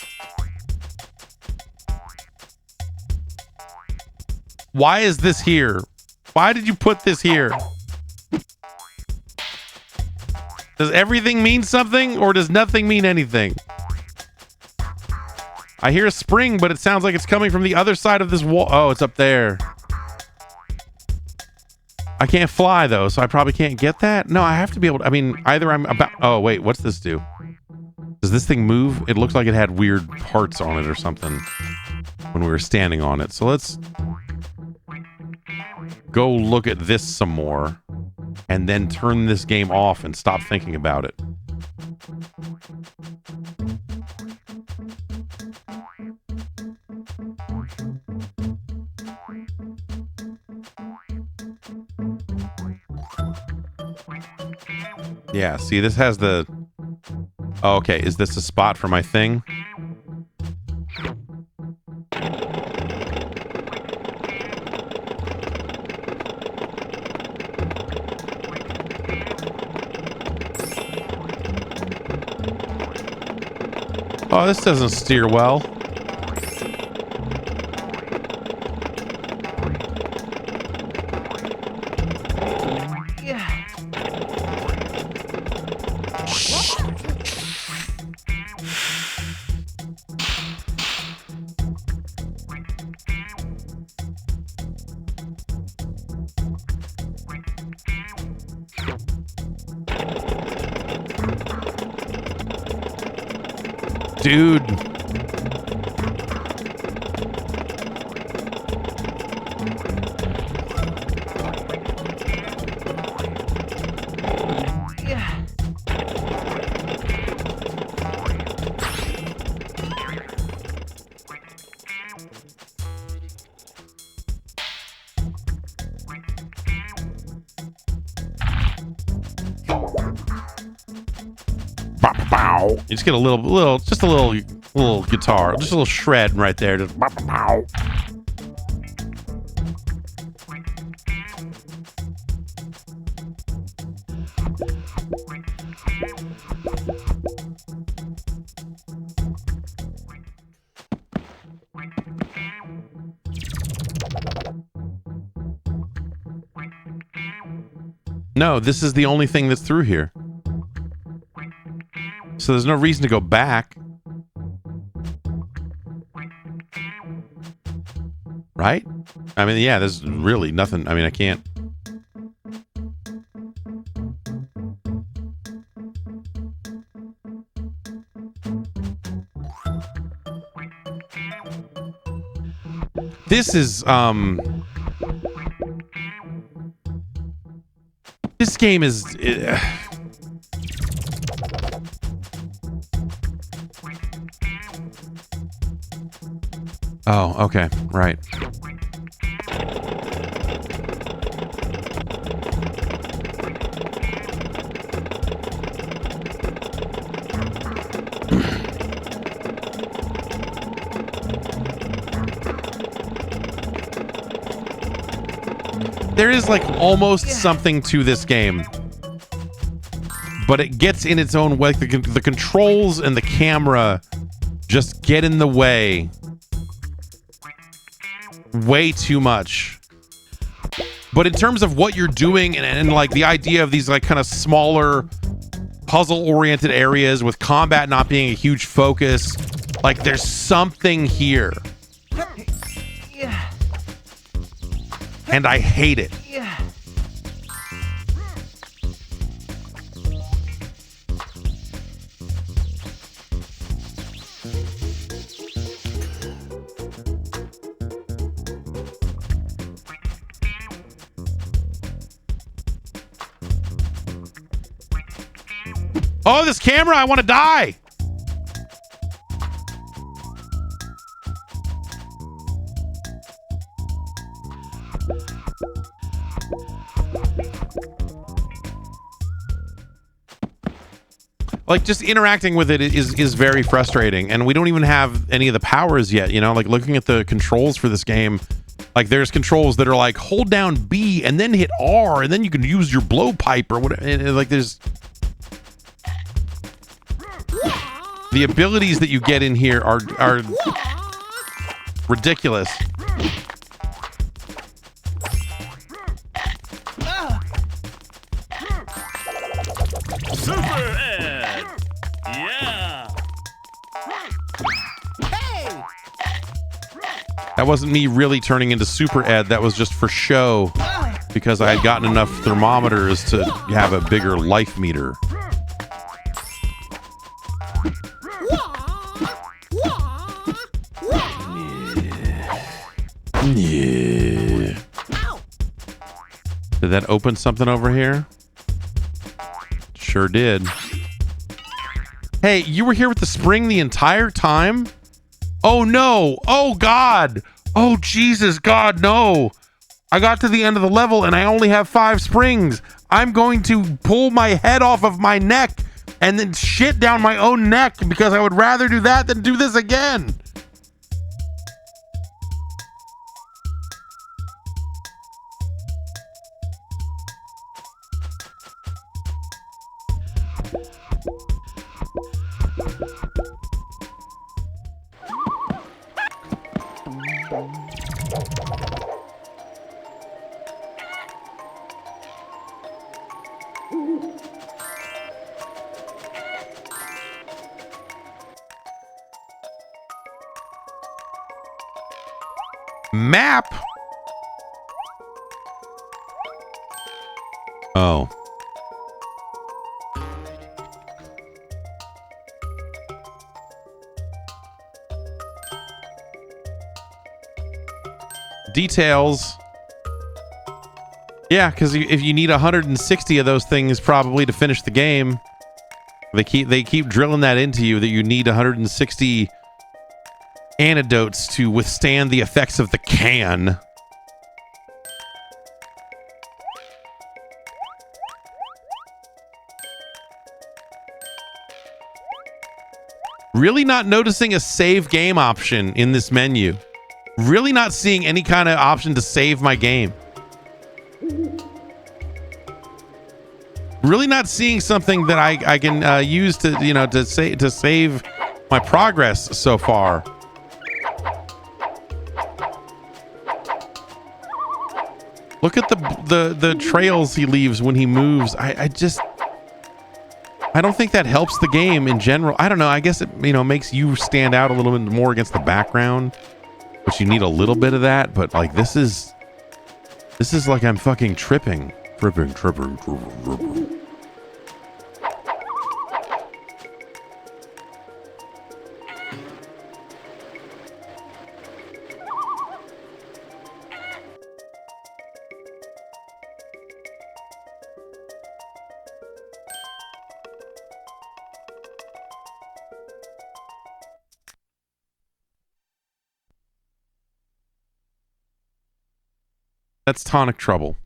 Why is this here? Why did you put this here? Does everything mean something, or does nothing mean anything? I hear a spring, but it sounds like it's coming from the other side of this wall. Oh, it's up there. I can't fly, though, so I probably can't get that. No, I have to be able to... I mean, either I'm about... Oh, wait, what's this do? Does this thing move? It looks like it had weird parts on it or something when we were standing on it. So let's go look at this some more and then turn this game off and stop thinking about it. Yeah, see, this has the... Oh, okay, is this a spot for my thing? Oh, this doesn't steer well. Dude. You just get a little guitar, just a little shred right there. Just No, this is the only thing that's through here. So there's no reason to go back. Right? I mean, yeah, there's really nothing. I mean, I can't. This is this game is oh, okay, right. There is like almost something to this game, but it gets in its own way. The controls and the camera just get in the way way too much. But in terms of what you're doing and like the idea of these like kind of smaller puzzle oriented areas with combat not being a huge focus, like there's something here. And I hate it. Oh, this camera, I want to die. Like, just interacting with it is very frustrating, and we don't even have any of the powers yet, you know? Like, looking at the controls for this game, like, there's controls that are like, hold down B and then hit R, and then you can use your blowpipe or whatever. And, like, there's... The abilities that you get in here are ridiculous. Super Ed! Yeah! That wasn't me really turning into Super Ed. That was just for show because I had gotten enough thermometers to have a bigger life meter. Yeah. Did that open something over here? Sure did. Hey, you were here with the spring the entire time? Oh no! Oh God! Oh Jesus God, no! I got to the end of the level and I only have 5 springs. I'm going to pull my head off of my neck and then shit down my own neck because I would rather do that than do this again. Map. Oh. Details. Yeah, because if you need 160 of those things probably to finish the game, they keep drilling that into you that you need 160 antidotes to withstand the effects of the can. Really not noticing a save game option in this menu. Really not seeing any kind of option to save my game. Really not seeing something that I can use to, you know, to save my progress so far. Look at the trails he leaves when he moves. I don't think that helps the game in general. I don't know. I guess it, you know, makes you stand out a little bit more against the background, which you need a little bit of that. But like this is like I'm fucking tripping. That's Tonic Trouble.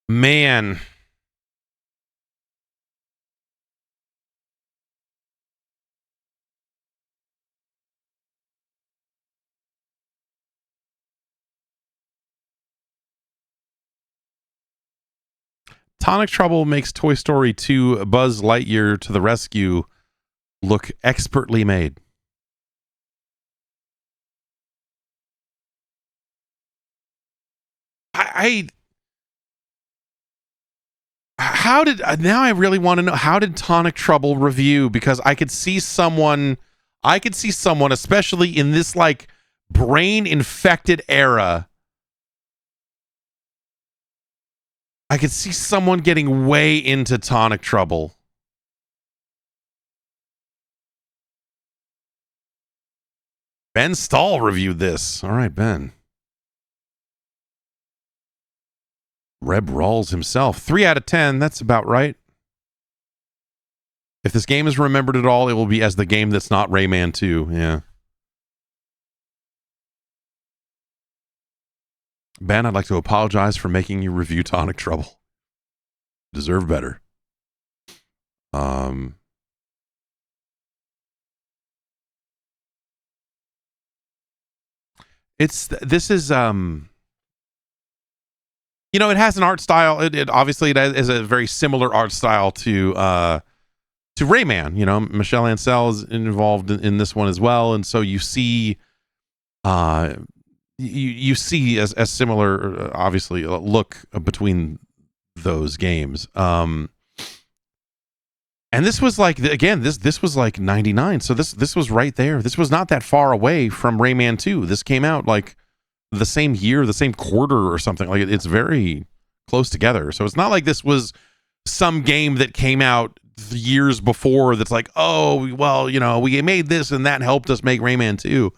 Man. Tonic Trouble makes Toy Story 2 Buzz Lightyear to the Rescue look expertly made. How did now I really want to know, how did Tonic Trouble review? Because I could see someone, especially in this like brain infected era, I could see someone getting way into Tonic Trouble. Ben Stahl reviewed this. All right, Ben. Reb Rawls himself. 3 out of 10. That's about right. If this game is remembered at all, it will be as the game that's not Rayman 2. Yeah. Ben, I'd like to apologize for making you review Tonic Trouble. Deserve better. This is you know, it has an art style. It obviously it is a very similar art style to Rayman. You know, Michel Ancel is involved in this one as well, and so you see you see as similar, obviously, look between those games. And this was like, again, this was like 99, so this was right there. This was not that far away from Rayman 2. This came out like the same year, the same quarter or something. Like it's very close together. So it's not like this was some game that came out years before that's like, oh, well, you know, we made this and that helped us make Rayman 2.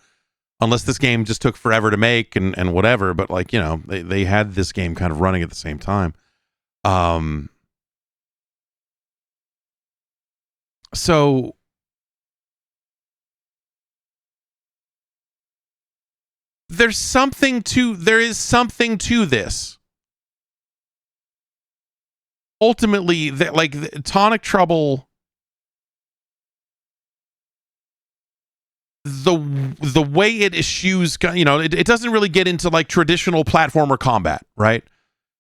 Unless this game just took forever to make and whatever. But like, you know, they had this game kind of running at the same time. So there is something to this. Ultimately, like Tonic Trouble, the way it eschews, you know, it doesn't really get into like traditional platformer combat, right?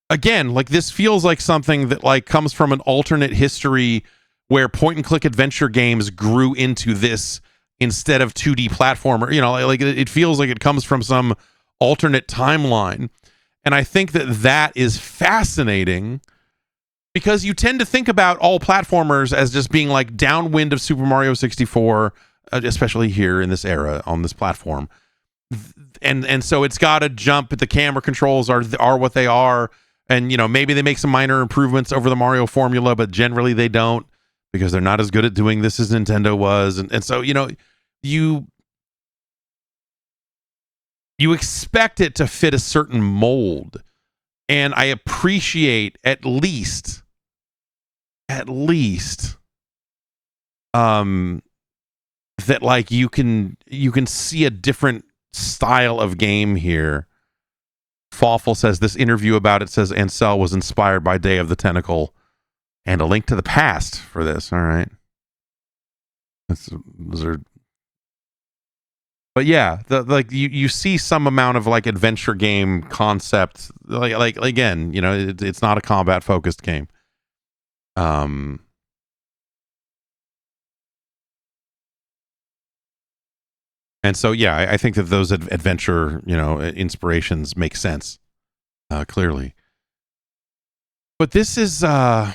Again, like this feels like something that like comes from an alternate history where point and click adventure games grew into this instead of 2D platformer. You know, like it feels like it comes from some alternate timeline. And I think that is fascinating because you tend to think about all platformers as just being like downwind of Super Mario 64, especially here in this era on this platform. And so it's got to jump. The camera controls are what they are. And, you know, maybe they make some minor improvements over the Mario formula, but generally they don't, because they're not as good at doing this as Nintendo was. And so, you know, you expect it to fit a certain mold. And I appreciate at least that like you can see a different style of game here. Fawful says this interview about it says Ancel was inspired by Day of the Tentacle and a link to the past for this. All right. But yeah, like you see some amount of like adventure game concept, like again, you know, it's not a combat focused game. And so, yeah, I think that those adventure, you know, inspirations make sense, clearly. But this is the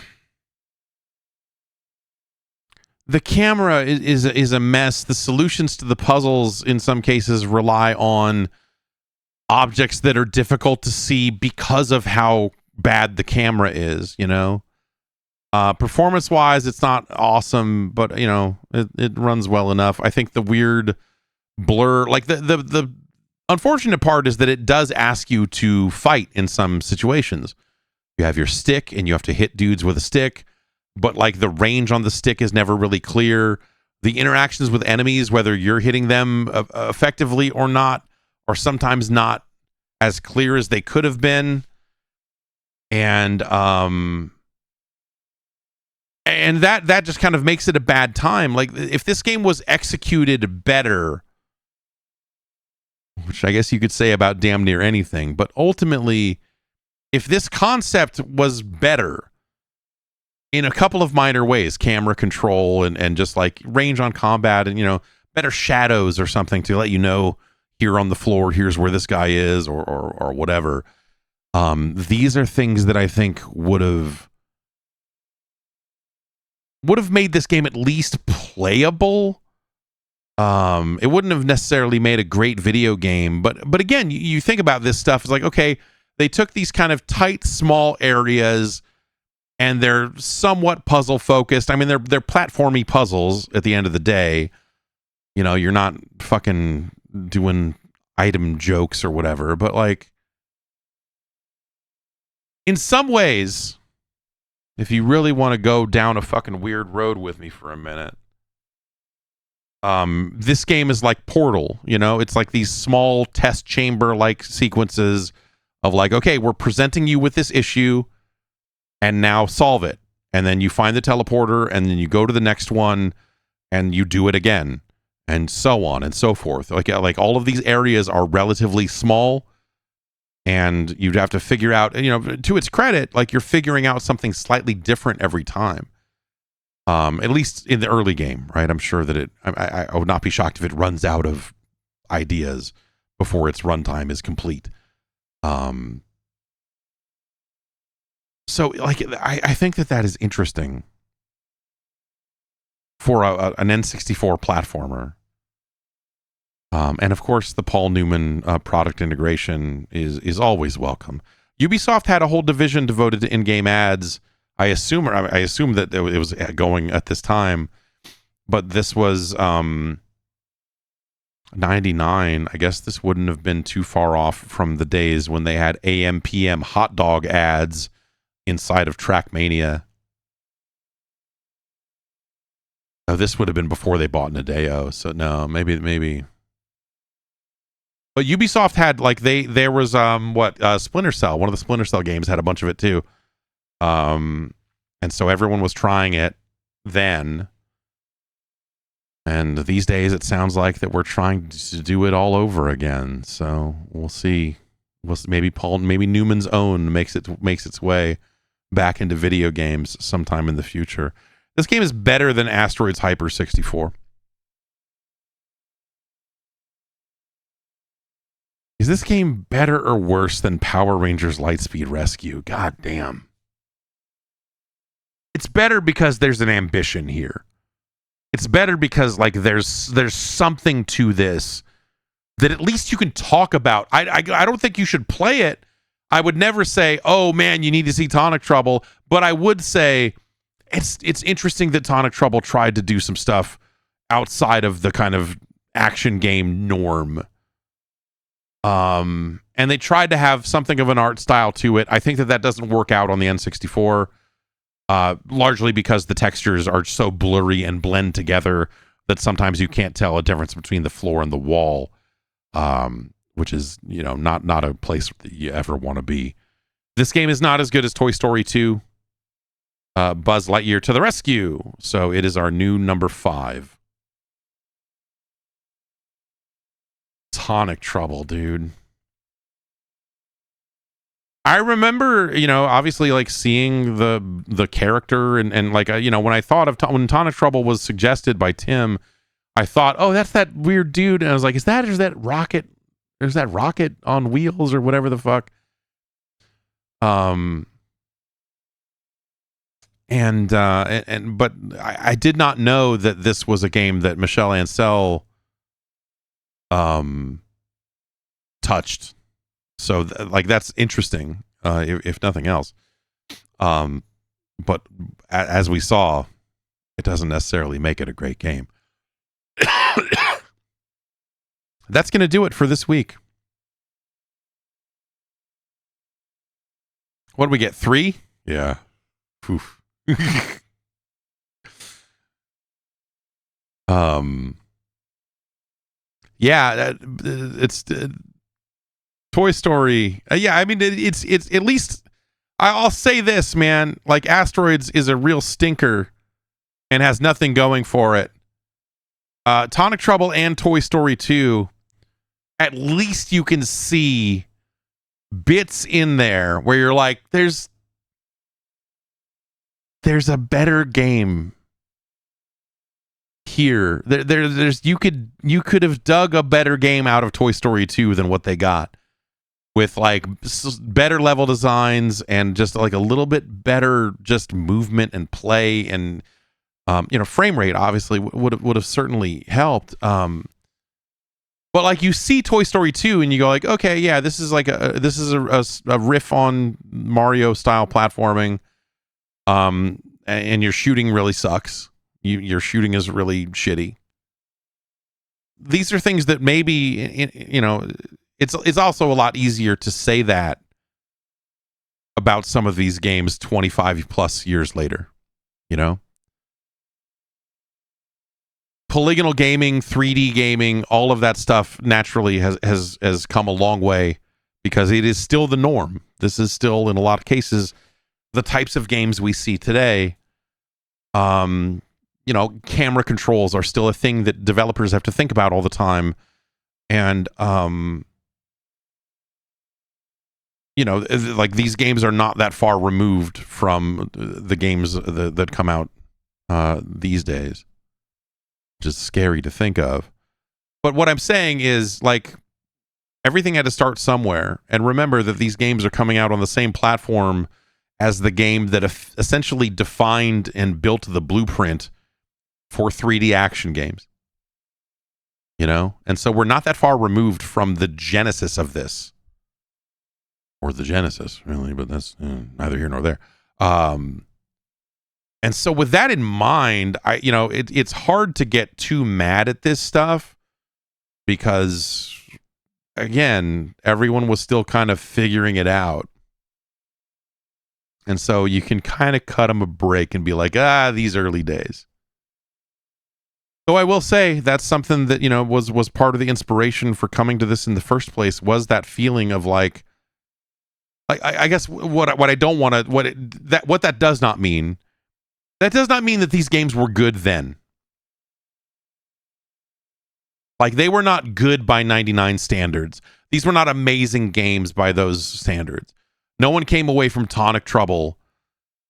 camera is a mess. The solutions to the puzzles in some cases rely on objects that are difficult to see because of how bad the camera is, you know. Performance wise, it's not awesome, but you know, it runs well enough. I think the weird blur, like the unfortunate part is that it does ask you to fight in some situations. You have your stick and you have to hit dudes with a stick. but like the range on the stick is never really clear. The interactions with enemies, whether you're hitting them effectively or not, are sometimes not as clear as they could have been. And that just kind of makes it a bad time. Like, if this game was executed better, which I guess you could say about damn near anything, but ultimately, if this concept was better in a couple of minor ways, camera control and just like range on combat and, you know, better shadows or something to let you know here on the floor, here's where this guy is, or whatever. These are things that I think would have made this game at least playable. It wouldn't have necessarily made a great video game, but again, you think about this stuff, it's like, okay, they took these kind of tight, small areas, and they're somewhat puzzle focused. I mean, they're platformy puzzles at the end of the day. You know, you're not fucking doing item jokes or whatever, but like, in some ways, if you really want to go down a fucking weird road with me for a minute, this game is like Portal, you know? It's like these small test chamber-like sequences of like, okay, we're presenting you with this issue, and now solve it. And then you find the teleporter, and then you go to the next one, and you do it again, and so on and so forth. Like all of these areas are relatively small, and you'd have to figure out, you know, to its credit, like you're figuring out something slightly different every time. At least in the early game, right? I'm sure that I would not be shocked if it runs out of ideas before its runtime is complete. So, like, I think that is interesting for an N64 platformer. And of course, the Paul Newman product integration is always welcome. Ubisoft had a whole division devoted to in-game ads. I assume that it was going at this time, but this was 99. I guess this wouldn't have been too far off from the days when they had AM PM hot dog ads inside of Trackmania. Oh, this would have been before they bought Nadeo, so no, maybe. But Ubisoft had, like, there was Splinter Cell. One of the Splinter Cell games had a bunch of it too. And so everyone was trying it then. And these days it sounds like that we're trying to do it all over again. So we'll see. Maybe Newman's Own makes its way back into video games sometime in the future. This game is better than Asteroids Hyper 64. Is this game better or worse than Power Rangers Lightspeed Rescue? God damn. It's better because there's an ambition here. It's better because, like, there's something to this that at least you can talk about. I don't think you should play it. I would never say, oh man, you need to see Tonic Trouble, but I would say it's interesting that Tonic Trouble tried to do some stuff outside of the kind of action game norm. And they tried to have something of an art style to it. I think that doesn't work out on the N64, largely because the textures are so blurry and blend together that sometimes you can't tell a difference between the floor and the wall, which is, you know, not a place that you ever want to be. This game is not as good as Toy Story 2. Buzz Lightyear to the rescue. So it is our new number 5. Tonic Trouble, dude. I remember, you know, obviously, like, seeing the character and like, you know, when I thought of when Tonic Trouble was suggested by Tim, I thought, oh, that's that weird dude, and I was like, is that Rocket? There's that Rocket on wheels or whatever the fuck. But I did not know that this was a game that Michel Ancel touched. So like, that's interesting, if nothing else. But as we saw, it doesn't necessarily make it a great game. That's going to do it for this week. What did we get? 3? Yeah. Oof. Yeah, it's Toy Story. Yeah, I mean it's at least I'll say this, man. Like Asteroids is a real stinker and has nothing going for it. Tonic Trouble and Toy Story 2, at least you can see bits in there where you're like, there's a better game here. There's you could have dug a better game out of Toy Story 2 than what they got, with like better level designs and just like a little bit better just movement and play, and frame rate obviously would have certainly helped. But like you see Toy Story 2 and you go like, okay, yeah, this is like a riff on Mario style platforming. And your shooting really sucks. Your shooting is really shitty. These are things that maybe, it's also a lot easier to say that about some of these games 25 plus years later, Polygonal gaming, 3D gaming, all of that stuff naturally has come a long way because it is still the norm. This is still, in a lot of cases, the types of games we see today. Camera controls are still a thing that developers have to think about all the time. And, like these games are not that far removed from the games that come out these days. Just scary to think of. But what I'm saying is, like, everything had to start somewhere. And remember that these games are coming out on the same platform as the game that essentially defined and built the blueprint for 3D action games. And so we're not that far removed from the genesis of this. Or the genesis, really, but that's neither here nor there. And so with that in mind, it's hard to get too mad at this stuff because, again, everyone was still kind of figuring it out. And so you can kind of cut them a break and be like, these early days. Though I will say that's something that, was part of the inspiration for coming to this in the first place, was that feeling of like I guess what I don't want to, what that does not mean. That does not mean that these games were good then. Like, they were not good by 99 standards. These were not amazing games by those standards. No one came away from Tonic Trouble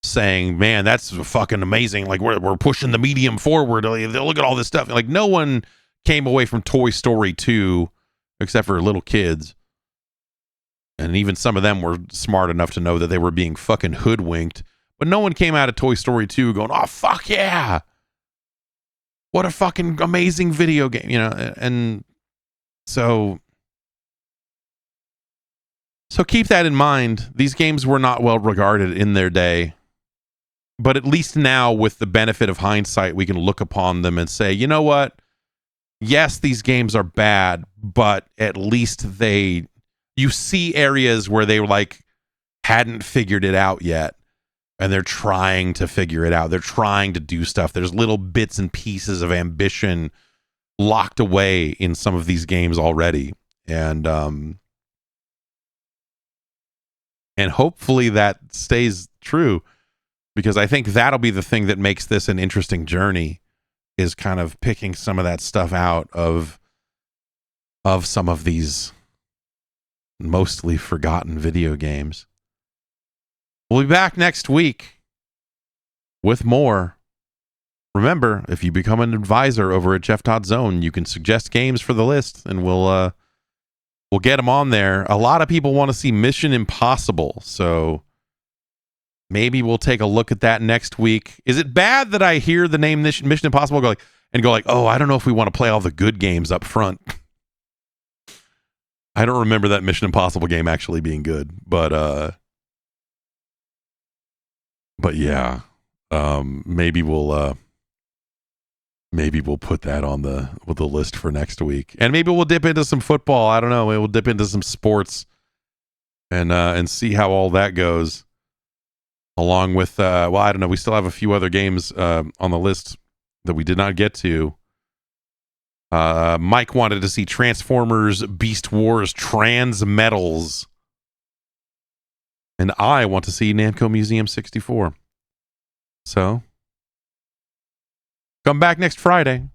saying, man, that's fucking amazing. Like, we're pushing the medium forward. Look at all this stuff. Like, no one came away from Toy Story 2, except for little kids. And even some of them were smart enough to know that they were being fucking hoodwinked. But no one came out of Toy Story 2 going, oh, fuck yeah. What a fucking amazing video game, And so keep that in mind. These games were not well regarded in their day. But at least now, with the benefit of hindsight, we can look upon them and say, you know what? Yes, these games are bad, but at least you see areas where they hadn't figured it out yet. And they're trying to figure it out. They're trying to do stuff. There's little bits and pieces of ambition locked away in some of these games already. And hopefully that stays true, because I think that'll be the thing that makes this an interesting journey, is kind of picking some of that stuff out of some of these mostly forgotten video games. We'll be back next week with more. Remember, if you become an advisor over at Jeff.Zone, you can suggest games for the list, and we'll get them on there. A lot of people want to see Mission Impossible, so maybe we'll take a look at that next week. Is it bad that I hear the name Mission Impossible go like, oh, I don't know if we want to play all the good games up front? I don't remember that Mission Impossible game actually being good, but yeah, maybe we'll put that on the list for next week, and maybe we'll dip into some football. I don't know. Maybe we'll dip into some sports and see how all that goes. Along with I don't know. We still have a few other games on the list that we did not get to. Mike wanted to see Transformers Beast Wars Transmetals. And I want to see Namco Museum 64. So, come back next Friday.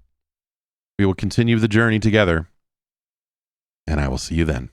We will continue the journey together. And I will see you then.